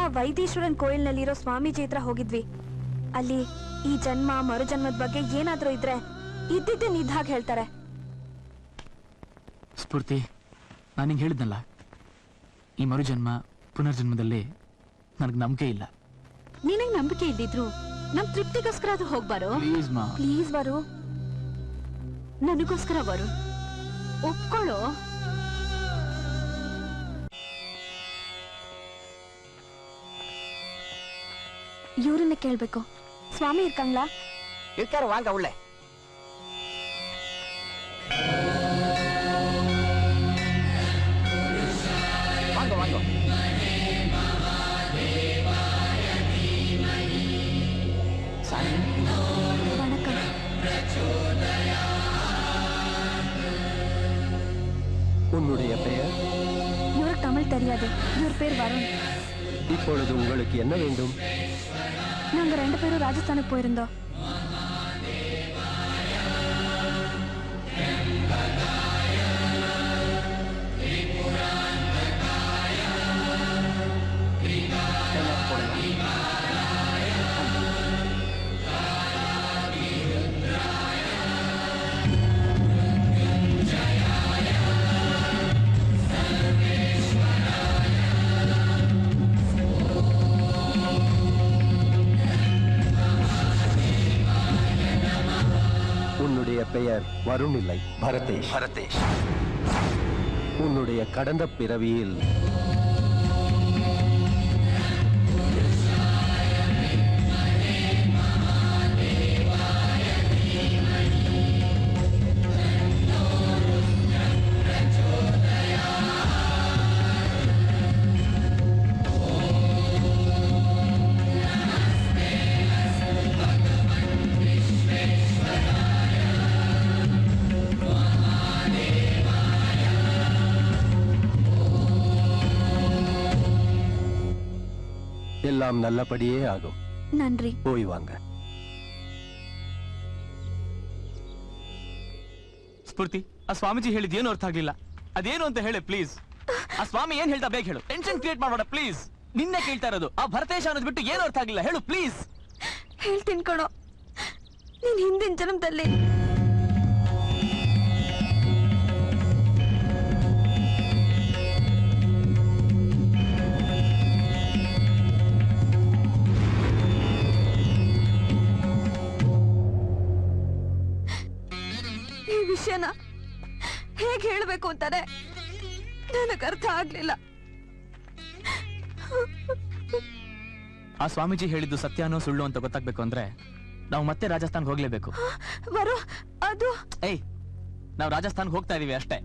ಆ ವೈದೀಶ್ವರನ್ ಕೋಯಿಲ್ನಲ್ಲಿರೋ ಸ್ವಾಮೀಜಿ ಹತ್ರ ಹೋಗಿದ್ವಿ. ಅಲ್ಲಿ ಈ ಜನ್ಮ ಮರುಜನ್ಮದ ಬಗ್ಗೆ ಏನಾದ್ರೂ ಇದ್ರೆ ಇದ್ದಿದ್ದೇ ನಿದ್ದಾಗ ಹೇಳ್ತಾರೆ. ಸ್ಫೂರ್ತಿ, ನಾನು ಹಿಂಗೆ ಹೇಳಿದ್ನಲ್ಲ, ಈ ಮರುಜನ್ಮ ಪುನರ್ಜನ್ಮದಲ್ಲಿ ನನಗೆ ನಂಬಿಕೆ ಇಲ್ಲ. ನಿನಗ್ ನಂಬಿಕೆ ಇದ್ದಿದ್ರು ನಮ್ ತೃಪ್ತಿಗೋಸ್ಕರ ಅದು ಹೋಗ್ಬಾರೋ? ಪ್ಲೀಸ್ ಮಾ, ಪ್ಲೀಸ್ ವರು, ನನಗೋಸ್ಕರ ಬರು, ಒಪ್ಕೊಳ್ಳೋ. ಇವ್ರನ್ನ ಕೇಳ್ಬೇಕು. ಸ್ವಾಮಿ ಇರ್ಕಂಗ್ಲಾ? ಇರ್ತಾರ, ವಾಂಗ ಉಳ್ಳೆ. ವಾಂಗ ವಾಂಗ. வணக்கம். உன்னுடைய பெயர்? இவருக்கு தமிழ் தெரியாது. இவர் பேர் வருண். இப்பொழுது உங்களுக்கு என்ன வேண்டும்? நாங்க 2 பேரும் ராஜஸ்தானுக்கு போயிருந்தோம். உன்னுடைய பெயர் வருண் இல்லை, பரதேஷ். ಭರತೇಶ್, உன்னுடைய கடந்த பிறவியில் எல்லாம் நல்லபடியே ஆகும். நன்றி. போய் வாங்க. ಸ್ಫೂರ್ತಿ, ಆ ಸ್ವಾಮೀಜಿ ಹೇಳಿದ್ ಏನು ಅರ್ಥ ಆಗ್ಲಿಲ್ಲ. ಅದೇನು ಅಂತ ಹೇಳಿ ಪ್ಲೀಸ್. ಆ ಸ್ವಾಮಿ ಏನ್ ಹೇಳ್ತಾ ಬೇಗ ಹೇಳು. ಟೆನ್ಷನ್ ಕ್ರಿಯೇಟ್ ಮಾಡಬೇಡ ಪ್ಲೀಸ್. ನಿನ್ನೆ ಕೇಳ್ತಾ ಇರೋದು. ಆ ಭರತೇಶ ಅನ್ನೋದು ಬಿಟ್ಟು ಏನು ಅರ್ಥ ಆಗಿಲ್ಲ, ಹೇಳು ಪ್ಲೀಸ್. ಹೇಳ್ತೀನಿ ಕಣೋ, ನೀನ್ ಹಿಂದಿನ ಜನ್ಮದಲ್ಲಿ ಈ ವಿಷಯನ ಹೇಗೆ ಹೇಳ್ಬೇಕು ಅಂತಾನೆ ನನಗೆ ಅರ್ಥ ಆಗ್ಲಿಲ್ಲ. ಆ ಸ್ವಾಮೀಜಿ ಹೇಳಿದ್ದು ಸತ್ಯನೋ ಸುಳ್ಳು ಅಂತ ಗೊತ್ತಾಗ್ಬೇಕು ಅಂದ್ರೆ ನಾವು ಮತ್ತೆ ರಾಜಸ್ಥಾನ್ಗೆ ಹೋಗ್ಲೇಬೇಕು. ಬರೋ ಅದು ಏಯ್, ನಾವು ರಾಜಸ್ಥಾನ್ಗೆ ಹೋಗ್ತಾ ಇದೀವಿ ಅಷ್ಟೇ.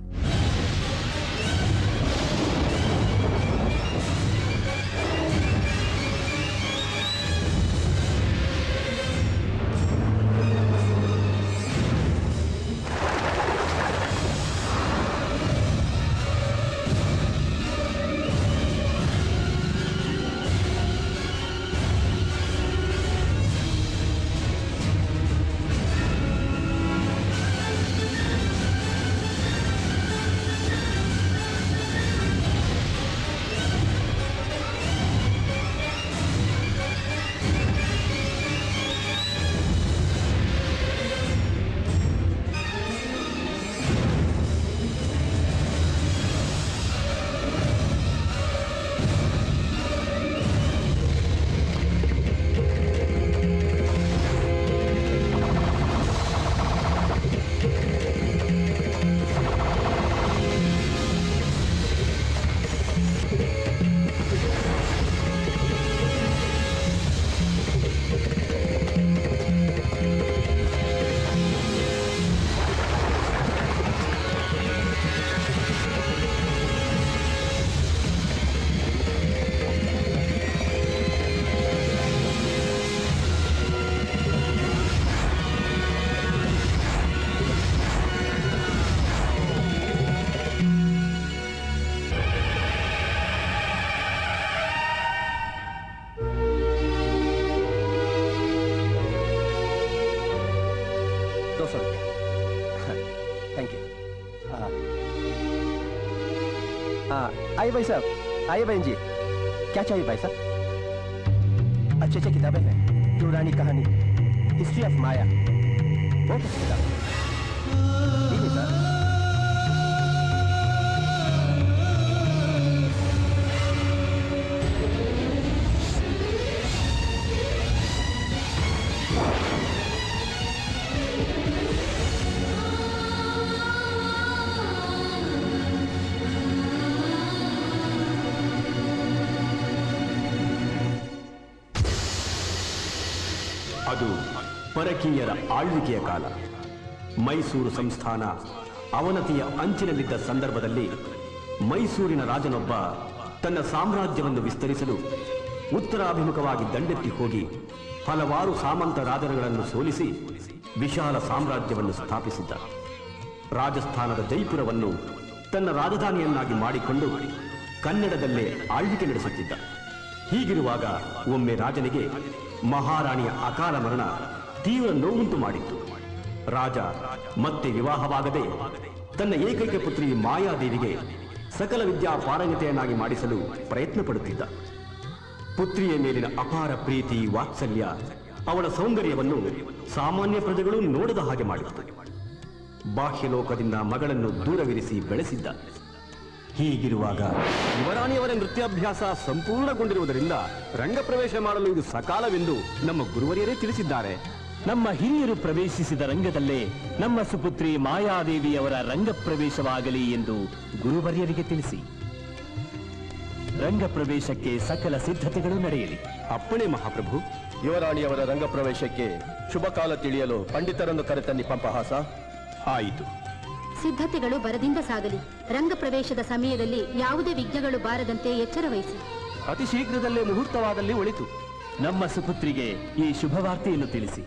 Thank you. आइए भाई साहब, आइए बहन जी. क्या चाहिए भाई साहब? अच्छी अच्छी किताबें हैं. पुरानी कहानी, हिस्ट्री ऑफ माया, बहुत अच्छी किताब है. ठीक है सर. ಅದು ಪರಕೀಯರ ಆಳ್ವಿಕೆಯ ಕಾಲ. ಮೈಸೂರು ಸಂಸ್ಥಾನ ಅವನತಿಯ ಅಂಚಿನಲ್ಲಿದ್ದ ಸಂದರ್ಭದಲ್ಲಿ ಮೈಸೂರಿನ ರಾಜನೊಬ್ಬ ತನ್ನ ಸಾಮ್ರಾಜ್ಯವನ್ನು ವಿಸ್ತರಿಸಲು ಉತ್ತರಾಭಿಮುಖವಾಗಿ ದಂಡೆತ್ತಿ ಹೋಗಿ ಹಲವಾರು ಸಾಮಂತ ರಾಜರುಗಳನ್ನು ಸೋಲಿಸಿ ವಿಶಾಲ ಸಾಮ್ರಾಜ್ಯವನ್ನು ಸ್ಥಾಪಿಸಿದ್ದ. ರಾಜಸ್ಥಾನದ ಜೈಪುರವನ್ನು ತನ್ನ ರಾಜಧಾನಿಯನ್ನಾಗಿ ಮಾಡಿಕೊಂಡು ಕನ್ನಡದಲ್ಲೇ ಆಳ್ವಿಕೆ ನಡೆಸುತ್ತಿದ್ದ. ಹೀಗಿರುವಾಗ ಒಮ್ಮೆ ರಾಜನಿಗೆ ಮಹಾರಾಣಿಯ ಅಕಾಲ ಮರಣ ತೀವ್ರ ನೋವುಂಟು ಮಾಡಿತ್ತು. ರಾಜ ಮತ್ತೆ ವಿವಾಹವಾಗದೆ ತನ್ನ ಏಕೈಕ ಪುತ್ರಿ ಮಾಯಾದೇವಿಗೆ ಸಕಲ ವಿದ್ಯಾ ಪಾರಂಗತೆಯನ್ನಾಗಿ ಮಾಡಿಸಲು ಪ್ರಯತ್ನ ಪಡುತ್ತಿದ್ದ. ಪುತ್ರಿಯ ಮೇಲಿನ ಅಪಾರ ಪ್ರೀತಿ ವಾತ್ಸಲ್ಯ ಅವಳ ಸೌಂದರ್ಯವನ್ನು ಸಾಮಾನ್ಯ ಪ್ರಜೆಗಳು ನೋಡದ ಹಾಗೆ ಮಾಡಿತ್ತು. ಬಾಹ್ಯಲೋಕದಿಂದ ಮಗಳನ್ನು ದೂರವಿರಿಸಿ ಬೆಳೆಸಿದ್ದ. ಹೀಗಿರುವಾಗ ಯುವರಾಣಿಯವರ ನೃತ್ಯಾಭ್ಯಾಸ ಸಂಪೂರ್ಣಗೊಂಡಿರುವುದರಿಂದ ರಂಗಪ್ರವೇಶ ಮಾಡಲು ಇದು ಸಕಾಲವೆಂದು ನಮ್ಮ ಗುರುವರಿಯರೇ ತಿಳಿಸಿದ್ದಾರೆ. ನಮ್ಮ ಹಿರಿಯರು ಪ್ರವೇಶಿಸಿದ ರಂಗದಲ್ಲೇ ನಮ್ಮ ಸುಪುತ್ರಿ ಮಾಯಾದೇವಿಯವರ ರಂಗಪ್ರವೇಶವಾಗಲಿ ಎಂದು ಗುರುವರ್ಯರಿಗೆ ತಿಳಿಸಿ. ರಂಗಪ್ರವೇಶಕ್ಕೆ ಸಕಲ ಸಿದ್ಧತೆಗಳು ನಡೆಯಲಿ. ಅಪ್ಪಣೆ ಮಹಾಪ್ರಭು. ಯುವರಾಣಿಯವರ ರಂಗಪ್ರವೇಶಕ್ಕೆ ಶುಭ ಕಾಲ ತಿಳಿಯಲು ಪಂಡಿತರನ್ನು ಕರೆತನ್ನಿ ಪಂಪಹಾಸ. ಆಯಿತು. ಸಿದ್ಧತೆಗಳು ಬರದಿಂದ ಸಾಗಲಿ. ರಂಗಪ್ರವೇಶದ ಸಮಯದಲ್ಲಿ ಯಾವುದೇ ವಿಘ್ನಗಳು ಬಾರದಂತೆ ಎಚ್ಚರ ವಹಿಸಿ. ಅತಿ ಶೀಘ್ರದಲ್ಲೇ ಮುಹೂರ್ತವಾದಲ್ಲಿ ಒಳಿತು. ನಮ್ಮ ಸುಪುತ್ರಿಗೆ ಈ ಶುಭವಾರ್ತೆಯನ್ನು ತಿಳಿಸಿ.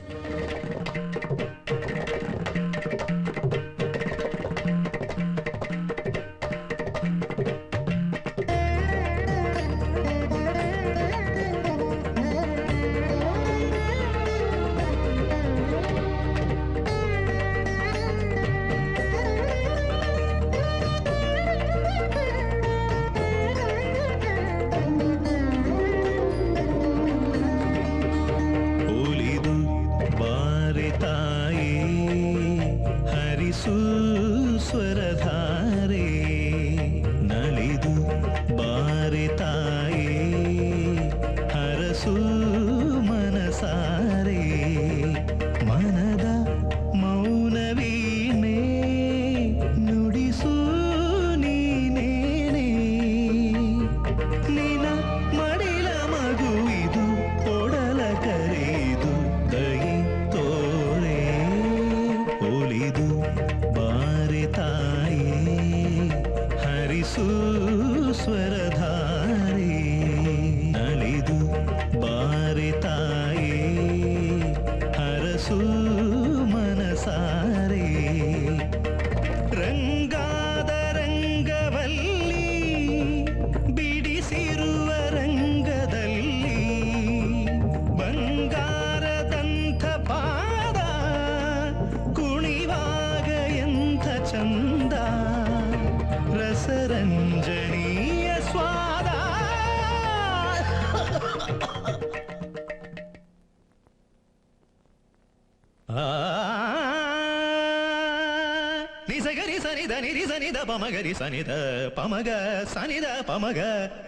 ಸನಿದ ನಿರಿ ಸನಿದ ಪಮಗರಿ ಸನಿದ ಪಮಗ ಸನಿದ ಪಮಗ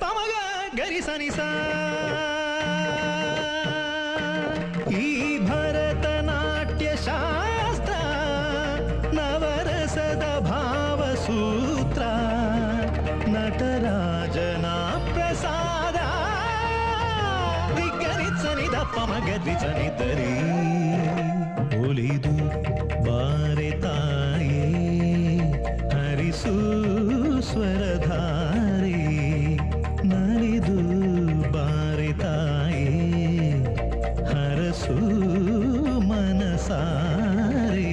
ಪಮಗ ಗರಿ ಸನಿಸ ಈ ಭರತನಾಟ್ಯ ಶಾಸ್ತ್ರ ನವರಸದ ಭಾವಸೂತ್ರ ನಟರಾಜನ ಪ್ರಸಾದ ದಿಗ್ಗರಿ ಸನಿದ ಪಮಗರಿ ಸನಿದರಿ ಒಲಿದು ಬಾರೆ ತಾಯೇ ಹರಿಸು ಸ್ವರಧಾರೆ ನಲಿದು ಬಾರೆ ತಾಯೇ ಹರಸು ಮನಸಾರೆ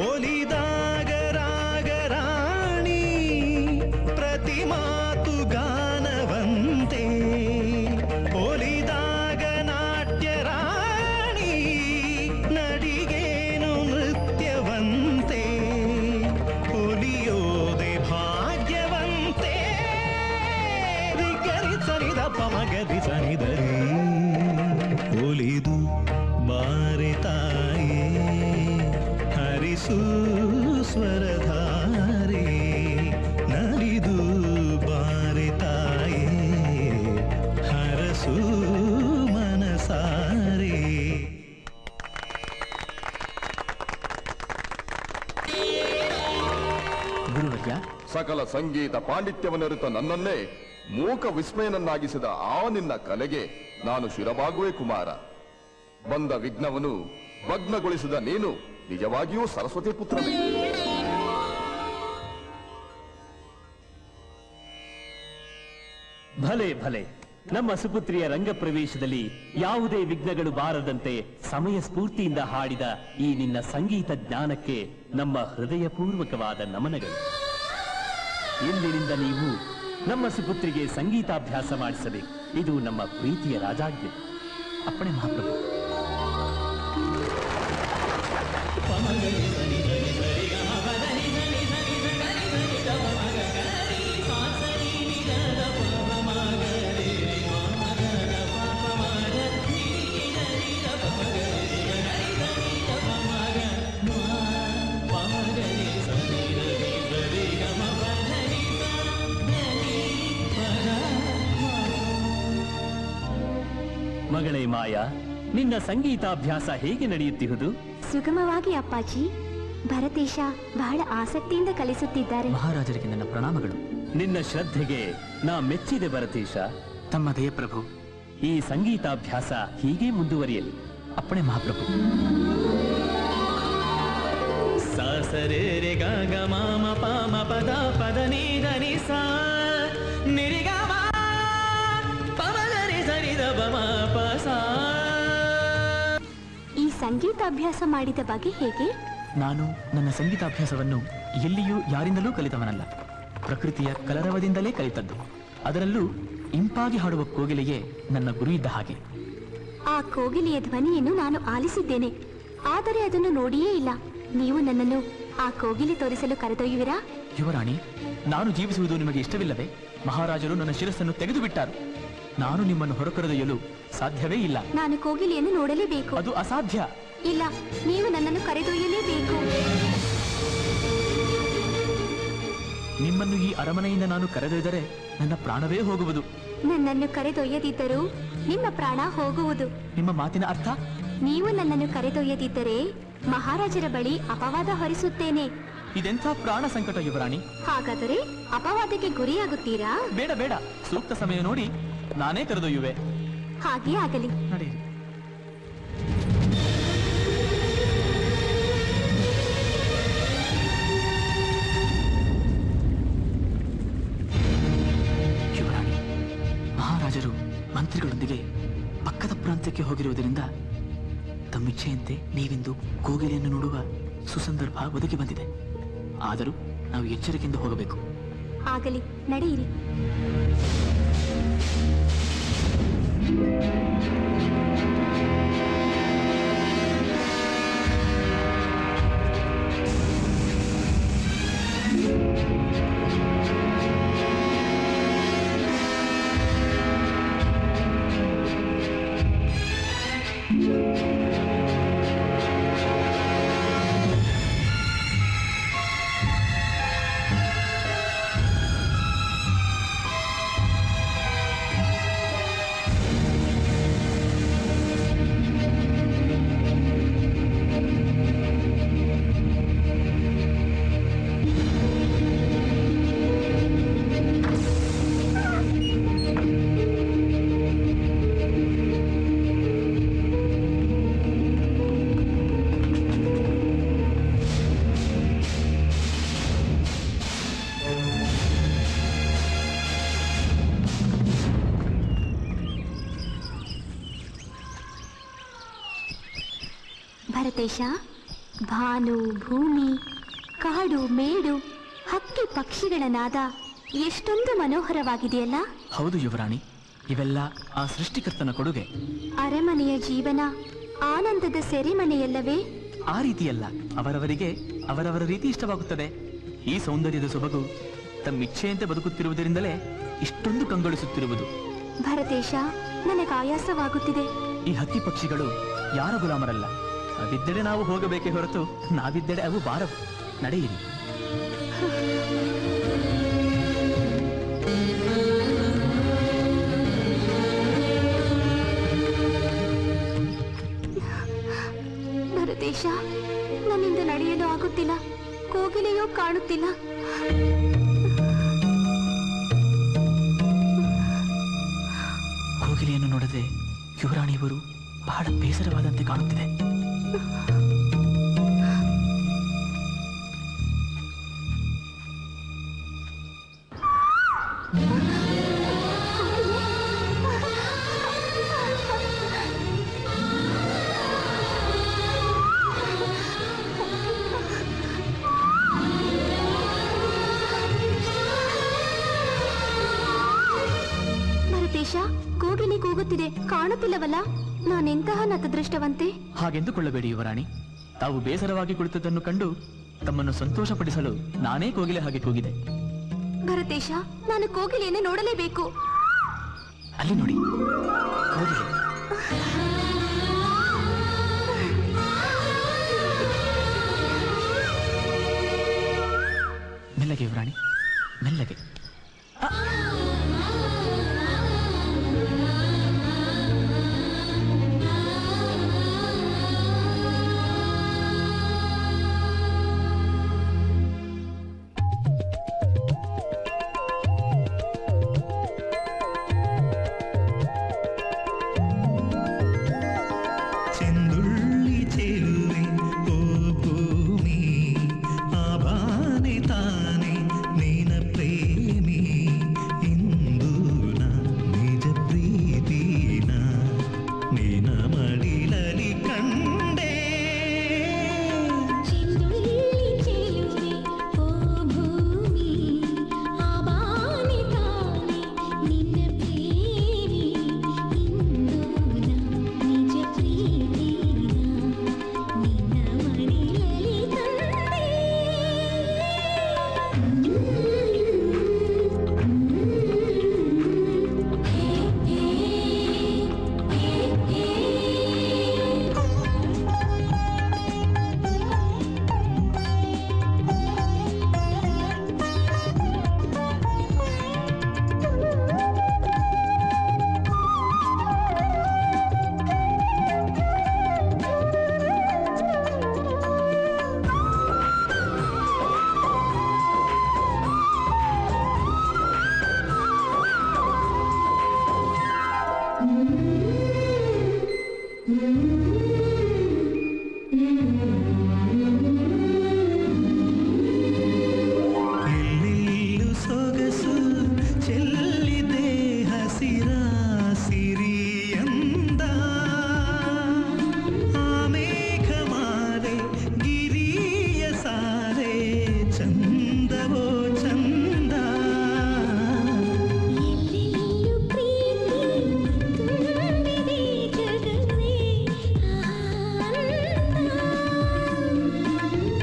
ಒಲಿದಾಗ ರಾಗರಾಣಿ ಪ್ರತಿ ಮಾತು ಗಾನವಂತೆ ಒಲಿದಾಗ ನಾಟ್ಯ ರಾಣಿ ನಡಿಗೇನು ನೃತ್ಯವಂತೆ ಒಲಿಯೋದೆ ಭಾಗ್ಯವಂತೆ ದಿಗ್ಗರಿ ಸನಿದ ಪಮಗರಿ ಸನಿದರಿ ಒಲಿದು ಬಾರೆ ತಾಯೇ ಹರಿಸು ಸ್ವರಧಾರೆ ನಲಿದು ಬಾರೆ ತಾಯೇ ಹರಸು ಮನಸಾರೆ ಗುರುವರ್ಯ, ಸಕಲ ಸಂಗೀತ ಪಾಂಡಿತ್ಯವನ್ನರಿತ ನನ್ನನ್ನೇ ಮೂಕ ವಿಸ್ಮಯನನ್ನಾಗಿಸಿದ ಆ ನಿನ್ನ ಕಲೆಗೆ ನಾನು ಶಿರಬಾಗುವೆ ಕುಮಾರ. ಬಂದ ವಿಘ್ನವನ್ನು ಭಗ್ನಗೊಳಿಸಿದ ನೀನು ನಿಜವಾಗಿಯೂ ಸರಸ್ವತಿ ಪುತ್ರನೇ. ಭಲೆ ಭಲೆ, ನಮ್ಮ ಸುಪುತ್ರಿಯ ರಂಗ ಪ್ರವೇಶದಲ್ಲಿ ಯಾವುದೇ ವಿಘ್ನಗಳು ಬಾರದಂತೆ ಸಮಯ ಸ್ಫೂರ್ತಿಯಿಂದ ಹಾಡಿದ ಈ ನಿನ್ನ ಸಂಗೀತ ಜ್ಞಾನಕ್ಕೆ ನಮ್ಮ ಹೃದಯಪೂರ್ವಕವಾದ ನಮನಗಳು. ಇಂದಿನಿಂದ ನೀವು ನಮ್ಮ ಸುಪುತ್ರಿಗೆ ಸಂಗೀತಾಭ್ಯಾಸ ಮಾಡಿಸಬೇಕು. ಇದು ನಮ್ಮ ಪ್ರೀತಿಯ ರಾಜಾಜ್ಞೆ. ಅಪ್ಪಣೆ ಮಹಾಪ್ರಭು. ಮಗಳೇ ಮಾಯಾ, ನಿನ್ನ ಸಂಗೀತಾಭ್ಯಾಸ ಹೇಗೆ ನಡೆಯುತ್ತಿರುವುದು? ಸುಗಮವಾಗಿ ಅಪ್ಪಾಜಿ. ಭರತೇಶ ಬಹಳ ಆಸಕ್ತಿಯಿಂದ ಕಲಿಸುತ್ತಿದ್ದಾರೆ. ಮಹಾರಾಜರಿಗೆ ನನ್ನ ಪ್ರಣಾಮಗಳು. ನಿನ್ನ ಶ್ರದ್ಧೆಗೆ ನಾ ಮೆಚ್ಚಿದೆ ಭರತೇಶ. ತಮ್ಮ ದಯ ಪ್ರಭು. ಈ ಸಂಗೀತಾಭ್ಯಾಸ ಹೀಗೆ ಮುಂದುವರಿಯಲಿ. ಅಪ್ಪಣೆ ಮಹಾಪ್ರಭು. ಸರೆ ರೆ ಗ ಗ ಮ ಮ ಪ ಮ ಪದ ಪದ ನೀ ದ ನಿ ಸಾ ನಿರಿ ಗ ಮ ಪ ಮ ದ ರಿ ಸ ರಿ ದ ಬ ಮ ಪ ಸಾ. ಈ ಸಂಗೀತಾಭ್ಯಾಸ ಮಾಡಿದ ಬಗೆ ಹೇಗೆ? ನಾನು ನನ್ನ ಸಂಗೀತಾಭ್ಯಾಸವನ್ನು ಎಲ್ಲಿಯೂ ಯಾರಿಂದಲೂ ಕಲಿತವನಲ್ಲ. ಪ್ರಕೃತಿಯ ಕಲರವದಿಂದಲೇ ಕಲಿತದ್ದು. ಅದರಲ್ಲೂ ಇಂಪಾಗಿ ಹಾಡುವ ಕೋಗಿಲೆಯೇ ನನ್ನ ಗುರು ಇದ್ದ ಹಾಗೆ. ಆ ಕೋಗಿಲೆಯ ಧ್ವನಿಯನ್ನು ನಾನು ಆಲಿಸಿದ್ದೇನೆ, ಆದರೆ ಅದನ್ನು ನೋಡಿಯೇ ಇಲ್ಲ. ನೀವು ನನ್ನನ್ನು ಆ ಕೋಗಿಲೆ ತೋರಿಸಲು ಕರೆದೊಯ್ಯುವಿರಾ? ಯುವರಾಣಿ, ನಾನು ಜೀವಿಸುವುದು ನಿಮಗೆ ಇಷ್ಟವಿಲ್ಲವೇ? ಮಹಾರಾಜರು ನನ್ನ ಶಿರಸ್ಸನ್ನು ತೆಗೆದು ಬಿಟ್ಟಾರು. ನಾನು ನಿಮ್ಮನ್ನು ಹೊರಕರೆದೊಯ್ಯಲು ಸಾಧ್ಯವೇ ಇಲ್ಲ. ನಾನು ಕೋಗಿಲೆಯನ್ನು ನೋಡಲೇಬೇಕು. ಅದು ಅಸಾಧ್ಯ. ಇಲ್ಲ, ನೀವು ನನ್ನನ್ನು ಕರೆದೊಯ್ಯಲೇಬೇಕು. ನಿಮ್ಮನ್ನು ಈ ಅರಮನೆಯಿಂದ ನಾನು ಕರೆದೊಯ್ದರೆ ನನ್ನ ಪ್ರಾಣವೇ ಹೋಗುವುದು. ನನ್ನನ್ನು ಕರೆದೊಯ್ಯದಿದ್ದರೂ ನಿಮ್ಮ ಪ್ರಾಣ ಹೋಗುವುದು. ನಿಮ್ಮ ಮಾತಿನ ಅರ್ಥ? ನೀವು ನನ್ನನ್ನು ಕರೆದೊಯ್ಯದಿದ್ದರೆ ಮಹಾರಾಜರ ಬಳಿ ಅಪವಾದ ಹೊರಿಸುತ್ತೇನೆ. ಇದೆಂಥ ಪ್ರಾಣ ಸಂಕಟ ಯುವರಾಣಿ. ಹಾಗಾದರೆ ಅಪವಾದಕ್ಕೆ ಗುರಿಯಾಗುತ್ತೀರಾ? ಬೇಡ ಬೇಡ, ಸೂಕ್ತ ಸಮಯ ನೋಡಿ ನಾನೇ ಕರೆದೊಯ್ಯುವೆ. ಹಾಗೇ ಆಗಲಿ. ನಡೆಯಿರಿ. ಯುವರಾಣಿ, ಮಹಾರಾಜರು ಮಂತ್ರಿಗಳೊಂದಿಗೆ ಪಕ್ಕದ ಪ್ರಾಂತ್ಯಕ್ಕೆ ಹೋಗಿರುವುದರಿಂದ ತಮ್ಮಿಚ್ಛೆಯಂತೆ ನೀವಿಂದು ಕೋಗಿಲೆಯನ್ನು ನೋಡುವ ಸುಸಂದರ್ಭ ಒದಗಿ ಬಂದಿದೆ. ಆದರೂ ನಾವು ಎಚ್ಚರಿಕೆಯಿಂದ ಹೋಗಬೇಕು. ಆಗಲಿ, ನಡೆಯಿರಿ. ಭರತೇಶ, ಭಾನು, ಭೂಮಿ, ಕಾಡು, ಮೇಡು, ಹಕ್ಕಿ ಪಕ್ಷಿಗಳ ನಾದ ಎಷ್ಟೊಂದು ಮನೋಹರವಾಗಿದೆಯಲ್ಲ. ಹೌದು ಯುವರಾಣಿ, ಇವೆಲ್ಲ ಆ ಸೃಷ್ಟಿಕರ್ತನ ಕೊಡುಗೆ. ಅರಮನೆಯ ಜೀವನ ಆನಂದದ ಸೆರೆಮನೆಯಲ್ಲವೇ? ಆ ರೀತಿಯಲ್ಲ, ಅವರವರಿಗೆ ಅವರವರ ರೀತಿ ಇಷ್ಟವಾಗುತ್ತದೆ. ಈ ಸೌಂದರ್ಯದ ಸೊಬಗು ತಮ್ಮಿಚ್ಛೆಯಂತೆ ಬದುಕುತ್ತಿರುವುದರಿಂದಲೇ ಇಷ್ಟೊಂದು ಕಂಗೊಳಿಸುತ್ತಿರುವುದು. ಭರತೇಶ, ನನಗೆ ಆಯಾಸವಾಗುತ್ತಿದೆ. ಈ ಹಕ್ಕಿ ಪಕ್ಷಿಗಳು ಯಾರ ಗುಲಾಮರಲ್ಲ. ಅವಿದ್ದೆಡೆ ನಾವು ಹೋಗಬೇಕೇ ಹೊರತು ನಾವಿದ್ದೆಡೆ ಅವು ಬಾರವು. ನಡೆಯಿರಿ. ಭರತೇಶ, ನನ್ನಿಂದ ನಡೆಯಲು ಆಗುತ್ತಿಲ್ಲ. ಕೋಗಿಲೆಯೂ ಕಾಣುತ್ತಿಲ್ಲ. ಕೋಗಿಲೆಯನ್ನು ನೋಡದೆ ಯುವರಾಣಿಯವರು ಬಹಳ ಬೇಸರವಾದಂತೆ ಕಾಣುತ್ತಿದೆ. ಭರತೇಶ, ಕೋಗಿಲೆ ಕೂಗುತ್ತಿದೆ, ಕಾಣುತ್ತಿಲ್ಲವಲ್ಲ? ನಾನೆಂತಹ ನತದೃಷ್ಟವಂತೆ. ಹಾಗೆಂದುಕೊಳ್ಳಬೇಡಿ ಯುವರಾಣಿ. ತಾವು ಬೇಸರವಾಗಿ ಕುಳಿತದ್ದನ್ನು ಕಂಡು ತಮ್ಮನ್ನು ಸಂತೋಷಪಡಿಸಲು ನಾನೇ ಕೋಗಿಲೆ ಹಾಗೆ ಕೂಗಿದೆ. ಭರತೇಶ, ನಾನು ಕೋಗಿಲೆಯನ್ನು ನೋಡಲೇಬೇಕು. ಅಲ್ಲಿ ನೋಡಿ, ಕೋಗಿಲೆ. ಮೆಲ್ಲಗೆ ಯುವರಾಣಿ, ಮೆಲ್ಲಗೆ. ಚೆಂದುಳ್ಳಿ ಚೆಲುವೆ ಓ ಭೂಮಿ, ಆಬಾನೆ ತಾನೆ ನೀನ ಪ್ರೇಮಿ. ಇಂದು ನಾ ನಿಜ ಪ್ರೀತಿನ ನೀನ ಮಡಿಲಲಿ ಕಂಡೆ. ಚೆಂದುಳ್ಳಿ ಚೆಲುವೆ ಓ ಭೂಮಿ, ಆಬಾನೆ ತಾನೆ ನಿನ್ನ ಪ್ರೇಮಿ. ಇಂದು ನಾ ನಿಜ ಪ್ರೀತಿನ ನಿನ್ನ ಮಡಿಲಲಿ ತಂದೆ. ಎಲ್ಲೆಲ್ಲೂ ಸೊಗಸು ಚೆಲ್ಲಿದೆ ಹಸಿರ ಸಿರಿಯಂದ. ಆಮೇಘಮಾಲೆ ಗಿರಿಯ ಸಾರೆ ಚಂದವೋ ಚಂದ. ಎಲ್ಲೆಲ್ಲೂ ಪ್ರೀತಿ ತುಂಬಿದೆ ಜಗವೇ ಆನಂದ.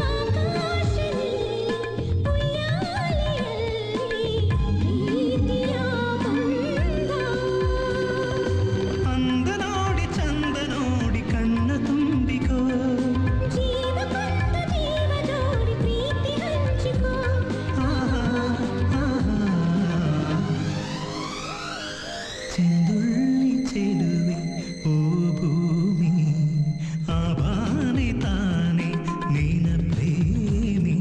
ಆಕಾಶ ನೀಲಿ ಉಯ್ಯಾಲೆಯಲ್ಲಿ ಪ್ರೀತಿಯ ಬಂದ. ಅಂದ ನೋಡಿ ಚಂದ ನೋಡಿ ಕಣ್ಣ ತುಂಬಿಕೋ. ಜೀವ ಬಂದ ಜೀವ ಜೋಡಿ ಪ್ರೀತಿ ಹಂಚಿಕೋ. ಚೆಂದುಳ್ಳಿ ಚೆಲುವೆ ಓ ಭೂಮಿ, ಆಬಾನೆ ತಾನೆ ನೀನ ಪ್ರೇಮಿ.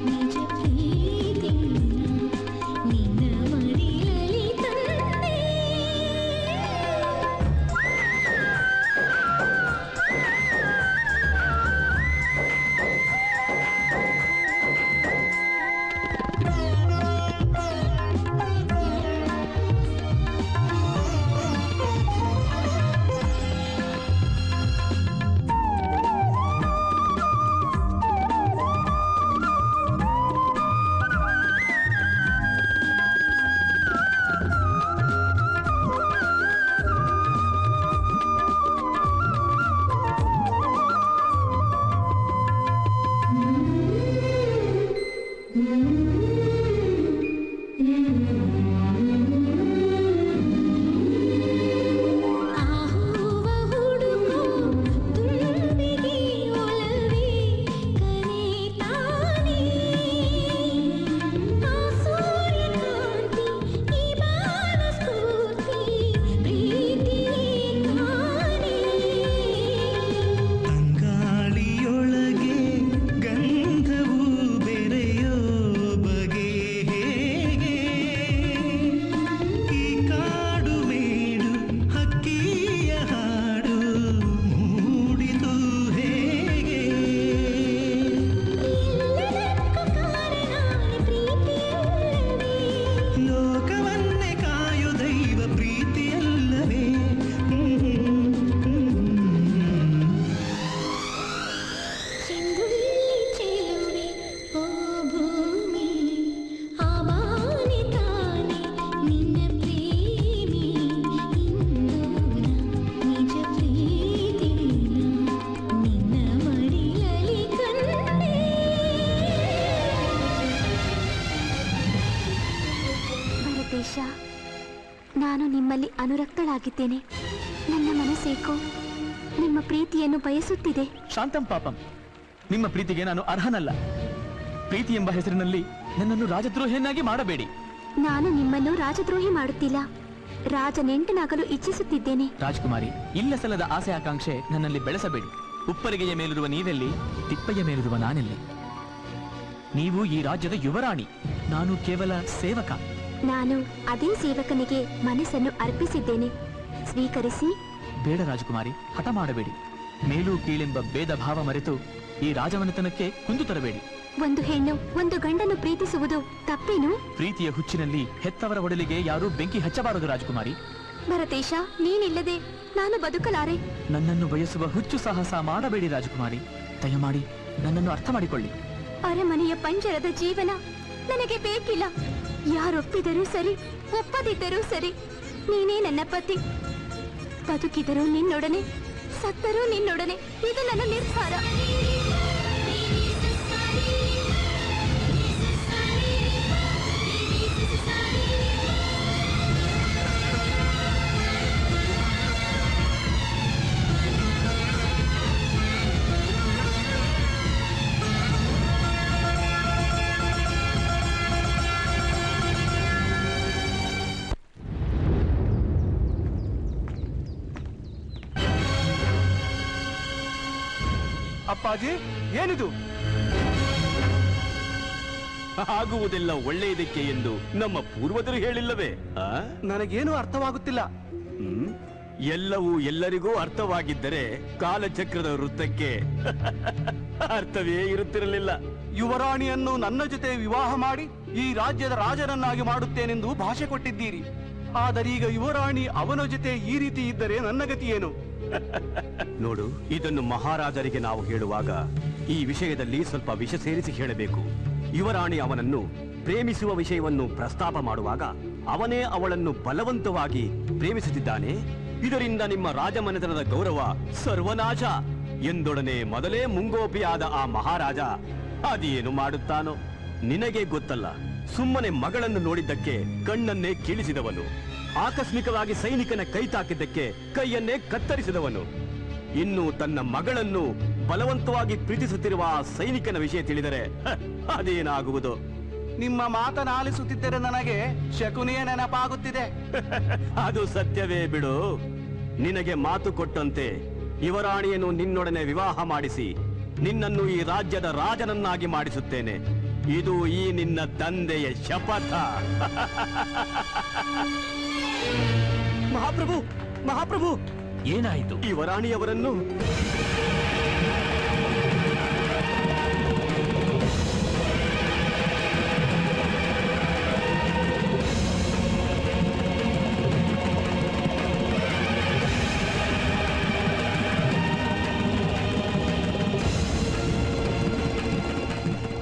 ನಿಜ ಪ್ರೀತಿನ ನಿನ್ನ ಮಡಿಲಲಿ ತಂದೆ. ಭರತೇಶ, ನಾನು ನಿಮ್ಮಲ್ಲಿ ಅನುರಕ್ತಳಾಗಿದ್ದೇನೆ. ನನ್ನ ಮನಸ್ಸೇಕೋ ನಿಮ್ಮ ಪ್ರೀತಿಯನ್ನು ಬಯಸುತ್ತಿದೆ. ಶಾಂತಂ ಪಾಪಂ, ನಿಮ್ಮ ಪ್ರೀತಿಗೆ ನಾನು ಅರ್ಹನಲ್ಲ. ಪ್ರೀತಿ ಎಂಬ ಹೆಸರಿನಲ್ಲಿ ನನ್ನನ್ನು ರಾಜದ್ರೋಹಿಯನ್ನಾಗಿ ಮಾಡಬೇಡಿ. ನಾನು ನಿಮ್ಮನ್ನು ರಾಜದ್ರೋಹಿ ಮಾಡುತ್ತಿಲ್ಲ, ರಾಜನೆಂಟನಾಗಲು ಇಚ್ಛಿಸುತ್ತಿದ್ದೇನೆ. ರಾಜ್ಕುಮಾರಿ, ಇಲ್ಲ ಸಲ್ಲದ ಆಸೆ ಆಕಾಂಕ್ಷೆ ನನ್ನಲ್ಲಿ ಬೆಳೆಸಬೇಡಿ. ಉಪ್ಪರಿಗೆಯ ಮೇಲಿರುವ ನೀವೆಲ್ಲಿ, ತಿಪ್ಪೆಯ ಮೇಲಿರುವ ನಾನೆಲ್ಲಿ? ನೀವು ಈ ರಾಜ್ಯದ ಯುವರಾಣಿ, ನಾನು ಕೇವಲ ಸೇವಕ. ನಾನು ಅದೇ ಸೇವಕನಿಗೆ ಮನಸ್ಸನ್ನು ಅರ್ಪಿಸಿದ್ದೇನೆ, ಸ್ವೀಕರಿಸಿ. ಬೇಡ ರಾಜಕುಮಾರಿ, ಹಠ ಮಾಡಬೇಡಿ. ಮೇಲು ಕೀಳೆಂಬ ಭೇದ ಭಾವ ಮರೆತು ಈ ರಾಜಮನೆತನಕ್ಕೆ ಕುಂದು ತರಬೇಡಿ. ಒಂದು ಹೆಣ್ಣು ಒಂದು ಗಂಡನ್ನು ಪ್ರೀತಿಸುವುದು ತಪ್ಪೇನು? ಪ್ರೀತಿಯ ಹುಚ್ಚಿನಲ್ಲಿ ಹೆತ್ತವರ ಒಡಲಿಗೆ ಯಾರೂ ಬೆಂಕಿ ಹಚ್ಚಬಾರದು ರಾಜಕುಮಾರಿ. ಭರತೇಶ, ನೀನಿಲ್ಲದೆ ನಾನು ಬದುಕಲಾರೆ. ನನ್ನನ್ನು ಬಯಸುವ ಹುಚ್ಚು ಸಾಹಸ ಮಾಡಬೇಡಿ ರಾಜಕುಮಾರಿ. ದಯಮಾಡಿ ನನ್ನನ್ನು ಅರ್ಥ ಮಾಡಿಕೊಳ್ಳಿ. ಅರಮನೆಯ ಪಂಜರದ ಜೀವನ ನನಗೆ ಬೇಕಿಲ್ಲ. ಯಾರೊಪ್ಪಿದರೂ ಸರಿ, ಒಪ್ಪದಿದ್ದರೂ ಸರಿ, ನೀನೇ ನನ್ನ ಪತಿ. ಬದುಕಿದರೂ ನಿನ್ನೊಡನೆ, ಸತ್ತರೂ ನಿನ್ನೊಡನೆ. ಇದು ನನ್ನ ನಿರ್ಧಾರ. ಅಪ್ಪಾಜಿ, ಏನಿದು? ಆಗುವುದೆಲ್ಲ ಒಳ್ಳೆಯದಕ್ಕೆ ಎಂದು ನಮ್ಮ ಪೂರ್ವಜರು ಹೇಳಿಲ್ಲವೇ? ನನಗೇನು ಅರ್ಥವಾಗುತ್ತಿಲ್ಲ. ಎಲ್ಲವೂ ಎಲ್ಲರಿಗೂ ಅರ್ಥವಾಗಿದ್ದರೆ ಕಾಲಚಕ್ರದ ವೃತ್ತಕ್ಕೆ ಅರ್ಥವೇ ಇರುತ್ತಿರಲಿಲ್ಲ. ಯುವರಾಣಿಯನ್ನು ನನ್ನ ಜೊತೆ ವಿವಾಹ ಮಾಡಿ ಈ ರಾಜ್ಯದ ರಾಜನನ್ನಾಗಿ ಮಾಡುತ್ತೇನೆಂದು ಭಾಷೆ ಕೊಟ್ಟಿದ್ದೀರಿ. ಆದರೀಗ ಯುವರಾಣಿ ಅವನ ಜೊತೆ ಈ ರೀತಿ ಇದ್ದರೆ ನನ್ನ ಗತಿ ಏನು? ನೋಡು, ಇದನ್ನು ಮಹಾರಾಜರಿಗೆ ನಾವು ಹೇಳುವಾಗ ಈ ವಿಷಯದಲ್ಲಿ ಸ್ವಲ್ಪ ವಿಷ ಸೇರಿಸಿ ಹೇಳಬೇಕು. ಯುವರಾಣಿ ಅವನನ್ನು ಪ್ರೇಮಿಸುವ ವಿಷಯವನ್ನು ಪ್ರಸ್ತಾಪ ಮಾಡುವಾಗ ಅವನೇ ಅವಳನ್ನು ಬಲವಂತವಾಗಿ ಪ್ರೇಮಿಸುತ್ತಿದ್ದಾನೆ. ಇದರಿಂದ ನಿಮ್ಮ ರಾಜಮನೆತನದ ಗೌರವ ಸರ್ವನಾಶ ಎಂದೊಡನೆ ಮೊದಲೇ ಮುಂಗೋಪಿಯಾದ ಆ ಮಹಾರಾಜ ಅದೇನು ಮಾಡುತ್ತಾನೋ ನಿನಗೆ ಗೊತ್ತಲ್ಲ. ಸುಮ್ಮನೆ ಮಗಳನ್ನು ನೋಡಿದ್ದಕ್ಕೆ ಕಣ್ಣನ್ನೇ ಕೀಳಿಸಿದವನು, ಆಕಸ್ಮಿಕವಾಗಿ ಸೈನಿಕನ ಕೈ ತಾಕಿದ್ದಕ್ಕೆ ಕೈಯನ್ನೇ ಕತ್ತರಿಸಿದವನು. ಇನ್ನು ತನ್ನ ಮಗಳನ್ನು ಬಲವಂತವಾಗಿ ಪ್ರೀತಿಸುತ್ತಿರುವ ಆ ಸೈನಿಕನ ವಿಷಯ ತಿಳಿದರೆ ಅದೇನಾಗುವುದು? ನಿಮ್ಮ ಮಾತನಾಲಿಸುತ್ತಿದ್ದರೆ ನನಗೆ ಶಕುನಿಯ ನೆನಪಾಗುತ್ತಿದೆ. ಅದು ಸತ್ಯವೇ ಬಿಡು. ನಿನಗೆ ಮಾತು ಕೊಟ್ಟಂತೆ ಯುವರಾಣಿಯನ್ನು ನಿನ್ನೊಡನೆ ವಿವಾಹ ಮಾಡಿಸಿ ನಿನ್ನನ್ನು ಈ ರಾಜ್ಯದ ರಾಜನನ್ನಾಗಿ ಮಾಡಿಸುತ್ತೇನೆ. ಇದು ಈ ನಿನ್ನ ತಂದೆಯ ಶಪಥ. ಮಹಾಪ್ರಭು, ಮಹಾಪ್ರಭು, ಏನಾಯಿತು? ಯುವರಾಣಿಯವರನ್ನು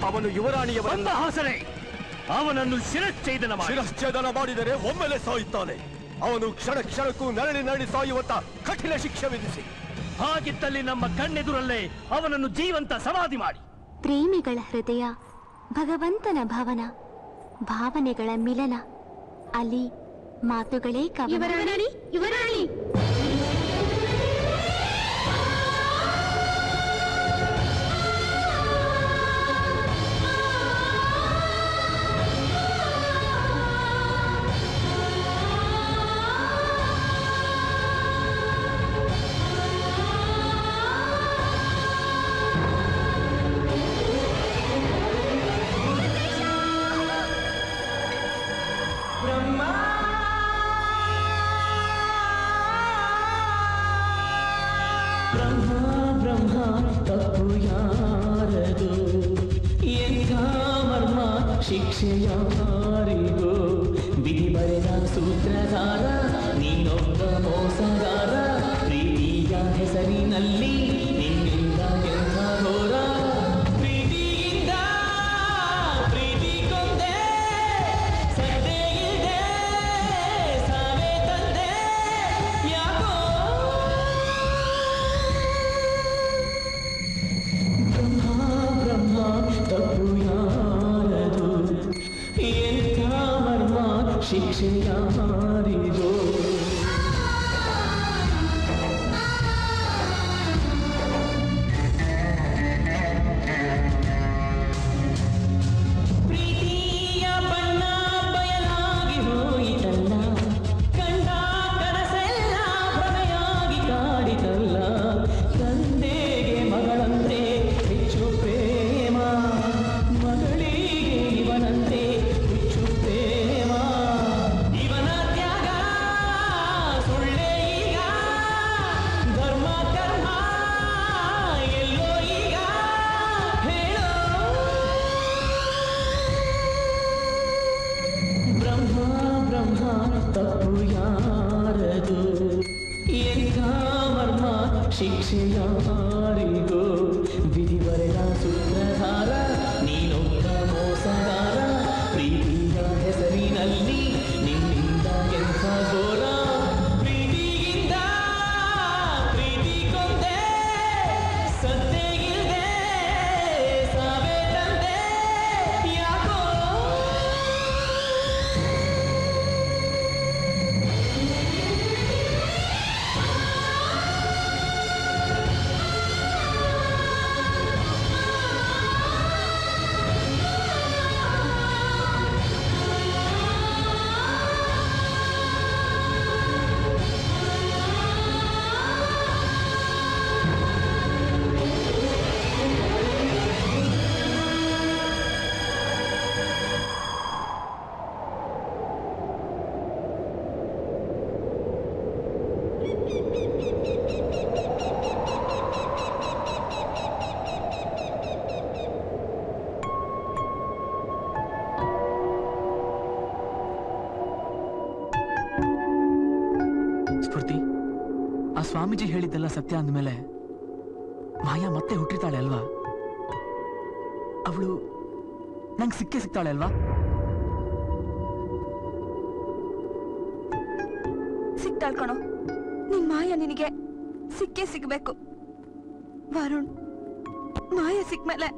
ಅವನು ಯುವರಾಣಿಯವರನ್ನು ಹಾಸನೆ ಅವನನ್ನು ಶಿರಚ್ಛೇದನ ಮಾಡಿದರೆ ಒಮ್ಮೆಲೆ ಸಾಯುತ್ತಾನೆ. ಅವನು ಕ್ಷಣ ಕ್ಷಣಕ್ಕೂ ನರಳಿ ಸಾಯುವಂತ ಕಠಿಣ ಶಿಕ್ಷೆ ವಿಧಿಸಿ. ಹಾಗಿದ್ದಲ್ಲಿ ನಮ್ಮ ಕಣ್ಣೆದುರಲ್ಲೇ ಅವನನ್ನು ಜೀವಂತ ಸಮಾಧಿ ಮಾಡಿ. ಪ್ರೇಮಿಗಳ ಹೃದಯ ಭಗವಂತನ ಭವನ, ಭಾವನೆಗಳ ಮಿಲನ, ಅಲ್ಲಿ ಮಾತುಗಳೇ ಯುವರಾಣಿ, ಯುವರಾಣಿ. ಶಿಕ್ಷೆಯಾರಿಗೋ ವಿಧಿ ಬರೆದ ಸೂತ್ರಧಾರ ನೀನೊಬ್ಬ ಮೋಸಗಾರ. ಪ್ರೀತಿಯ ಹೆಸರಿನಲ್ಲಿ ನಿನ್ನಿಂದ ಎಂಥ ಘೋರ. ಪ್ರೀತಿಯಿಂದ ಪ್ರೀತಿ ಕೊಂದೆ, ಸದ್ದೆ ಇಲ್ದೆ ಸಾವೇ ತಂದೆ. ಯಾಕೋ ಬ್ರಹ್ಮ ತಪ್ಪು ಶಿಕ್ಷೆ ಯಾರಿಗೋ ಪ್ರೀತಿಯ ಬಣ್ಣ ಬಯಲಾಗಿ ಹೋಯಿತಲ್ಲ ಕಂಡ ಕನಸೆಲ್ಲ ಭ್ರಮೆಯಾಗಿ ಕಾಡಿತಲ್ಲ ತಂದೆಗೆ ಮಗಳಂದ್ರೆ ಹೆಚ್ಚು ಪ್ರೇಮ ಮಗಳಿಗೆ ಇವನಂತೆ ಹೆಚ್ಚು ಪ್ರೇಮ ಇವನ ತ್ಯಾಗ ಸುಳ್ಳೆ ಈಗ ಧರ್ಮ ಕರ್ಮ ಎಲ್ಲೋ ಈಗ ಹೇಳೋ ಬ್ರಹ್ಮ ಬ್ರಹ್ಮ ತಪ್ಪು ಯಾರದು ಎಂಥ ಮರ್ಮ ಶಿಕ್ಷೆ ಯಾರಿಗೋ ವಿಧಿ ಬರೆದ ಸೂತ್ರಧಾರ ನೀನೊಬ್ಬ ಮೋಸಗಾರ ಪ್ರೀತಿಯ ಹೆಸರಿನಲ್ಲಿ ನಿನ್ನಿಂದ ಎಂಥ ಘೋರ ಪ್ರೀತಿಗಿಂತ ಪ್ರೀತಿ ಕೊಂದೆ ಸತ್ತೆಗಿಲ್ದೆ ಸಾವೇ ತಂದೆ ಯಾಕೋ ಸ್ಫೂರ್ತಿ, ಆ ಸ್ವಾಮೀಜಿ ಹೇಳಿದ್ದೆಲ್ಲ ಸತ್ಯ ಅಂದ್ಮೇಲೆ ಮಾಯಾ ಮತ್ತೆ ಹುಟ್ಟಿರ್ತಾಳೆ ಅಲ್ವಾ? ಅವಳು ನಂಗೆ ಸಿಗ್ತಾಳೆ ಅಲ್ವಾ? ಸಿಗ್ತಾಳ್ ಕಣೋ, ನಿನ್ ಮಾಯ ನಿನಗೆ ಸಿಗ್ಬೇಕು. ವರುಣ್, ಮಾಯ ಸಿಕ್ಮೇಲೆ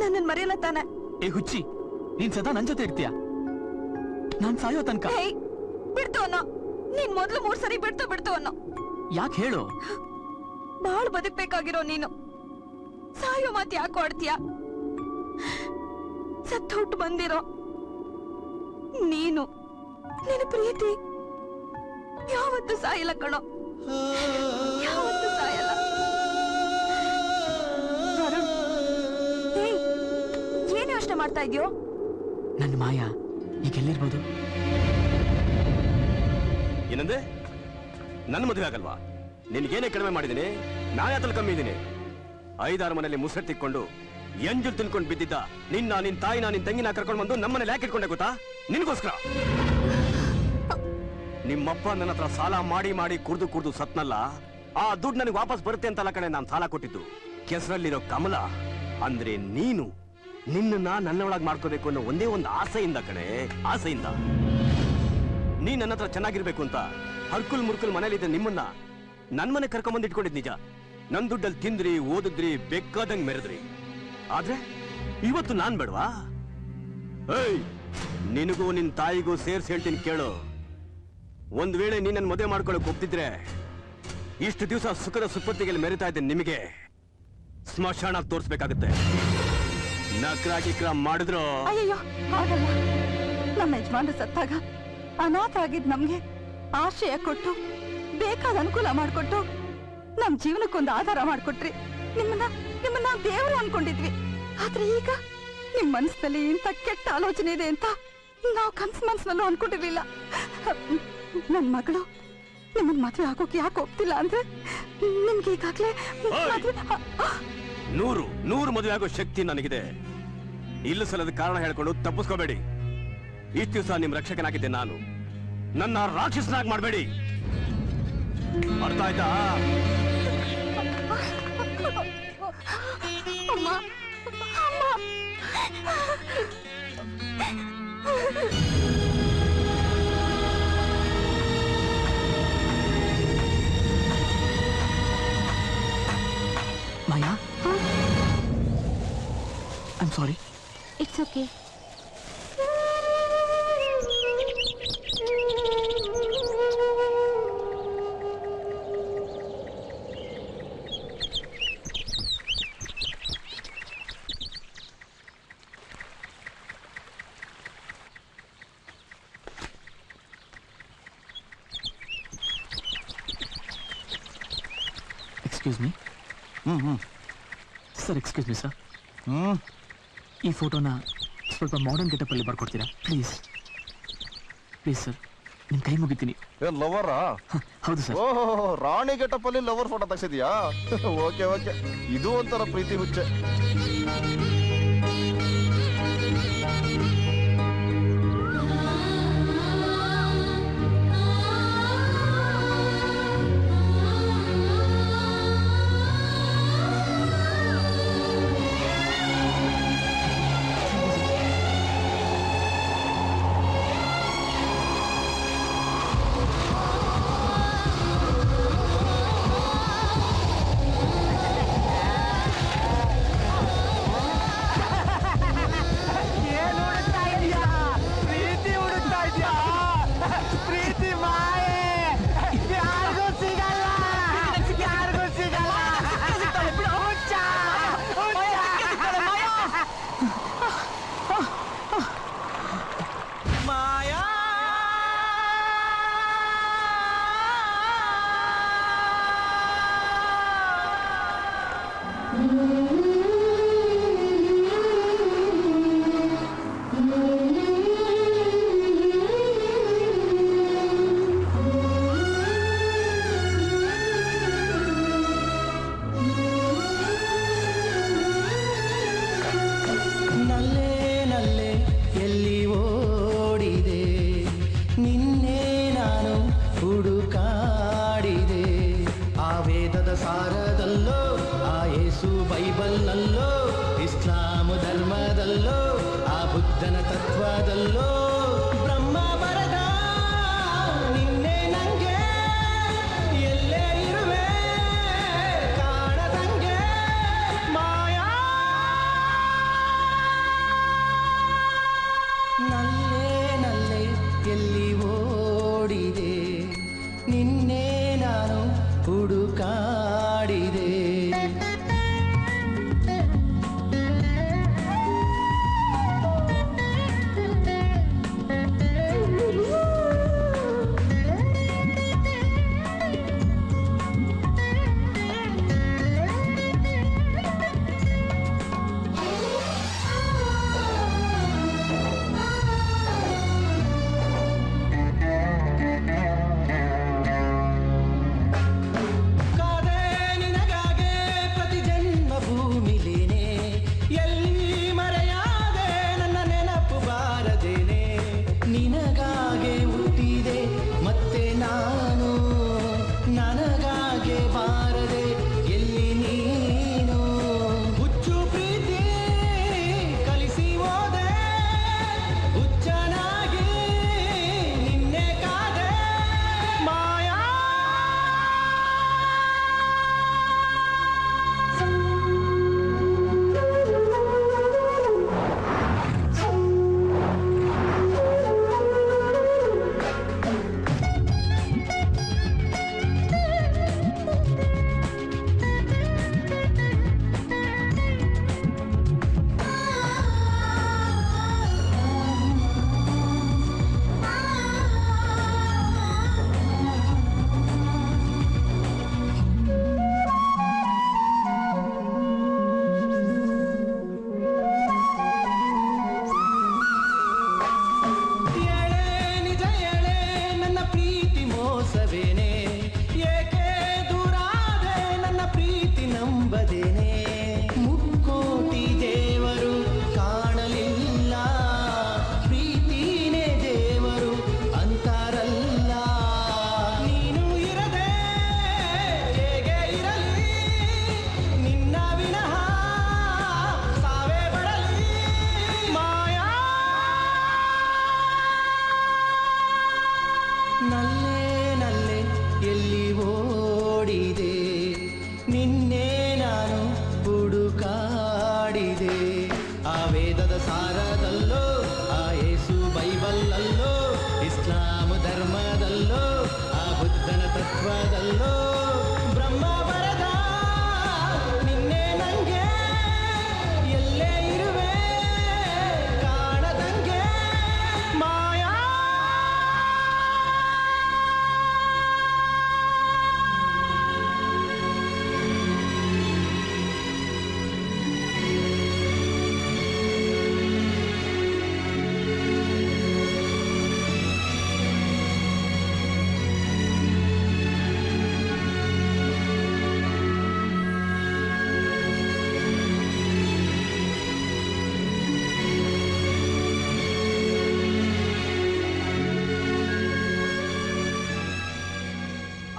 ನನ್ನನ್ ಮರೆಯಲ್ಲ ತಾನೆ? ಏ ಹುಚ್ಚಿ, ನೀನ್ ಸದಾ ನನ್ ಜೊತೆ ಇರ್ತೀಯ? ನಾನ್ ಸಾಯೋ ತನಕ. ಬಿಡ್ತು ಅನ್ನೋ, ನೀನ್ ಮೊದ್ಲು 3 ಸರಿ ಬಿಡ್ತು ಅನ್ನೋ. ಯಾಕೆ ಹೇಳು? ಬಾಳ್ ಬದುಕ್ಬೇಕಾಗಿರೋ ನೀನು ಸಾಯೋ ಮಾತು ಯಾಕೆ ಆಡ್ತೀಯ? ಸತ್ತೊಟ್ಟು ಬಂದಿರೋ ನೀನು, ನಿನ್ನ ಪ್ರೀತಿ ಯಾವತ್ತೂ ಸಾಯಲ್ಲ ಕಣೋ, ಯಾವತ್ತೂ ಸಾಯಲ್ಲ. ವರುಣ್, ಏನ್ ಯೋಚನೆ ಮಾಡ್ತಾ ಇದ್ಯೋ? ನನ್ನ ಮಾಯಾ ಈಗ ಎಲ್ಲಿರ್ಬೋದು? ಏನಂದೆ? ನನ್ನ ಮದುವೆ ಆಗಲ್ವಾ? ನಿನ್ಗೇನೇ ಕಡಿಮೆ ಮಾಡಿದ್ದೀನಿ? ನಾಯಾತಲ್ಲಿ ಕಮ್ಮಿ ಇದ್ದೀನಿ? 5-6 ಮನೆಯಲ್ಲಿ ಮುಸರ್ ತಿಕ್ಕೊಂಡು ಎಂಜಲ್ ತಿನ್ಕೊಂಡು ಬಿದ್ದಿದ್ದ ನಿನ್ನ ನಿನ್ ತಾಯಿನ ನಿನ್ ತಂಗಿನ ಕರ್ಕೊಂಡು ಬಂದು ನಮ್ಮನೇಲಿ ಯಾಕೆ ಇಟ್ಕೊಂಡೆ ಗೊತ್ತಾ? ನಿನ್ಗೋಸ್ಕರ. ನಿಮ್ಮಪ್ಪ ನನ್ನ ಹತ್ರ ಸಾಲ ಮಾಡಿ ಕುಡ್ದು ಸತ್ನಲ್ಲ, ಆ ದುಡ್ಡು ನನಗೆ ವಾಪಸ್ ಬರುತ್ತೆ ಅಂತಲ್ಲ ಕಣೆ ನಾನು ಸಾಲ ಕೊಟ್ಟಿದ್ದು. ಕೆಸರಲ್ಲಿರೋ ಕಮಲ ಅಂದ್ರೆ ನೀನು. ನಿನ್ನ ನನ್ನೊಳಗ್ ಮಾಡ್ಕೋಬೇಕು ಅನ್ನೋ ಒಂದೇ ಒಂದು ಆಸೆಯಿಂದ ಕಣೆ, ಆಸೆಯಿಂದ. ನೀ ನನ್ನ ಹತ್ರ ಚೆನ್ನಾಗಿರ್ಬೇಕು ಅಂತ ಹರ್ಕುಲ್ ಮುರ್ಕುಲ್ ಮನೇಲಿದ್ದ ನಿಮ್ಮನ್ನ ನನ್ ಮನೆ ಕರ್ಕೊಂಬಂದು ಇಟ್ಕೊಂಡಿದ್ ನಿಜ. ನನ್ ದುಡ್ಡಲ್ಲಿ ತಿಂದ್ರಿ, ಓದಿದ್ರಿ, ಬೇಕಾದಂಗ್ ಮೆರೆದ್ರಿ. ಆದ್ರೆ ಇವತ್ತು ನಾನ್ ಬೇಡವಾ? ಏಯ್, ನಿನಗೂ ನಿನ್ ತಾಯಿಗೂ ಸೇರ್ಸಿ ಹೇಳ್ತೀನಿ ಕೇಳು. ಒಂದ್ ವೇಳೆ ನೀನ್ ನನ್ ಮದುವೆ ಮಾಡ್ಕೊಳಕ್ ಒಪ್ತಿದ್ರೆ ಇಷ್ಟು ದಿವಸ ಸುಖದ ಸುಪ್ಪತ್ತಿಗೆಲ್ಲಿ ಮೆರಿತಾ ಇದ್ದೆ ನಿಮಗೆ ಸ್ಮಶಾನ ತೋರಿಸ್ಬೇಕಾಗತ್ತೆ. ನಕ್ರ ಮಾಡಿದ್ರು ಅಯ್ಯೋ ಆಗಲ್ಲ. ನಮ್ಮ ಯಜಮಾನ್ರು ಸತ್ತಾಗ ಅನಾಥ ಆಗಿದ್ ನಮ್ಗೆ ಆಶ್ರಯ ಕೊಟ್ಟು ಬೇಕಾದ ಅನುಕೂಲ ಮಾಡ್ಕೊಟ್ಟು ನಮ್ ಜೀವನಕ್ಕೊಂದು ಆಧಾರ ಮಾಡ್ಕೊಟ್ರಿ. ನಿಮ್ಮನ್ನ ದೇವರು ಅನ್ಕೊಂಡಿದ್ವಿ. ಆದ್ರೆ ಈಗ ನಿಮ್ ಮನಸ್ಸಲ್ಲಿ ಇಂಥ ಕೆಟ್ಟ ಆಲೋಚನೆ ಇದೆ ಅಂತ ನಾವು ಮನ್ಸಿನಲ್ಲೂ ಅನ್ಕೊಂಡಿರ್ಲಿಲ್ಲ. ನನ್ ಮಗಳು ನಿಮ್ಮನ್ ಮದ್ವೆ ಆಗೋಕೆ ಯಾಕೆ ಒಪ್ತಿಲ್ಲ ಅಂದ್ರೆ ನಿಮ್ಗೆ ಈಗಾಗ್ಲೇ ನೂರು ಮದುವೆ ಆಗೋ ಶಕ್ತಿ ನನಗಿದೆ. ಇಲ್ಲ ಸಲದ ಕಾರಣ ಹೇಳ್ಕೊಂಡು ತಪ್ಪಿಸ್ಕೋಬೇಡಿ. ಇಷ್ಟು ದಿವಸ ನಿಮ್ ರಕ್ಷಕನಾಗಿದ್ದೆ ನಾನು. ನನ್ನ ರಾಕ್ಷಸನಾಗಿ ಮಾಡಬೇಡಿ. ಅರ್ಥ ಆಯ್ತಾ? Maya? I'm sorry. It's okay. Excuse me sir, excuse me sir. ಈ ಫೋಟೋನ ಸ್ವಲ್ಪ ಮಾಡರ್ನ್ ಗೆಟಪ್ ಅಲ್ಲಿ ಬರ್ಕೊಡ್ತೀರಾ ಪ್ಲೀಸ್? ಪ್ಲೀಸ್ ಸರ್, ನಿಮ್ ಕೈ ಮುಗಿತೀನಿ. ಏನ್ ಲವರಾ? ಹೌದು ಸರ್. ಓಹೋ, ರಾಣಿ ಗೆಟಪ್ ಅಲ್ಲಿ ಲವರ್ ಫೋಟೋ ತೆಗ್ಸಿದ್ಯಾ? ಓಕೆ ಓಕೆ, ಇದು ಒಂಥರ ಪ್ರೀತಿ ಹುಚ್ಚೆ.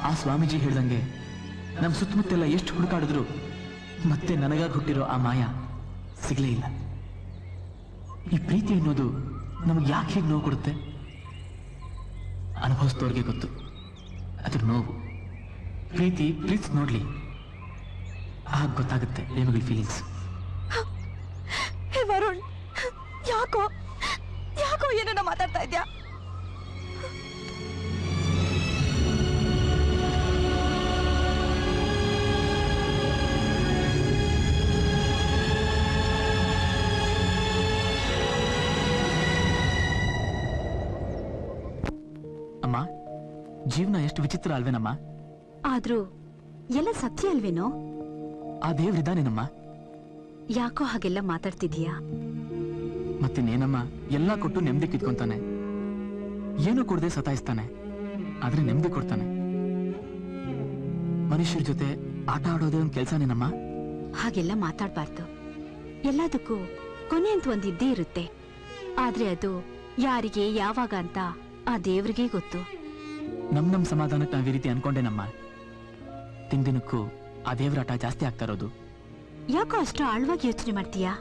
ಆ ಸ್ವಾಮೀಜಿ ಹೇಳ್ದಂಗೆ ನಮ್ಮ ಸುತ್ತಮುತ್ತೆಲ್ಲ ಎಷ್ಟು ಹುಡುಕಾಡಿದ್ರು ಮತ್ತೆ ನನಗಾಗಿ ಹುಟ್ಟಿರೋ ಆ ಮಾಯ ಸಿಗ್ಲೇ ಇಲ್ಲ. ಈ ಪ್ರೀತಿ ಅನ್ನೋದು ನಮಗೆ ಯಾಕೆ ಹೀಗೆ ನೋವು ಕೊಡುತ್ತೆ? ಅನುಭವಿಸಿದವ್ರಿಗೆ ಗೊತ್ತು ಅದ್ರ ನೋವು. ಪ್ರೀತಿ ನೋಡ್ಲಿ, ಆಗ ಗೊತ್ತಾಗುತ್ತೆ ನಿಮಗೆ ಫೀಲಿಂಗ್ಸ್. ಹೇ ವರುಣ್, ಯಾಕೋ ಏನೇನೋ ಮಾತಾಡ್ತಾ ಇದ್ಯಾ? ಅಮ್ಮ, ಜೀವನ ಎಷ್ಟು ವಿಚಿತ್ರ ಅಲ್ವೇನಮ್ಮ? ಆದ್ರೂ ಎಲ್ಲ ಸತ್ಯ ಅಲ್ವೇನೋ? ಆ ದೇವ್ರಿದಾನೇನಮ್ಮ? ಯಾಕೋ ಹಾಗೆಲ್ಲ ಮಾತಾಡ್ತಿದೀಯಾ? ಮತ್ತಿನ್ನೇನಮ್ಮ, ಎಲ್ಲ ಕೊಟ್ಟು ನೆಮ್ಮದಿ ಕಿತ್ಕೊಂತಾನೆ, ಏನು ಕೊಡದೆ ಸತಾಯಿಸ್ತಾನೆ, ಆದ್ರೆ ನೆಮ್ಮದಿ ಕೊಡ್ತಾನೆ. ಮನುಷ್ಯರ ಜೊತೆ ಆಟ ಆಡೋದೇ ಒಂದು ಕೆಲ್ಸನೇನಮ್ಮ? ಹಾಗೆಲ್ಲ ಮಾತಾಡ್ಬಾರ್ದು. ಎಲ್ಲದಕ್ಕೂ ಕೊನೆ ಅಂತ ಒಂದಿದ್ದೇ ಇರುತ್ತೆ. ಆದ್ರೆ ಅದು ಯಾರಿಗೆ ಯಾವಾಗ ಅಂತ ಆ ದೇವ್ರಿಗೇ ಗೊತ್ತು. ನಮ್ ಸಮಾಧಾನಕ್ಕೆ ನಾವ್ ಈ ರೀತಿ ಅನ್ಕೊಂಡೇನಮ್ಮ. ದಿನಕ್ಕೂ ಆ ದೇವ್ರ ಆಟ ಜಾಸ್ತಿ ಆಗ್ತಾ ಇರೋದು. ಯಾಕೋ ಅಷ್ಟು ಆಳವಾಗಿ ಯೋಚನೆ ಮಾಡ್ತೀಯಾ?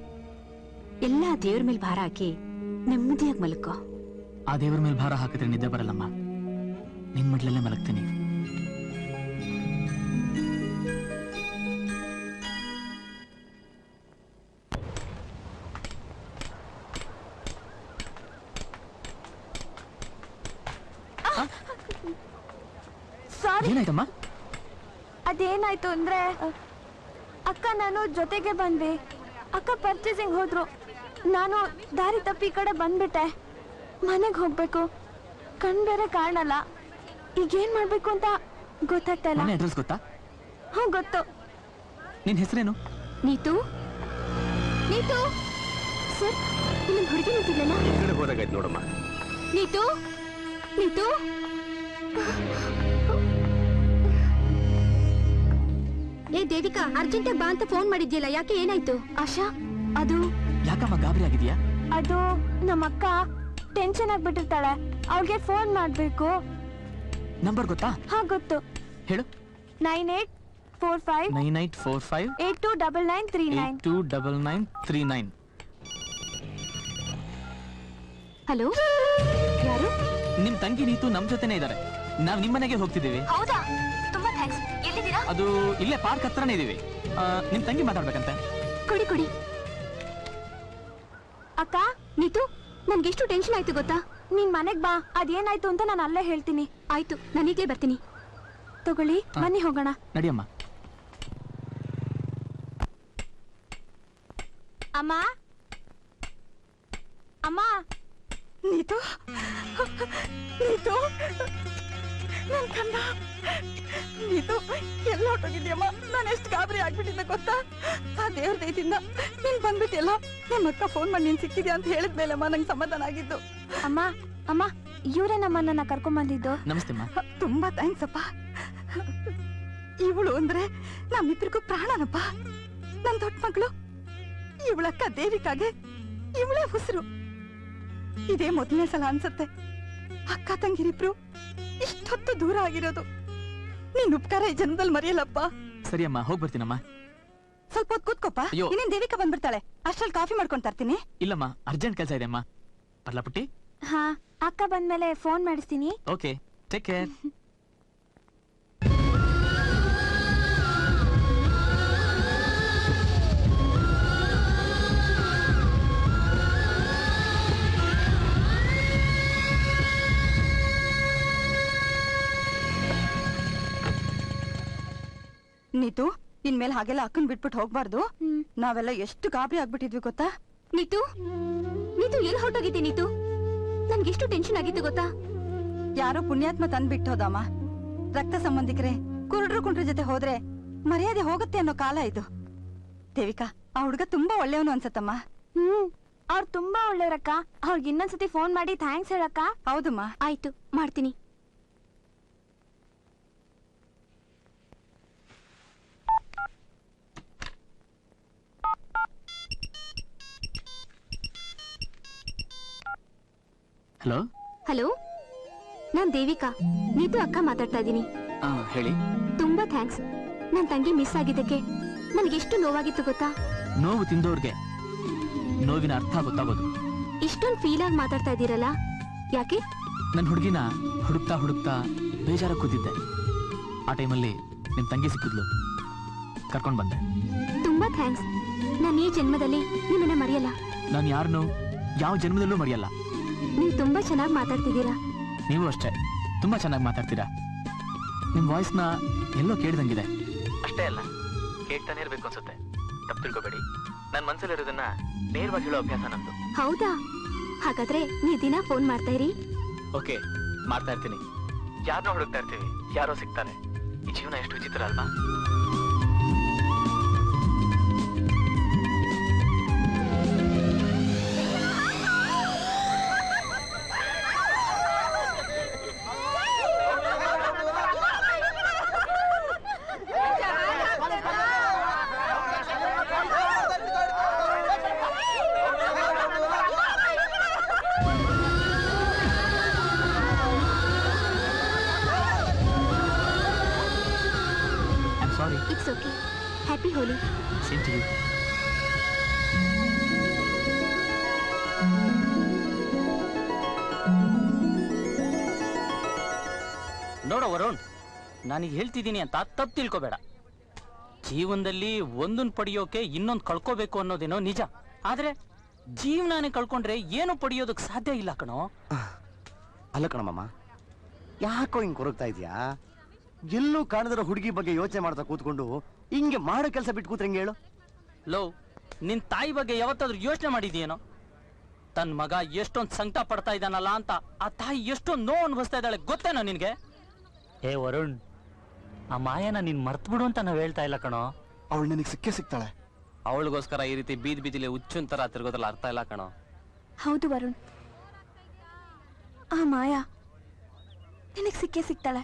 ಎಲ್ಲ ದೇವ್ರ ಮೇಲೆ ಭಾರ ಹಾಕಿ ನೆಮ್ಮದಿಯಾಗಿ ಮಲ್ಕೋ. ಆ ದೇವ್ರ ಮೇಲೆ ಭಾರ ಹಾಕಿದ್ರೆ ನಿದ್ದೆ ಬರಲ್ಲಮ್ಮ. ನಿನ್ ಮಡ್ಲಲ್ಲೇ ಮಲಗ್ತೀನಿ. ಸಾರಿ. ಏನಾಯ್ತಮ್ಮ? ಅದೇನಾಯ್ತು ಅಂದ್ರೆ ಅಕ್ಕ ನಾನು ಜೊತೆಗೆ ಬಂದ್ವಿ. ಅಕ್ಕ ಪರ್ಚೇಸಿಂಗ್ ಹೋದ್ರು, ನಾನು ದಾರಿ ತಪ್ಪಿ ಈ ಕಡೆ ಬಂದ್ಬಿಟ್ಟೆ. ಮನೆಗೆ ಹೋಗ್ಬೇಕು, ಕಣ್ ಬೇರೆ ಕಾಣಲ್ಲ. ಈಗೇನ್ ಮಾಡ್ಬೇಕು ಅಂತ ಗೊತ್ತಾಗ್ತಾ ಇಲ್ಲ. ಮನೆ ಅಡ್ರೆಸ್ ಗೊತ್ತಾ? ಹ್ಞೂ ಗೊತ್ತು. ನಿನ್ ಹೆಸರೇನು? ನೀತು. ನೀತು ಸರ್, ಇಲ್ಲೊಂದು ಹುಡುಗಿ ನಿಂತಿದ್ಲಲ್ಲ. ಈ ಕಡೆ ಹೋದಾಗಾಯ್ತು ನೋಡಮ್ಮ. ನೀತು, ನೀತು. ಏ ದೇವಿಕಾ, ಅರ್ಜೆಂಟಾಗಿ ಬಾ ಅಂತ ಫೋನ್ ಮಾಡಿದ್ಯಲ್ಲ, ಯಾಕೆ ಏನಾಯ್ತು? ಆಶಾ, ಅದು ಯಾಕಮ್ಮ ಗಾಬರಿ ಆಗಿದ್ಯಾ? ಅದು ನಮ್ಮಕ್ಕ ಟೆನ್ಷನ್ ಆಗ್ಬಿಟ್ಟಿರ್ತಾಳೆ, ಅವಳಿಗೆ ಫೋನ್ ಮಾಡ್ಬೇಕು. ನಂಬರ್ ಗೊತ್ತಾ? ಹಾ ಗೊತ್ತು. ಹೇಳು. 9845 9845 829939. 829939. ಹಲೋ, ಯಾರು? ನಿಮ್ ತಂಗಿ ನೀತು ನಮ್ ಜೊತೆನೇ ಇದಾರೆ. ನಾವ್ ನಿಮ್ಮನೆಗೆ ಹೋಗ್ತಿದ್ದೀವಿ. ಹೌದಾ? ತುಂಬಾ ಥ್ಯಾಂಕ್ಸ್. ಎಲ್ಲಿದ್ದೀರಾ? ಅದು ಇಲ್ಲೇ ಪಾರ್ಕ್ ಹತ್ರನೇ ಇದೀವಿ. ನಿಮ್ ತಂಗಿ ಮಾತಾಡ್ಬೇಕಂತೆ. ಕೊಡಿ ಕೊಡಿ. ಅಕ್ಕ, ನೀತು, ನನ್ಗೆಷ್ಟು ಟೆನ್ಷನ್ ಆಯ್ತು ಗೊತ್ತಾ? ನೀನ್ ಮನೆಗ್ ಬಾ, ಅದೇನಾಯ್ತು ಅಂತ ನಾನು ಅಲ್ಲೇ ಹೇಳ್ತೀನಿ. ಆಯ್ತು, ನಾನೀಗ್ಲೇ ಬರ್ತೀನಿ. ತಗೊಳ್ಳಿ, ಬನ್ನಿ ಹೋಗೋಣ. ನಡಿಯಮ್ಮ. ಅಮ್ಮ, ಅಮ್ಮ. ನೀತು, ನೀತು, ನನ್ ಕಂದ. ನೀತು, ಎಲ್ಲ ಹೊಟ್ಟೋಗಿದ್ಯಮ್ಮ. ನಾನು ಎಷ್ಟು ಗಾಬರಿ ಆಗ್ಬಿಟ್ಟಿದ್ದೆ ಗೊತ್ತಾ? ಆ ದೇವ್ರ ದಯದಿಂದ ನೀನ್ ಬಂದ್ಬಿಟ್ಟಿಲ್ಲ. ನಮ್ಮ ಅಕ್ಕ ಫೋನ್ ಮಾಡಿ ನೀನ್ ಸಿಕ್ಕಿದ್ಯಾ ಅಂತ ಹೇಳಿದ್ಮೇಲಮ್ಮ ನಂಗೆ ಸಮಾಧಾನ ಆಗಿದ್ದು. ಅಮ್ಮ, ಅಮ್ಮ, ಇವರೇ ನಮ್ಮನ್ನ ಕರ್ಕೊಂಡ್ ಬಂದಿದ್ದು. ನಮಸ್ತೆ ಅಮ್ಮ. ತುಂಬಾ ಥ್ಯಾಂಕ್ಸ್ ಅಪ್ಪ. ಇವಳು ಅಂದ್ರೆ ನಮ್ಮಿಬ್ಬರಿಗೂ ಪ್ರಾಣನಪ್ಪ. ನನ್ ದೊಡ್ಡ ಮಗಳು ಇವಳಕ್ಕ ದೇವಿಕಾಗೆ ಇವಳೇ ಉಸಿರು. ಇದೇ ಮೊದಲನೇ ಸಲ ಅನ್ಸತ್ತೆ ಅಕ್ಕ ತಂಗಿರಿಬ್ರು ಇಷ್ಟೊತ್ತು ದೂರ ಆಗಿರೋದು. ನೀನ್ ಉಪಕಾರ ಈ ಜನ್ಮದಲ್ಲಿ ಮರೆಯಲ್ಲಪ್ಪ. ಸರಿ ಅಮ್ಮ, ಹೋಗ್ ಬರ್ತೀನಮ್ಮ. ಸ್ವಲ್ಪ ಹೊತ್ತು ಕೂತ್ಕೋಪ್ಪ. ಅಯ್ಯೋ. ಇನ್ನೇನ್ ದೇವಿಕಾ ಬಂದ್ಬಿಡ್ತಾಳೆ, ಅಷ್ಟ್ರಲ್ಲಿ ಕಾಫಿ ಮಾಡ್ಕೊಂಡ್ ತರ್ತೀನಿ. ಇಲ್ಲಮ್ಮ, ಅರ್ಜೆಂಟ್ ಕೆಲಸ ಇದೆ ಅಮ್ಮ. ಬರ್ಲಾ ಪುಟ್ಟಿ? ಹಾ, ಅಕ್ಕ ಬಂದ್ಮೇಲೆ ಫೋನ್ ಮಾಡಿಸ್ತೀನಿ. Okay, take care. ನೀತು, ಇನ್ಮೇಲೆ ಹಾಗೆಲ್ಲ ಅಕ್ಕನ್ ಬಿಟ್ಬಿಟ್ಟು ಹೋಗ್ಬಾರ್ದು. ನಾವೆಲ್ಲ ಎಷ್ಟು ಗಾಬರಿ ಆಗ್ಬಿಟ್ಟಿದ್ವಿ ಗೊತ್ತಾ? ನೀತು, ನೀತು ಎಲ್ಲಿ ಹೊರಟೋಗಿದ್ದೆ? ನೀತು, ನನ್ಗೆಷ್ಟು ಟೆನ್ಷನ್ ಆಗಿತ್ತು ಗೊತ್ತಾ? ಯಾರೋ ಪುಣ್ಯಾತ್ಮ ತಂದ್ಬಿಟ್ಟೋದಮ್ಮ. ರಕ್ತ ಸಂಬಂಧಿಕರೇ ಕುರುಡ್ರು ಕುಂಡ್ರ ಜೊತೆ ಹೋದ್ರೆ ಮರ್ಯಾದೆ ಹೋಗುತ್ತೆ ಅನ್ನೋ ಕಾಲ ಇದು. ದೇವಿಕಾ, ಆ ಹುಡುಗ ತುಂಬಾ ಒಳ್ಳೆಯವನು ಅನ್ಸತ್ತಮ್ಮ. ಅವ್ರು ತುಂಬಾ ಒಳ್ಳೆಯವ್ರಕ್ಕ. ಅವ್ರಿಗೆ ಇನ್ನೊಂದ್ಸತಿ ಫೋನ್ ಮಾಡಿ ಥ್ಯಾಂಕ್ಸ್ ಹೇಳಕ್ಕ. ಹೌದಮ್ಮ. ಆಯ್ತು, ಮಾಡ್ತೀನಿ. ಹಲೋ. ಹಲೋ, ನಾನ್ ದೇವಿಕಾ. ನೀತು ಅಕ್ಕ ಮಾತಾಡ್ತಾ ಇದ್ದೀನಿ. ಹೇಳಿ. ತುಂಬಾ ಥ್ಯಾಂಕ್ಸ್. ನನ್ ತಂಗಿ ಮಿಸ್ ಆಗಿದ್ದಕ್ಕೆ ನನಗೆಷ್ಟು ನೋವಾಗಿತ್ತು ಗೊತ್ತಾ? ನೋವು ತಿಂದೋರ್ಗೆ ನೋವಿನ ಅರ್ಥ ಗೊತ್ತಾಗೋದು. ಇಷ್ಟೊಂದು ಫೀಲ್ ಆಗಿ ಮಾತಾಡ್ತಾ ಇದ್ದೀರಲ್ಲ, ಯಾಕೆ? ನನ್ನ ಹುಡುಗಿನ ಹುಡುಕ್ತಾ ಹುಡುಕ್ತಾ ಬೇಜಾರ ಕೂತಿದ್ದೆ. ಆ ಟೈಮಲ್ಲಿ ನಿಮ್ ತಂಗಿ ಸಿಕ್ಕಿದ್ಲು, ಕರ್ಕೊಂಡ್ ಬಂದೆ. ತುಂಬಾ ಥ್ಯಾಂಕ್ಸ್. ನಾನು ಈ ಜನ್ಮದಲ್ಲಿ ನಿಮ್ಮನ್ನ ಮರೆಯಲ್ಲ. ನಾನು ಯಾರನ್ನು ಯಾವ ಜನ್ಮದಲ್ಲೂ ಮರೆಯಲ್ಲ. ನೀವು ತುಂಬಾ ಚೆನ್ನಾಗಿ ಮಾತಾಡ್ತಿದ್ದೀರಾ. ನೀವು ಅಷ್ಟೇ ತುಂಬಾ ಚೆನ್ನಾಗಿ ಮಾತಾಡ್ತೀರಾ. ನಿಮ್ ವಾಯ್ಸ್ನ ಎಲ್ಲೋ ಕೇಳ್ದಂಗಿದೆ. ಅಷ್ಟೇ ಅಲ್ಲ, ಕೇಳ್ತಾನೆ ಇರ್ಬೇಕು ಅನ್ಸುತ್ತೆ. ತಪ್ಪು ತಿಳ್ಕೊಬೇಡಿ, ನನ್ನ ಮನ್ಸಲ್ಲಿರೋದನ್ನ ನೇರವಾಗಿ ಹೇಳೋ ಅಭ್ಯಾಸ ನಂದು. ಹೌದಾ? ಹಾಗಾದ್ರೆ ನೀವು ದಿನ ಫೋನ್ ಮಾಡ್ತಾ ಇರಿ. ಓಕೆ, ಮಾಡ್ತಾ ಇರ್ತೀನಿ. ಯಾರನ್ನೋ ಹುಡುಕ್ತಾ ಇರ್ತೀವಿ, ಯಾರೋ ಸಿಗ್ತಾರೆ. ಈ ಜೀವನ ಎಷ್ಟು ವಿಚಿತ್ರ ಅಲ್ವಾ? Sorry. It's okay. Happy Holi. Same to you. ನೋಡ ವರುಣ್, ನಾನೀಗ ಹೇಳ್ತಿದ್ದೀನಿ ಅಂತ ತಪ್ಪು ತಿಳ್ಕೊಬೇಡ. ಜೀವನದಲ್ಲಿ ಒಂದನ್ನು ಪಡೆಯೋಕೆ ಇನ್ನೊಂದು ಕಳ್ಕೋಬೇಕು ಅನ್ನೋದೇನೋ ನಿಜ. ಆದ್ರೆ ಜೀವನಾನೇ ಕಳ್ಕೊಂಡ್ರೆ ಏನು ಪಡೆಯೋದಕ್ಕೆ ಸಾಧ್ಯ ಇಲ್ಲ ಕಣೋ. ಅಲ್ಲ ಕಣಮ್ಮ, ಯಾಕೋ ಹಿಂಗ್ ಕೊರಗ್ತಾ ಇದೀಯಾ? ಎಲ್ಲೂ ಕಾಣದಿರೋ ಹುಡುಗಿ ಬಗ್ಗೆ ಯೋಚನೆ ಮಾಡ್ತಾ ಕೂತ್ಕೊಂಡು ಹಿಂಗೆ ಮಾಡೋ ಕೆಲಸ ಬಿಟ್ಟು ಕೂತ್ರೆ ಹೆಂಗೆ ಹೇಳು? ಲೋ, ನಿನ್ ತಾಯಿ ಬಗ್ಗೆ ಯಾವತ್ತಾದ್ರೂ ಯೋಚನೆ ಮಾಡಿದ್ಯೇನೋ? ತನ್ನ ಮಗ ಎಷ್ಟೊಂದು ಸಂಕಟ ಪಡ್ತಾ ಇದ್ದಾನಲ್ಲ ಅಂತ ಆ ತಾಯಿ ಎಷ್ಟೊಂದು ನೋವು ಅನುಭವಿಸ್ತಾ ಇದ್ದಾಳೆ ಗೊತ್ತೇನೋ ನಿನ್ಗೆ? ಹೇ ವರುಣ್, ಆ ಮಾಯನ ನೀನ್ ಮರ್ತ್ ಬಿಡು ಅಂತ ನಾವ್ ಹೇಳ್ತಾ ಇಲ್ಲ ಕಣೋ. ಅವಳು ನಿನಗೆ ಸಿಕ್ಕೇ ಸಿಗ್ತಾಳೆ. ಅವಳಿಗೋಸ್ಕರ ಈ ರೀತಿ ಬೀದಿ ಬೀದಿಲಿ ಹುಚ್ಚುನ್ ತರ ತಿರ್ಗೋದ್ರಲ್ಲಿ ಅರ್ಥ ಇಲ್ಲ ಕಣೋ. ಹೌದು ವರುಣ್, ಆ ಮಾಯಾ ನಿನಗೆ ಸಿಕ್ಕೇ ಸಿಗ್ತಾಳೆ.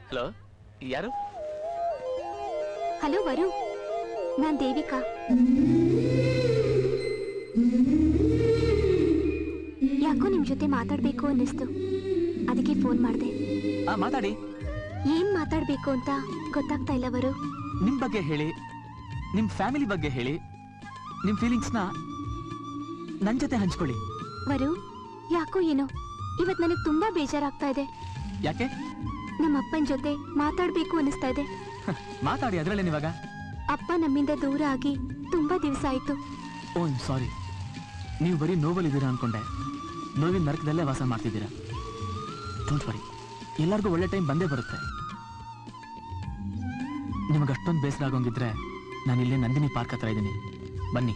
ಹಲೋ, ಯಾರು? ಹಲೋ ವರು, ನಾನ್ ದೇವಿಕಾ. ಯಾಕೋ ನಿಮ್ ಜೊತೆ ಮಾತಾಡ್ಬೇಕು ಅನ್ನಿಸ್ತು, ಅದಕ್ಕೆ ಫೋನ್ ಮಾಡಿದೆ. ಮಾತಾಡಿ. ಏನ್ ಮಾತಾಡ್ಬೇಕು ಅಂತ ಗೊತ್ತಾಗ್ತಾ ಇಲ್ಲ ವರು. ನಿಮ್ ಬಗ್ಗೆ ಹೇಳಿ, ನಿಮ್ ಫ್ಯಾಮಿಲಿ ಬಗ್ಗೆ ಹೇಳಿ, ನಿಮ್ ಫೀಲಿಂಗ್ಸ್ನ ನನ್ ಜೊತೆ ಹಂಚ್ಕೊಳ್ಳಿ. ವರು, ಯಾಕೋ ಏನೋ ಇವತ್ ನನಗ್ ತುಂಬಾ ಬೇಜಾರಾಗ್ತಾ ಇದೆ. ಯಾಕೆ? ನಮ್ಮ ಅಪ್ಪನ ಜೊತೆ ಮಾತಾಡ್ಬೇಕು ಅನಿಸ್ತಾ ಇದೆ. ಮಾತಾಡಿ, ಅದ್ರಲ್ಲೇನಿವಾಗ? ಅಪ್ಪ ನಮ್ಮಿಂದ ದೂರ ಆಗಿ ತುಂಬಾ ದಿವಸ ಆಯ್ತು. ಓ ಸಾರಿ, ನೀವು ಬರೀ ನೋವಲ್ಲಿದ್ದೀರಾ ಅನ್ಕೊಂಡೆ. ನೋವಿನ ನರಕದಲ್ಲೇ ವಾಸ ಮಾಡ್ತಿದ್ದೀರಾ. ಡೋಂಟ್ ವರಿ, ಎಲ್ಲರಿಗೂ ಒಳ್ಳೆ ಟೈಮ್ ಬಂದೇ ಬರುತ್ತೆ. ನಿಮಗೆ ಅಷ್ಟೊಂದು ಬೇಸರ ಆಗೋಂಗಿದ್ರೆ ನಾನು ಇಲ್ಲೇ ನಂದಿನಿ ಪಾರ್ಕ್ ಹತ್ರ ಇದ್ದೀನಿ, ಬನ್ನಿ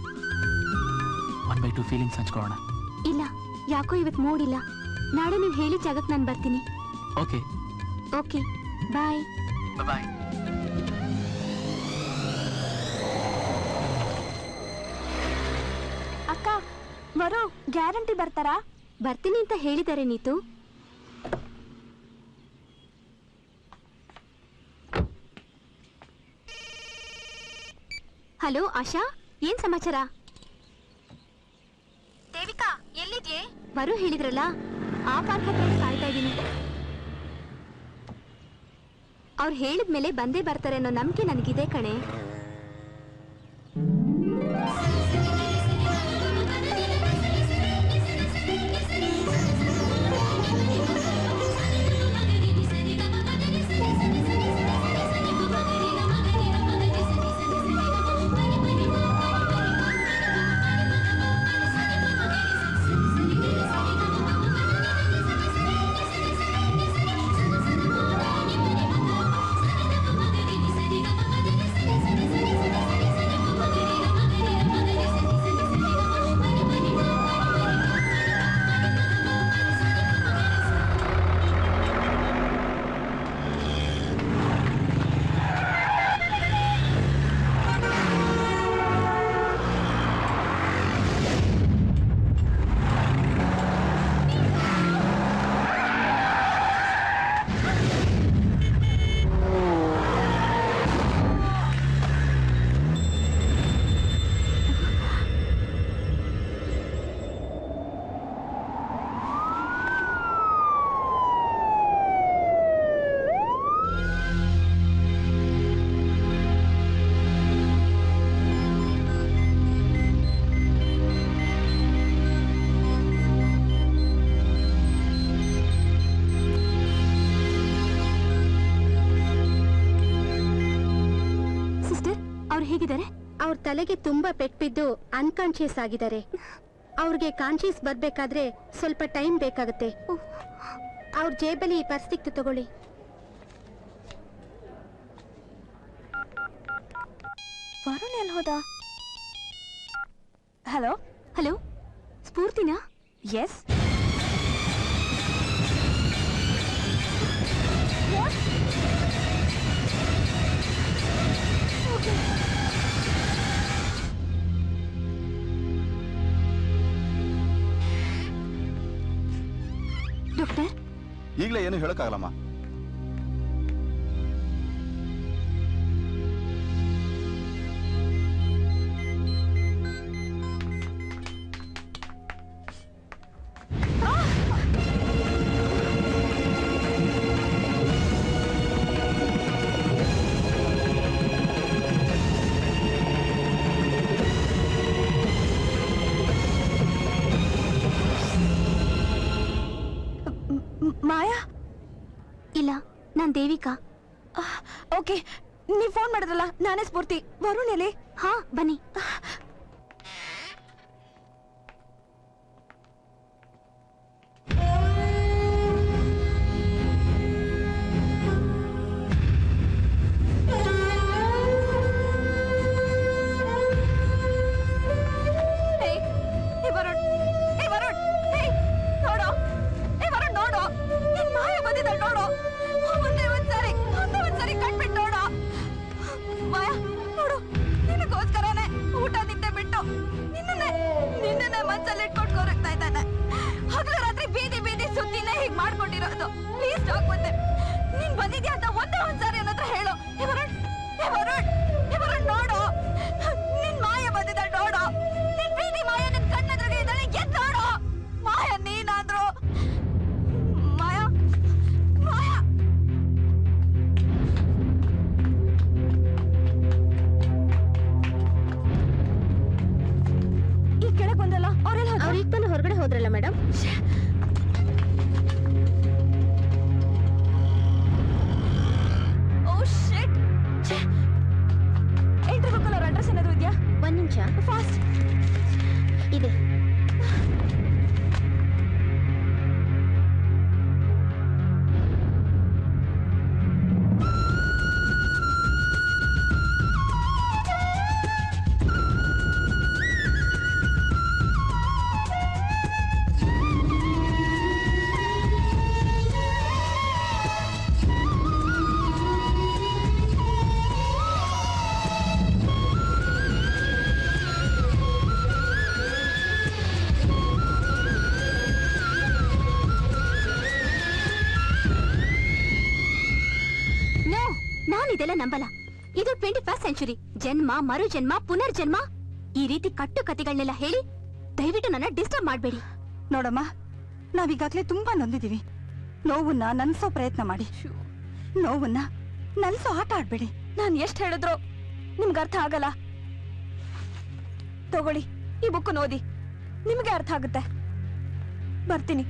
1/2 ಫೀಲಿಂಗ್ಸ್ ಹಂಚ್ಕೊಳ್ಳೋಣ. ಇಲ್ಲ, ಯಾಕೋ ಇವತ್ ಮೂಡಿಲ್ಲ. ನಾಳೆ ನೀವು ಹೇಳಿದ ಜಾಗಕ್ಕೆ ನಾನು ಬರ್ತೀನಿ. ಓಕೆ ಓಕೆ, ಬಾಯ್ ಬಾಯ್. ಅಕ್ಕ, ವರು ಗ್ಯಾರಂಟಿ ಬರ್ತಾರಾ? ಬರ್ತೀನಿ ಅಂತ ಹೇಳಿದ್ದಾರೆ ನೀತು. ಹಲೋ ಆಶಾ, ಏನ್ ಸಮಾಚಾರ? ದೇವಿಕಾ, ಎಲ್ಲಿದ್ಯೆ? ವರು ಹೇಳಿದ್ರಲ್ಲ, ಆ ಪಾರ್ಕ್ ಹತ್ರ ಕಾಯ್ತಾ ಇದ್ದೀನಿ. ಅವ್ರು ಹೇಳಿದ್ಮೇಲೆ ಬಂದೇ ಬರ್ತಾರೆ ಅನ್ನೋ ನಂಬಿಕೆ ನನಗಿದೆ ಕಣೆ. ಅವ್ರ ತಲೆಗೆ ತುಂಬಾ ಪೆಟ್ಬಿದ್ದು ಅನ್ಕಾನ್ಶಿಯಸ್ ಆಗಿದ್ದಾರೆ. ಅವ್ರಿಗೆ ಕಾನ್ಶಿಯಸ್ ಬರ್ಬೇಕಾದ್ರೆ ಸ್ವಲ್ಪ ಟೈಮ್ ಬೇಕಾಗುತ್ತೆ. ಅವ್ರ ಜೇಬಲ್ಲಿ ಈ ಪರ್ಸ್ ಸಿಕ್ತು, ತಗೊಳ್ಳಿ. ವರುಣ್ ಎಲ್ಲಿ ಹೋದ? ಹಲೋ ಹಲೋ, ಸ್ಫೂರ್ತಿನಾ? ಎಸ್. ಡಾಕ್ಟರ್, ಈಗಲೇ ಏನು ಹೇಳಕ್ಕಾಗಲ್ಲಮ್ಮ. ಮಾಯಾ? ಇಲ್ಲ, ನಾನ್ ದೇವಿಕಾ. ಓಕೆ, ನೀವ್ ಫೋನ್ ಮಾಡಿದ್ರಲ್ಲ, ನಾನೇ ಸ್ಫೂರ್ತಿ. ವರುಣ್ ಎಲ್ಲಿ? ಹಾ, ಬನ್ನಿ. ಹೊರಗಡೆ ಹೋದ್ರಲ್ಲ ಮೇಡಮ್? ಇಂಟರ್ವ್ಯೂ ಅವ್ರ ಅಡ್ರೆಸ್ ಏನಾದ್ರು ಇದೆಯಾ? ಒಂದ್ ನಿಮಿಷ, ಫಾಸ್ಟ್ ಇದೆ. ಇದೆಲ್ಲ ನಂಬಲ್ಲ. ಇದು 21st ಸೆಂಚುರಿ. ಜನ್ಮ, ಮರು ಜನ್ಮ, ಪುನರ್ಜನ್ಮ, ಈ ರೀತಿ ಕಟ್ಟು ಕಥೆಗಳನ್ನೆಲ್ಲ ಹೇಳಿ ದಯವಿಟ್ಟು ನನ್ನ ಡಿಸ್ಟರ್ಬ್ ಮಾಡಬೇಡಿ. ನೋಡಮ್ಮ, ನಾವೀಗಾಗ್ಲೇ ತುಂಬಾ ನೊಂದಿದೀವಿ. ನೋವನ್ನ ನನ್ಸೋ ಪ್ರಯತ್ನ ಮಾಡಿ. ನೋವನ್ನ ನನ್ಸೋ ಆಟ ಆಡ್ಬೇಡಿ. ನಾನ್ ಎಷ್ಟ್ ಹೇಳಿದ್ರು ನಿಮ್ಗೆ ಅರ್ಥ ಆಗಲ್ಲ. ತಗೊಳ್ಳಿ, ಈ ಬುಕ್ ಓದಿ, ನಿಮ್ಗೆ ಅರ್ಥ ಆಗುತ್ತೆ. ಬರ್ತೀನಿ.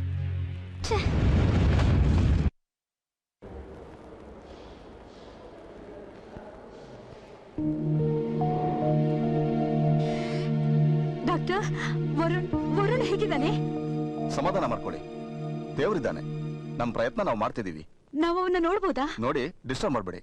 ಡಾಕ್ಟರ್, ವರುಣ್ ಹೇಗಿದ್ದಾನೆ? ಸಮಾಧಾನ ಮಾಡ್ಕೊಳ್ಳಿ, ದೇವರಿದ್ದಾನೆ. ನಮ್ಮ ಪ್ರಯತ್ನ ನಾವು ಮಾಡ್ತಿದೀವಿ. ನಾವು ಅವನ್ನ ನೋಡ್ಬೋದಾ? ನೋಡಿ, ಡಿಸ್ಟರ್ಬ್ ಮಾಡಬೇಡಿ.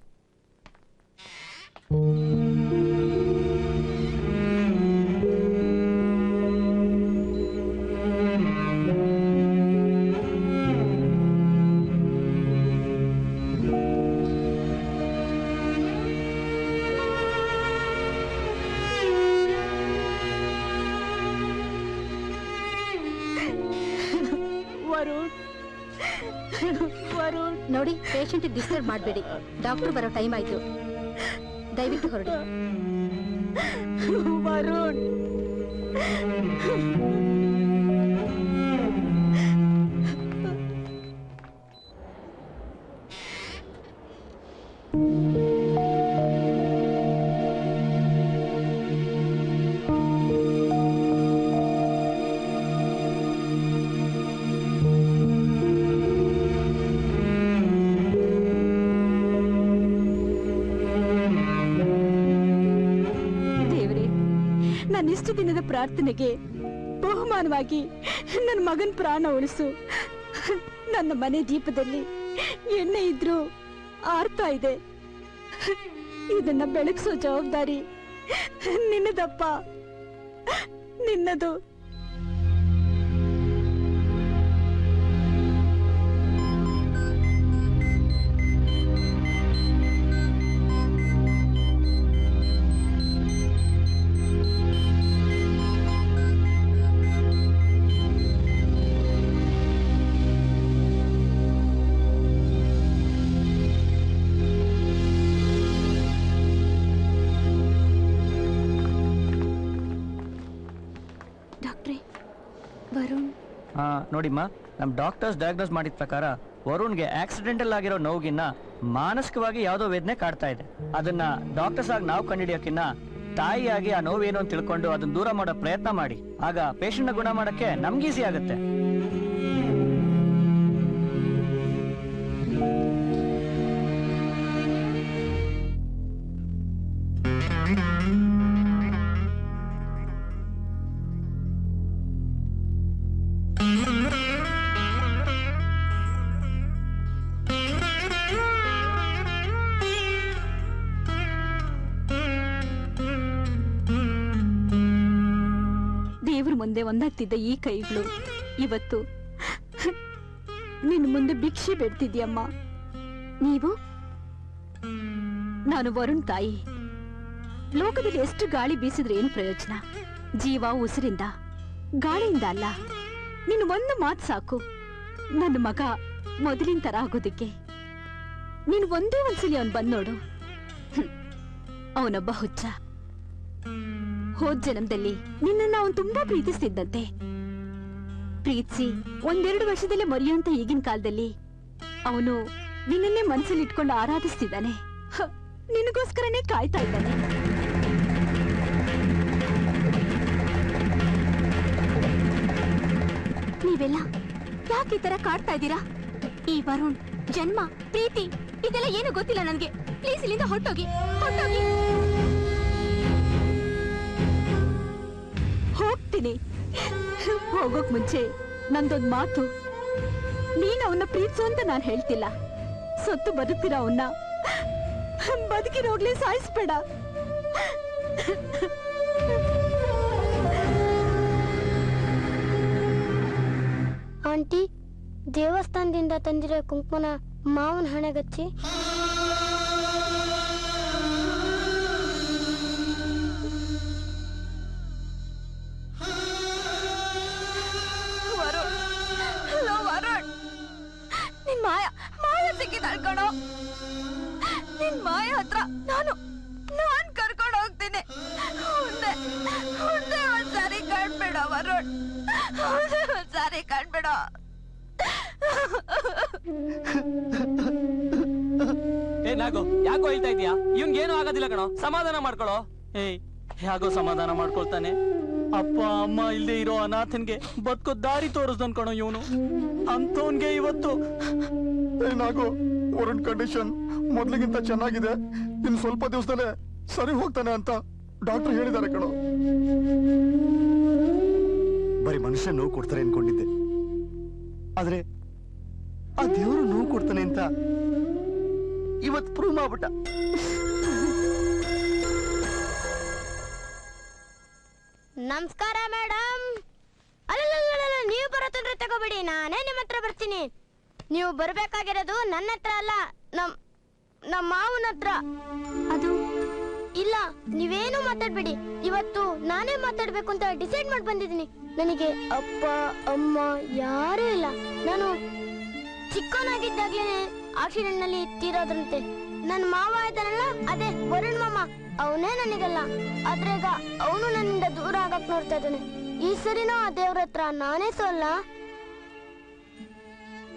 ನೋಡಿ, ಪೇಷಂಟ್ ಡಿಸ್ಟರ್ಬ್ ಮಾಡಬೇಡಿ. ಡಾಕ್ಟರ್ ಬರೋ ಟೈಮ್ ಆಯ್ತು. ದಯವಿಟ್ಟು ಹೊರಡಿ. ವರುಣ್, ದೇವ್ರೆ, ಪ್ರಾರ್ಥನೆಗೆ ಬಹುಮಾನವಾಗಿ ನನ್ನ ಮಗನ ಪ್ರಾಣ ಉಳಿಸು. ನನ್ನ ಮನೆ ದೀಪದಲ್ಲಿ ಎಣ್ಣೆ ಇದ್ರೂ ಆರ್ತಾ ಇದೆ. ಇದನ್ನ ಬೆಳಗಿಸೋ ಜವಾಬ್ದಾರಿ ನಿನ್ನದಪ್ಪ, ನಿನ್ನದು. ನೋಡಿಮ್ಮ, ನಮ್ಮ ಡಾಕ್ಟರ್ಸ್ ಡಯಾಗ್ನೋಸ್ ಮಾಡಿದ ಪ್ರಕಾರ ವರುಣ್ಗೆ ಆಕ್ಸಿಡೆಂಟಲ್ ಆಗಿರೋ ನೋವಿಗಿನ್ನ ಮಾನಸಿಕವಾಗಿ ಯಾವುದೋ ವೇದನೆ ಕಾಡ್ತಾ ಇದೆ. ಅದನ್ನ ಡಾಕ್ಟರ್ಸ್ ಆಗಿ ನಾವು ಕಂಡುಹಿಡಿಯೋಕಿನ್ನ ತಾಯಿಯಾಗಿ ಆ ನೋವೇನು ಅಂತ ತಿಳ್ಕೊಂಡು ಅದನ್ನ ದೂರ ಮಾಡೋ ಪ್ರಯತ್ನ ಮಾಡಿ. ಆಗ ಪೇಷಂಟ್ನ ಗುಣ ಮಾಡಕ್ಕೆ ನಮ್ಗೆ ಈಸಿ ಆಗುತ್ತೆ. ದೇವ್ರ ಮುಂದೆ ಒಂದಾಗ್ತಿದ್ದ ಈ ಕೈಗಳು ಇವತ್ತು ನಿನ್ನ ಮುಂದೆ ಭಿಕ್ಷೆ ಬೇಡ್ತಿದ್ಯಮ್ಮ. ನೀವು? ನಾನು ವರುಣ್ ತಾಯಿ. ಲೋಕದಲ್ಲಿ ಎಷ್ಟು ಗಾಳಿ ಬೀಸಿದ್ರೆ ಏನು ಪ್ರಯೋಜನ? ಜೀವ ಉಸಿರಿಂದ, ಗಾಳಿಯಿಂದ ಅಲ್ಲ. ನಿನ್ನ ಒಂದು ಮಾತು ಸಾಕು, ನನ್ನ ಮಗ ಮೊದಲಿನ ತರ ಆಗೋದಕ್ಕೆ. ನೀನು ಒಂದೇ ಒಂದ್ಸಲಿ ಅವನ್ ಬಂದ್ ನೋಡು. ಅವನೊಬ್ಬ ಹುಚ್ಚ. ಹೋದ್ ಜನ್ಮದಲ್ಲಿ ನಿನ್ನನ್ನ ಅವನು ತುಂಬಾ ಪ್ರೀತಿಸ್ತಿದ್ದಂತೆ. ಪ್ರೀತಿಸಿ 1-2 ವರ್ಷದಲ್ಲೇ ಮರೆಯುವಂತ ಈಗಿನ ಕಾಲದಲ್ಲಿ ಅವನು ನಿನ್ನನ್ನೇ ಮನಸ್ಸಲ್ಲಿ ಇಟ್ಕೊಂಡು ಆರಾಧಿಸ್ತಿದ್ದಾನೆ. ನಿನಗೋಸ್ಕರನೇ ಕಾಯ್ತಾ ಇದ್ದಾನೆ. ನೀವೆಲ್ಲ ಯಾಕೆ ಈ ತರ ಕಾಡ್ತಾ ಇದ್ದೀರಾ? ಈ ವರುಣ್ ಜನ್ಮ, ಪ್ರೀತಿ ಇದೆಲ್ಲ ಏನು ಗೊತ್ತಿಲ್ಲ ನನ್ಗೆ. ಪ್ಲೀಸ್ ಇಲ್ಲಿಂದ ಹೊರಟೋಗಿ, ಹೊರಟೋಗಿ. ಹೋಗ್ತೀನಿ. ಹೋಗೋಕ್ ಮುಂಚೆ ನಂದೊಂದ್ ಮಾತು. ನೀನ್ ಅವನ್ನ ಪ್ರೀತಿಸು ಅಂತ ನಾನು ಹೇಳ್ತಿಲ್ಲ. ಸತ್ತು ಬದುಕ್ತೀರ ಅವನ್ನ, ಬದುಕಿರೋಗ್ಲೇ ಸಾಯಿಸ್ಬೇಡ. ಆಂಟಿ, ದೇವಸ್ಥಾನದಿಂದ ತಂದಿರೋ ಕುಂಕುಮನ ಮಾವನ ಹಣೆಗಚ್ಚಿ. ನಿನ್ ಮಾಯ ಸಿಕ್ಕಿದಾಳ್ ಕಣೋ. ನಿನ್ ಮಾಯ ಹತ್ರ ನಾನ್ ಕರ್ಕೊಂಡು ಹೋಗ್ತೀನಿ. ಒಂದೇ ಒಂದ್ಸಾರಿ ಕಾಣ್ಬೇಡ ವರುಣ್, ಒಂದ್ಸಾರಿ ಕಾಣ್ಬೇಡ. ಏ ನಾಗೋ, ಯಾಕೋ ಹೇಳ್ತಾ ಇದೀಯಾ? ಇವ್ನ್ಗೇನು ಆಗೋದಿಲ್ಲ ಕಣೋ, ಸಮಾಧಾನ ಮಾಡ್ಕೊಳ್ಳೋ. ಏಯ್, ಹೇಗೋ ಸಮಾಧಾನ ಮಾಡ್ಕೊಳ್ತಾನೆ. ಅಪ್ಪ ಅಮ್ಮ ಇಲ್ದೇ ಇರೋ ಅನಾಥನ್ಗೆ ಬದುಕೋ ದಾರಿ ತೋರಿಸ್ದನ್ ಕಣೋ ಇವನು. ಅಂತವನ್ಗೆ ಇವತ್ತು ಏನಾಗೋ ವರುಣ್ ಕಂಡೀಷನ್ ಮೊದ್ಲಿಗಿಂತ ಚೆನ್ನಾಗಿದೆ. ಇನ್ನು ಸ್ವಲ್ಪ ದಿವಸದಲ್ಲೇ ಸರಿ ಹೋಗ್ತಾನೆ ಅಂತ ಡಾಕ್ಟರ್ ಹೇಳಿದ್ದಾರೆ ಕಣೋ. ಬರೀ ಮನುಷ್ಯ ನೋವು ಕೊಡ್ತಾರೆ ಅನ್ಕೊಂಡಿದ್ದೆ, ಆದ್ರೆ ಆ ದೇವರು ನೋವು ಕೊಡ್ತಾನೆ ಅಂತ ಇವತ್ತು ಪ್ರೂವ್ ಮಾಡ್ಬಿಟ್ಟ. ನಮಸ್ಕಾರ ಮೇಡಮ್. ಅಲ್ಲ, ನೀವು ಬರೋ ತೊಂದ್ರೆ ತಗೋಬೇಡಿ, ನಾನೇ ನಿಮ್ಮ ಹತ್ರ ಬರ್ತೀನಿ. ನೀವು ಬರ್ಬೇಕಾಗಿರೋದು ನನ್ನ ಹತ್ರ ಅಲ್ಲ, ನಮ್ಮ ಮಾವನ ಹತ್ರ. ಅದು ಇಲ್ಲ, ನೀವೇನು ಮಾತಾಡ್ಬೇಡಿ. ಇವತ್ತು ನಾನೇ ಮಾತಾಡ್ಬೇಕು ಅಂತ ಡಿಸೈಡ್ ಮಾಡಿ ಬಂದಿದ್ದೀನಿ. ನನಗೆ ಅಪ್ಪ ಅಮ್ಮ ಯಾರೂ ಇಲ್ಲ. ನಾನು ಚಿಕ್ಕವನಾಗಿದ್ದಾಗ್ಲೇನೆ ಆಕ್ಸಿಡೆಂಟ್ ನಲ್ಲಿ ತೀರೋದ್ರಂತೆ. ನನ್ನ ಮಾವ ಇದ್ದಾನಲ್ಲ, ಅದೇ ವರುಣ್ ಮಾಮ, ಅವನೇ ನನಗಲ್ಲ. ಆದ್ರೆ ಈಗ ಅವನು ನನ್ನಿಂದ ದೂರ ಆಗಕ್ ನೋಡ್ತಾ ಇದ್ದಾನೆ. ಈ ಸರಿನೂ ಆ ದೇವ್ರ ಹತ್ರ ನಾನೇ ಸೋಲ್ಲ.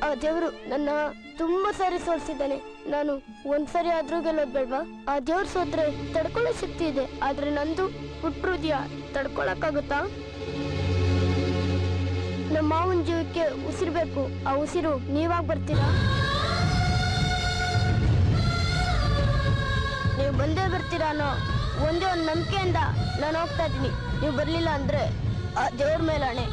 ಆ ದೇವ್ರು ನನ್ನ ತುಂಬಾ ಸಾರಿ ಸೋಲ್ಸಿದ್ದಾನೆ. ನಾನು ಒಂದ್ಸರಿ ಆದ್ರೂ ಗೆಲ್ಲೋದ್ ಬೇಡ್ವಾ? ಆ ದೇವ್ರ ಸೋತ್ರೆ ತಡ್ಕೊಳ್ಳೋ ಶಕ್ತಿ ಇದೆ, ಆದ್ರೆ ನಂದು ಹುಟ್ಟುದ್ಯಾ ತಡ್ಕೊಳಕ್ಕಾಗುತ್ತಾ? ನಮ್ಮ ಮಾವನ ಜೀವಕ್ಕೆ ಉಸಿರ್ಬೇಕು. ಆ ಉಸಿರು ನೀವಾಗ ಬರ್ತೀರಾ? ನೀವು ಬಂದೇ ಬರ್ತೀರಾ ಅನ್ನೋ ಒಂದೇ ಒಂದು ನಂಬಿಕೆಯಿಂದ ನಾನು ಹೋಗ್ತಾ ಇದ್ದೀನಿ. ನೀವು ಬರ್ಲಿಲ್ಲ ಅಂದ್ರೆ ಆ ದೇವ್ರ ಮೇಲೆ ಆಣೆ.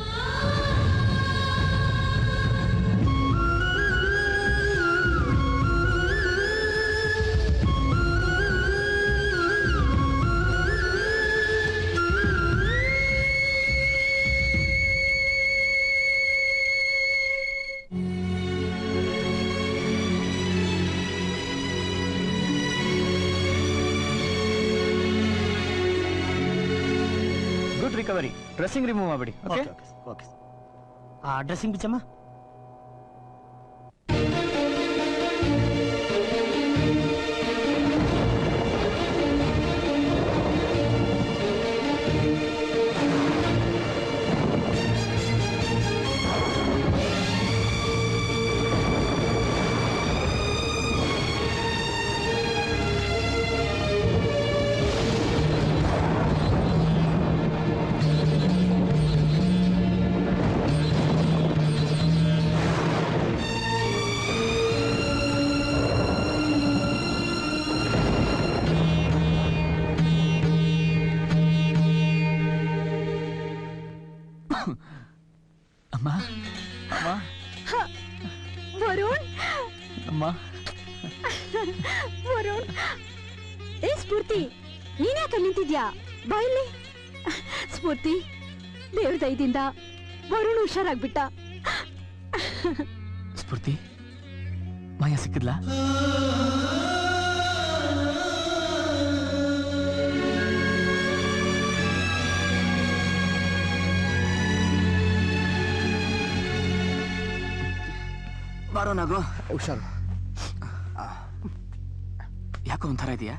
Good recovery. ಡ್ರೆಸ್ಸಿಂಗ್ ರಿಮೂವ್ ಮಾಡ್ಬಿಡಿ. Okay okay. ಆ ಡ್ರೆಸ್ಸಿಂಗ್ ಬಿಚ್ಚಮ್ಮ. ಅಮ್ಮ ಅಮ್ಮ ವರುಣ್ ಅಮ್ಮ ವರುಣ್. ಏ ಸ್ಫೂರ್ತಿ, ನೀನ್ಯಾಕೆ ನಿಂತಿದ್ಯಾ? ಬಾಯಲ್ಲಿ. ಸ್ಫೂರ್ತಿ, ದೇವ್ರ ದಯದಿಂದ ವರುಣ್ ಹುಷಾರಾಗ್ಬಿಟ್ಟ. ಸ್ಫೂರ್ತಿ, ಮಾಯ ಸಿಕ್ಕಿದ್ಲಾ? ಬಾರೋ ನಾಗು, ಹುಷಾರು. ಯಾಕೋ ಒಂಥರ ಇದೆಯಾ?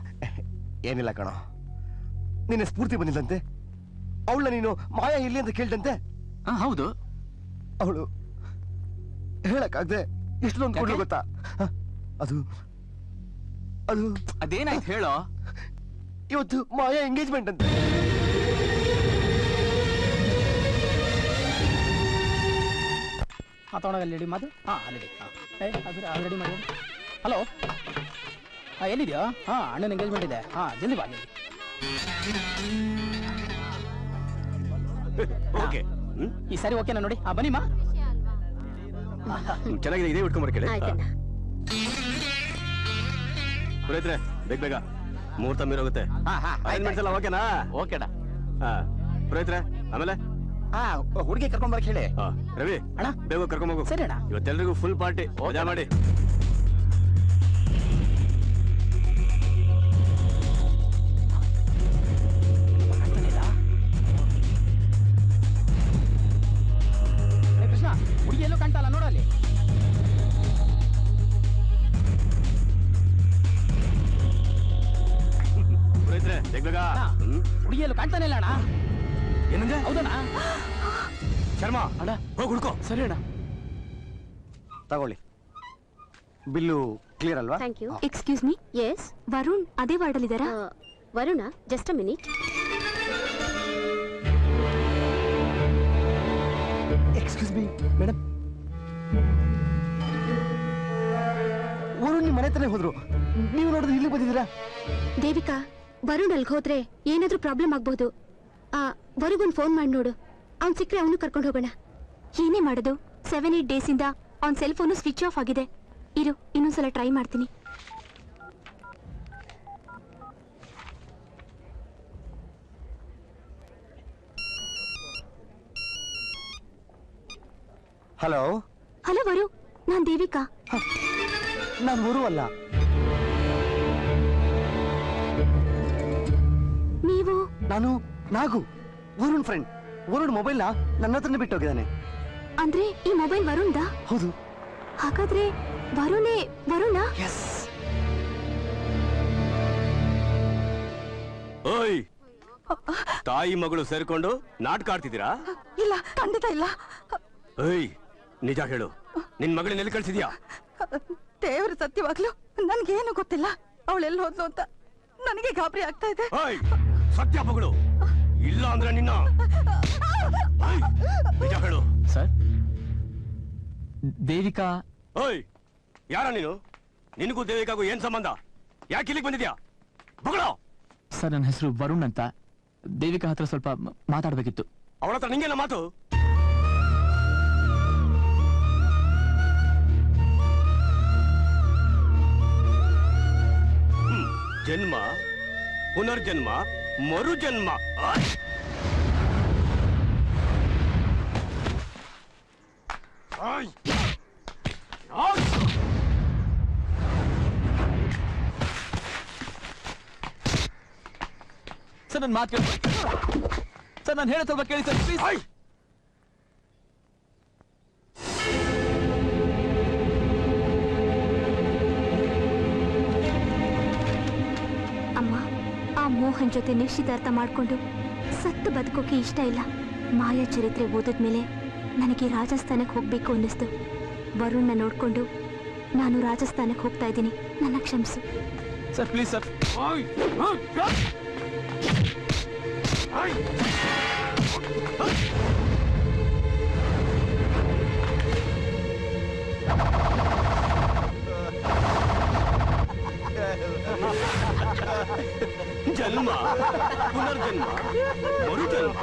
ಏನಿಲ್ಲ ಕಣೋ, ನಿನ್ನೆ ಸ್ಫೂರ್ತಿ ಬಂದಿಲ್ಲಂತೆ. ಅವಳನ್ನ ನೀನು ಮಾಯಾ ಇಲ್ಲಿ ಅಂತ ಕೇಳ್ದಂತೆ. ಹೌದು. ಅವಳು ಹೇಳಕ್ಕಾಗ್ದೆ ಎಷ್ಟೊಂದು ಕೊಡ್ಲು ಗೊತ್ತಾ? ಅದು ಅದು ಅದೇನಾಯ್ತು ಹೇಳೋ. ಇವತ್ತು ಮಾಯಾ ಎಂಗೇಜ್ಮೆಂಟ್ ಅಂತೆ. ತಗೊಂಡಾಗ ರೆಡಿ ಮಾತು. ಆಲ್ರೆಡಿ ಆಲ್ರೆಡಿ ಮಾಡಿ. ಹಲೋ, ಎಲ್ಲಿದ್ಯಾ? ಅಣ್ಣನ ಎಂಗೇಜ್ಮೆಂಟ್ ಇದೆ. ಜಲ್ದಿ ಬಾ. ಓಕೆ, ಈ ಸಾರಿ ಓಕೆನಾ ನೋಡಿ? ಬನ್ನಿ ಮಾ. ಚೆನ್ನಾಗಿದೆ, ಇದೇ ಉಟ್ಕೊಂಬರ್ ಕೇಳಿ. ಪುರೋಹಿತ್ರೆ, ಬೇಗ ಬೇಗ ಮುಹೂರ್ತ ಮೀರೋಗುತ್ತೆ. ಅರೇಂಜ್ಮೆಂಟ್ಸ್ ಎಲ್ಲ ಓಕೆನಾ? ಓಕೆನಾ. ಪುರೋಹಿತ್ರೆ, ಆಮೇಲೆ ಹುಡುಗಿ ಕರ್ಕೊಂಡ್ ಬರಕ್ ಹೇಳಿ. ರವಿ ಅಣ್ಣ, ಬೇಗ ಕರ್ಕೊಂಬೋಗು. ಸರಿ ಅಣ್ಣ. ಇವತ್ತೆಲ್ರಿಗೂ ಫುಲ್ ಪಾರ್ಟಿ ಮಜಾ ಮಾಡಿ. ಕೃಷ್ಣ, ಹುಡುಗಿ ಎಲ್ಲೋ ಕಾಣ್ತಲ್ಲ, ನೋಡಲ್ಲಿ. ಪುರೋಹಿತ್ರೆ, ಬೇಗ ಬೇಗ. ಹುಡುಗಿ ಎಲ್ಲೋ ಕಾಣ್ತಾನೆ ಇಲ್ಲ ಅಣ್ಣ. ಏನಂದ್ರೆ? ಹೌದಣ್ಣ. ಶರ್ಮಾ ಅಣ್ಣ, ಹೋಗಿ ಹುಡ್ಕೋ. ಸರಿ ಅಣ್ಣ. ತಗೊಳ್ಳಿ, ಬಿಲ್ಲು ಕ್ಲಿಯರ್ ಅಲ್ವಾ? Thank you. Excuse me. Yes, Varun ಅದೇ ವಾರ್ಡಲ್ಲಿದ್ದಾರಾ? ವರುಣ, just a minute. Excuse me madam, Varun ನಿಮ್ಮ ಮನೆ ತಾನೇ ಹೋದ್ರು, ನೀವು ನೋಡಿದ್ರೆ ಇಲ್ಲಿ ಬಂದಿದ್ದೀರಾ? ದೇವಿಕಾ, ವರುಣ್ ಅಲ್ಗ್ ಹೋದ್ರೆ ಏನಾದ್ರೂ ಪ್ರಾಬ್ಲಮ್ ಆಗ್ಬಹುದು. ವರುಗೊಂದು ಫೋನ್ ಮಾಡಿ ನೋಡು. ಅವ್ನ್ ಸಿಕ್ಕರೆ ಅವನು ಕರ್ಕೊಂಡು ಹೋಗೋಣ. ಏನೇ ಮಾಡೋದು? 7-8 ಡೇಸಿಂದ ಅವ್ನ ಸೆಲ್ ಫೋನು ಸ್ವಿಚ್ ಆಫ್ ಆಗಿದೆ. ಇರು, ಇನ್ನೊಂದ್ಸಲ ಟ್ರೈ ಮಾಡ್ತೀನಿ. ಹಲೋ. ಹಲೋ ವರು, ನಾನ್ ದೇವಿಕಾ. ನಾನು ವರು ಅಲ್ಲ. ನೀವು? ನಾನು ನಾಗು, ವರುಣ್ ಫ್ರೆಂಡ್. ವರುಣ್ ಮೊಬೈಲ್ನ ನನ್ನ ಹತ್ರನೇ ಬಿಟ್ಟು ಹೋಗಿದ್ದಾನೆ. ಅಂದ್ರೆ ಈ ಮೊಬೈಲ್ ವರುಣ್ದಾ? ಹೌದು. ಹಾಗಾದ್ರೆ ವರುಣೇ ವರುಣ? ಎಸ್. ಓಯ್, ತಾಯಿ ಮಗಳು ಸೇರ್ಕೊಂಡು ನಾಟಕ ಆಡ್ತಿದ್ದೀರಾ? ಇಲ್ಲ, ಖಂಡಿತ ಇಲ್ಲ. ಏಯ್, ನಿಜ ಹೇಳು, ನಿನ್ ಮಗಳನ್ನ ಎಲ್ಲಿ ಕಳ್ಸಿದ್ಯಾ? ದೇವ್ರ ಸತ್ಯವಾಗ್ಲು ನನ್ಗೇನು ಗೊತ್ತಿಲ್ಲ. ಅವಳೆಲ್ಲಿ ಹೋದ್ಲು ಅಂತ ನನಗೆ ಗಾಬರಿ ಆಗ್ತಾ ಇದೆ. ಏಯ್, ಸತ್ಯ ಮಗಳು ಇಲ್ಲ ಅಂದ್ರೆ ನಿನ್ನ. ಏಯ್, ನಿಜ ಹೇಳು. ಸರ್, ದೇವಿಕಾ. ಓಯ್, ಯಾರ ನೀನು? ನಿನಗೂ ದೇವಿಕಾಗೂ ಏನ್ ಸಂಬಂಧ? ಯಾಕೆ ಇಲ್ಲಿಗೆ ಬಂದಿದ್ಯಾ? ಮಗಳು ಸರ್ ನನ್ನ ಹೆಸರು ವರುಣ್ ಅಂತ. ದೇವಿಕಾ ಹತ್ರ ಸ್ವಲ್ಪ ಮಾತಾಡ್ಬೇಕಿತ್ತು. ಅವಳ ಹತ್ರ ನಿಂಗೆಲ್ಲ ಮಾತು? ಜನ್ಮ, ಪುನರ್ಜನ್ಮ, ಮರುಜನ್ಮ. ಸರ್ ನನ್ನ ಮಾತು ಕೇಳಿ ಸರ್, ನಾನು ಹೇಳೋ ಸ್ವಲ್ಪ ಕೇಳಿ ಸರ್ ಪ್ಲೀಸ್. ಅಮ್ಮ, ಆ ಮೋಹನ್ ಜೊತೆ ನಿಶ್ಚಿತಾರ್ಥ ಮಾಡ್ಕೊಂಡು ಸತ್ತು ಬದುಕೋಕೆ ಇಷ್ಟ ಇಲ್ಲ. ಮಾಯಾ ಚರಿತ್ರೆ ಓದಿದ್ಮೇಲೆ ನನಗೆ ರಾಜಸ್ಥಾನಕ್ಕೆ ಹೋಗ್ಬೇಕು ಅನ್ನಿಸ್ತು. ವರುಣ್ನ ನೋಡ್ಕೊಂಡು ನಾನು ರಾಜಸ್ಥಾನಕ್ಕೆ ಹೋಗ್ತಾ ಇದ್ದೀನಿ. ನನ್ನ ಕ್ಷಮಿಸು ಸರ್, ಪ್ಲೀಸ್ ಸರ್. ಜನ್ಮ, ಪುನರ್ಜನ್ಮ, ಮರುಜನ್ಮ.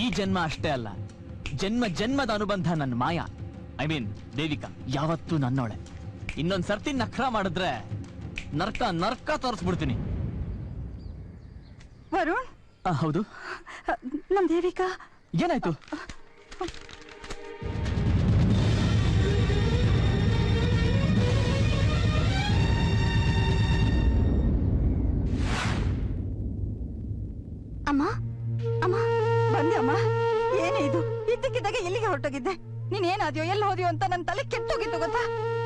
ಈ ಜನ್ಮ ಅಷ್ಟೇ ಅಲ್ಲ, ಜನ್ಮ ಜನ್ಮದ ಅನುಬಂಧ ನನ್ನ ಮಾಯಾ, ಐ ಮೀನ್ ದೇವಿಕಾ ಯಾವತ್ತೂ ನನ್ನೋಳೆ. ಇನ್ನೊಂದ್ ಸರ್ತಿ ನಖರ ಮಾಡಿದ್ರೆ ನರ್ಕ ನರ್ಕ ತೋರಿಸ್ಬಿಡ್ತೀನಿ. ವರುಣ್, ಹೌದು ನಮ್ ದೇವಿಕಾ ಏನಾಯ್ತು? ಅಮ್ಮ, ಅಮ್ಮ ಬಂದೆ ಅಮ್ಮ. ಏನೇ ಇದು? ಇದ್ದಕ್ಕಿದ್ದಾಗ ಎಲ್ಲಿಗೆ ಹೊರಟೋಗಿದ್ದೆ? ನೀನ್ ಏನಾದ್ಯೋ ಎಲ್ಲ ಹೋದ್ಯೋ ಅಂತ ನನ್ ತಲೆ ಕೆಟ್ಟೋಗಿತ್ತು ಗೊತ್ತಾ?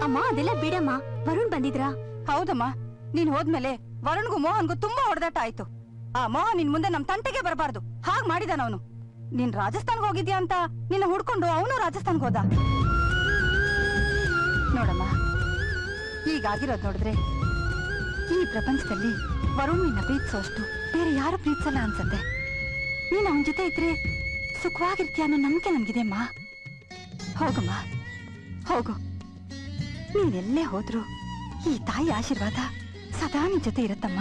ಅಮ್ಮ ಅದೆಲ್ಲ ಬಿಡಮ್ಮ. ವರುಣ್ ಬಂದಿದ್ರಾ? ಹೌದಮ್ಮ, ನೀನ್ ಹೋದ್ಮೇಲೆ ವರುಣ್ಗೂ ಮೋಹನ್ಗೂ ತುಂಬಾ ಹೊಡೆದಾಟ ಆಯ್ತು. ಆ ಮೋಹನ್ ನಿನ್ ಮುಂದೆ ನಮ್ ತಂಟೆಗೆ ಬರಬಾರ್ದು, ಹಾಗ್ ಮಾಡಿದಾನ ಅವನು. ನೀನ್ ರಾಜಸ್ಥಾನ್ಗೆ ಹೋಗಿದ್ಯಾ ಅಂತ ನಿನ್ನ ಹುಡ್ಕೊಂಡು ಅವನು ರಾಜಸ್ಥಾನ್ಗೆ ಹೋದ. ನೋಡಮ್ಮ, ಈಗಾಗಿರೋದ್ ನೋಡಿದ್ರೆ ಈ ಪ್ರಪಂಚದಲ್ಲಿ ವರುಣ್ ನಿನ್ನ ಪ್ರೀತಿಸೋಷ್ಟು ಬೇರೆ ಯಾರು ಪ್ರೀತಿಸಲ್ಲ ಅನ್ಸತ್ತೆ. ನೀನ್ ಅವನ ಜೊತೆ ಇದ್ರೆ ಸುಖವಾಗಿರ್ತೀಯ ಅನ್ನೋ ನಂಬಿಕೆ ನನ್ಗಿದೆಯಮ್ಮ. ಹೋಗಮ್ಮ, ಹೋಗು. ನೀನೆಲ್ಲೇ ಹೋದ್ರು ಈ ತಾಯಿ ಆಶೀರ್ವಾದ ಸದಾ ನಿನ್ ಜೊತೆ ಇರತ್ತಮ್ಮ.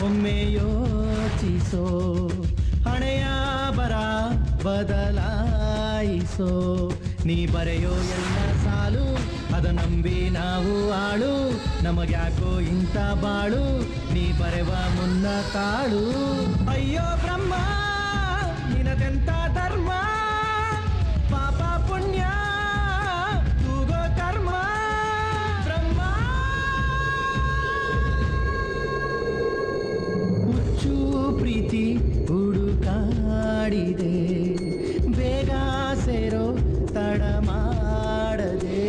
ಒಮ್ಮೆ ಯೋಚಿಸೋ, ಹಣೆಯ ಬರ ಬದಲಾಯಿಸೋ. ನೀ ಬರೆಯೋ ಎಲ್ಲ ಸಾಲು ಅದ ನಂಬಿ ನಾವು ಆಳು. ನಮಗ್ಯಾಕೋ ಇಂಥ ಬಾಳು, ನೀ ಬರೆವ ಮುನ್ನ ತಾಳು. ಅಯ್ಯೋ ಬ್ರಹ್ಮ, ನಿನದೆಂತ ಧರ್ಮ, ಪಾಪ ಪುಣ್ಯ ತೂಗೋ ಕರ್ಮ. ಬ್ರಹ್ಮ ಹುಚ್ಚು ಪ್ರೀತಿ ಹುಡುಕಾಡಿದೆ, ಬೇಗ ಸೇರೋ ತಡ ಮಾಡದೆ.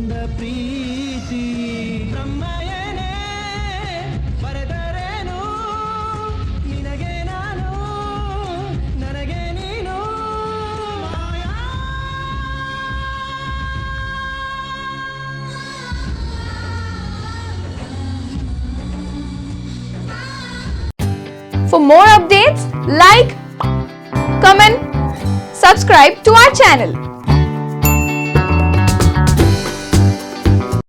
ಬಂದ ಪ್ರೀತಿ ಬ್ರಹ್ಮಯನೇ ಬರೆದರೇನು ನಿನಗೆ ನಾನು ನನಗೆ ನೀನು For more updates, like, comment, subscribe to our channel.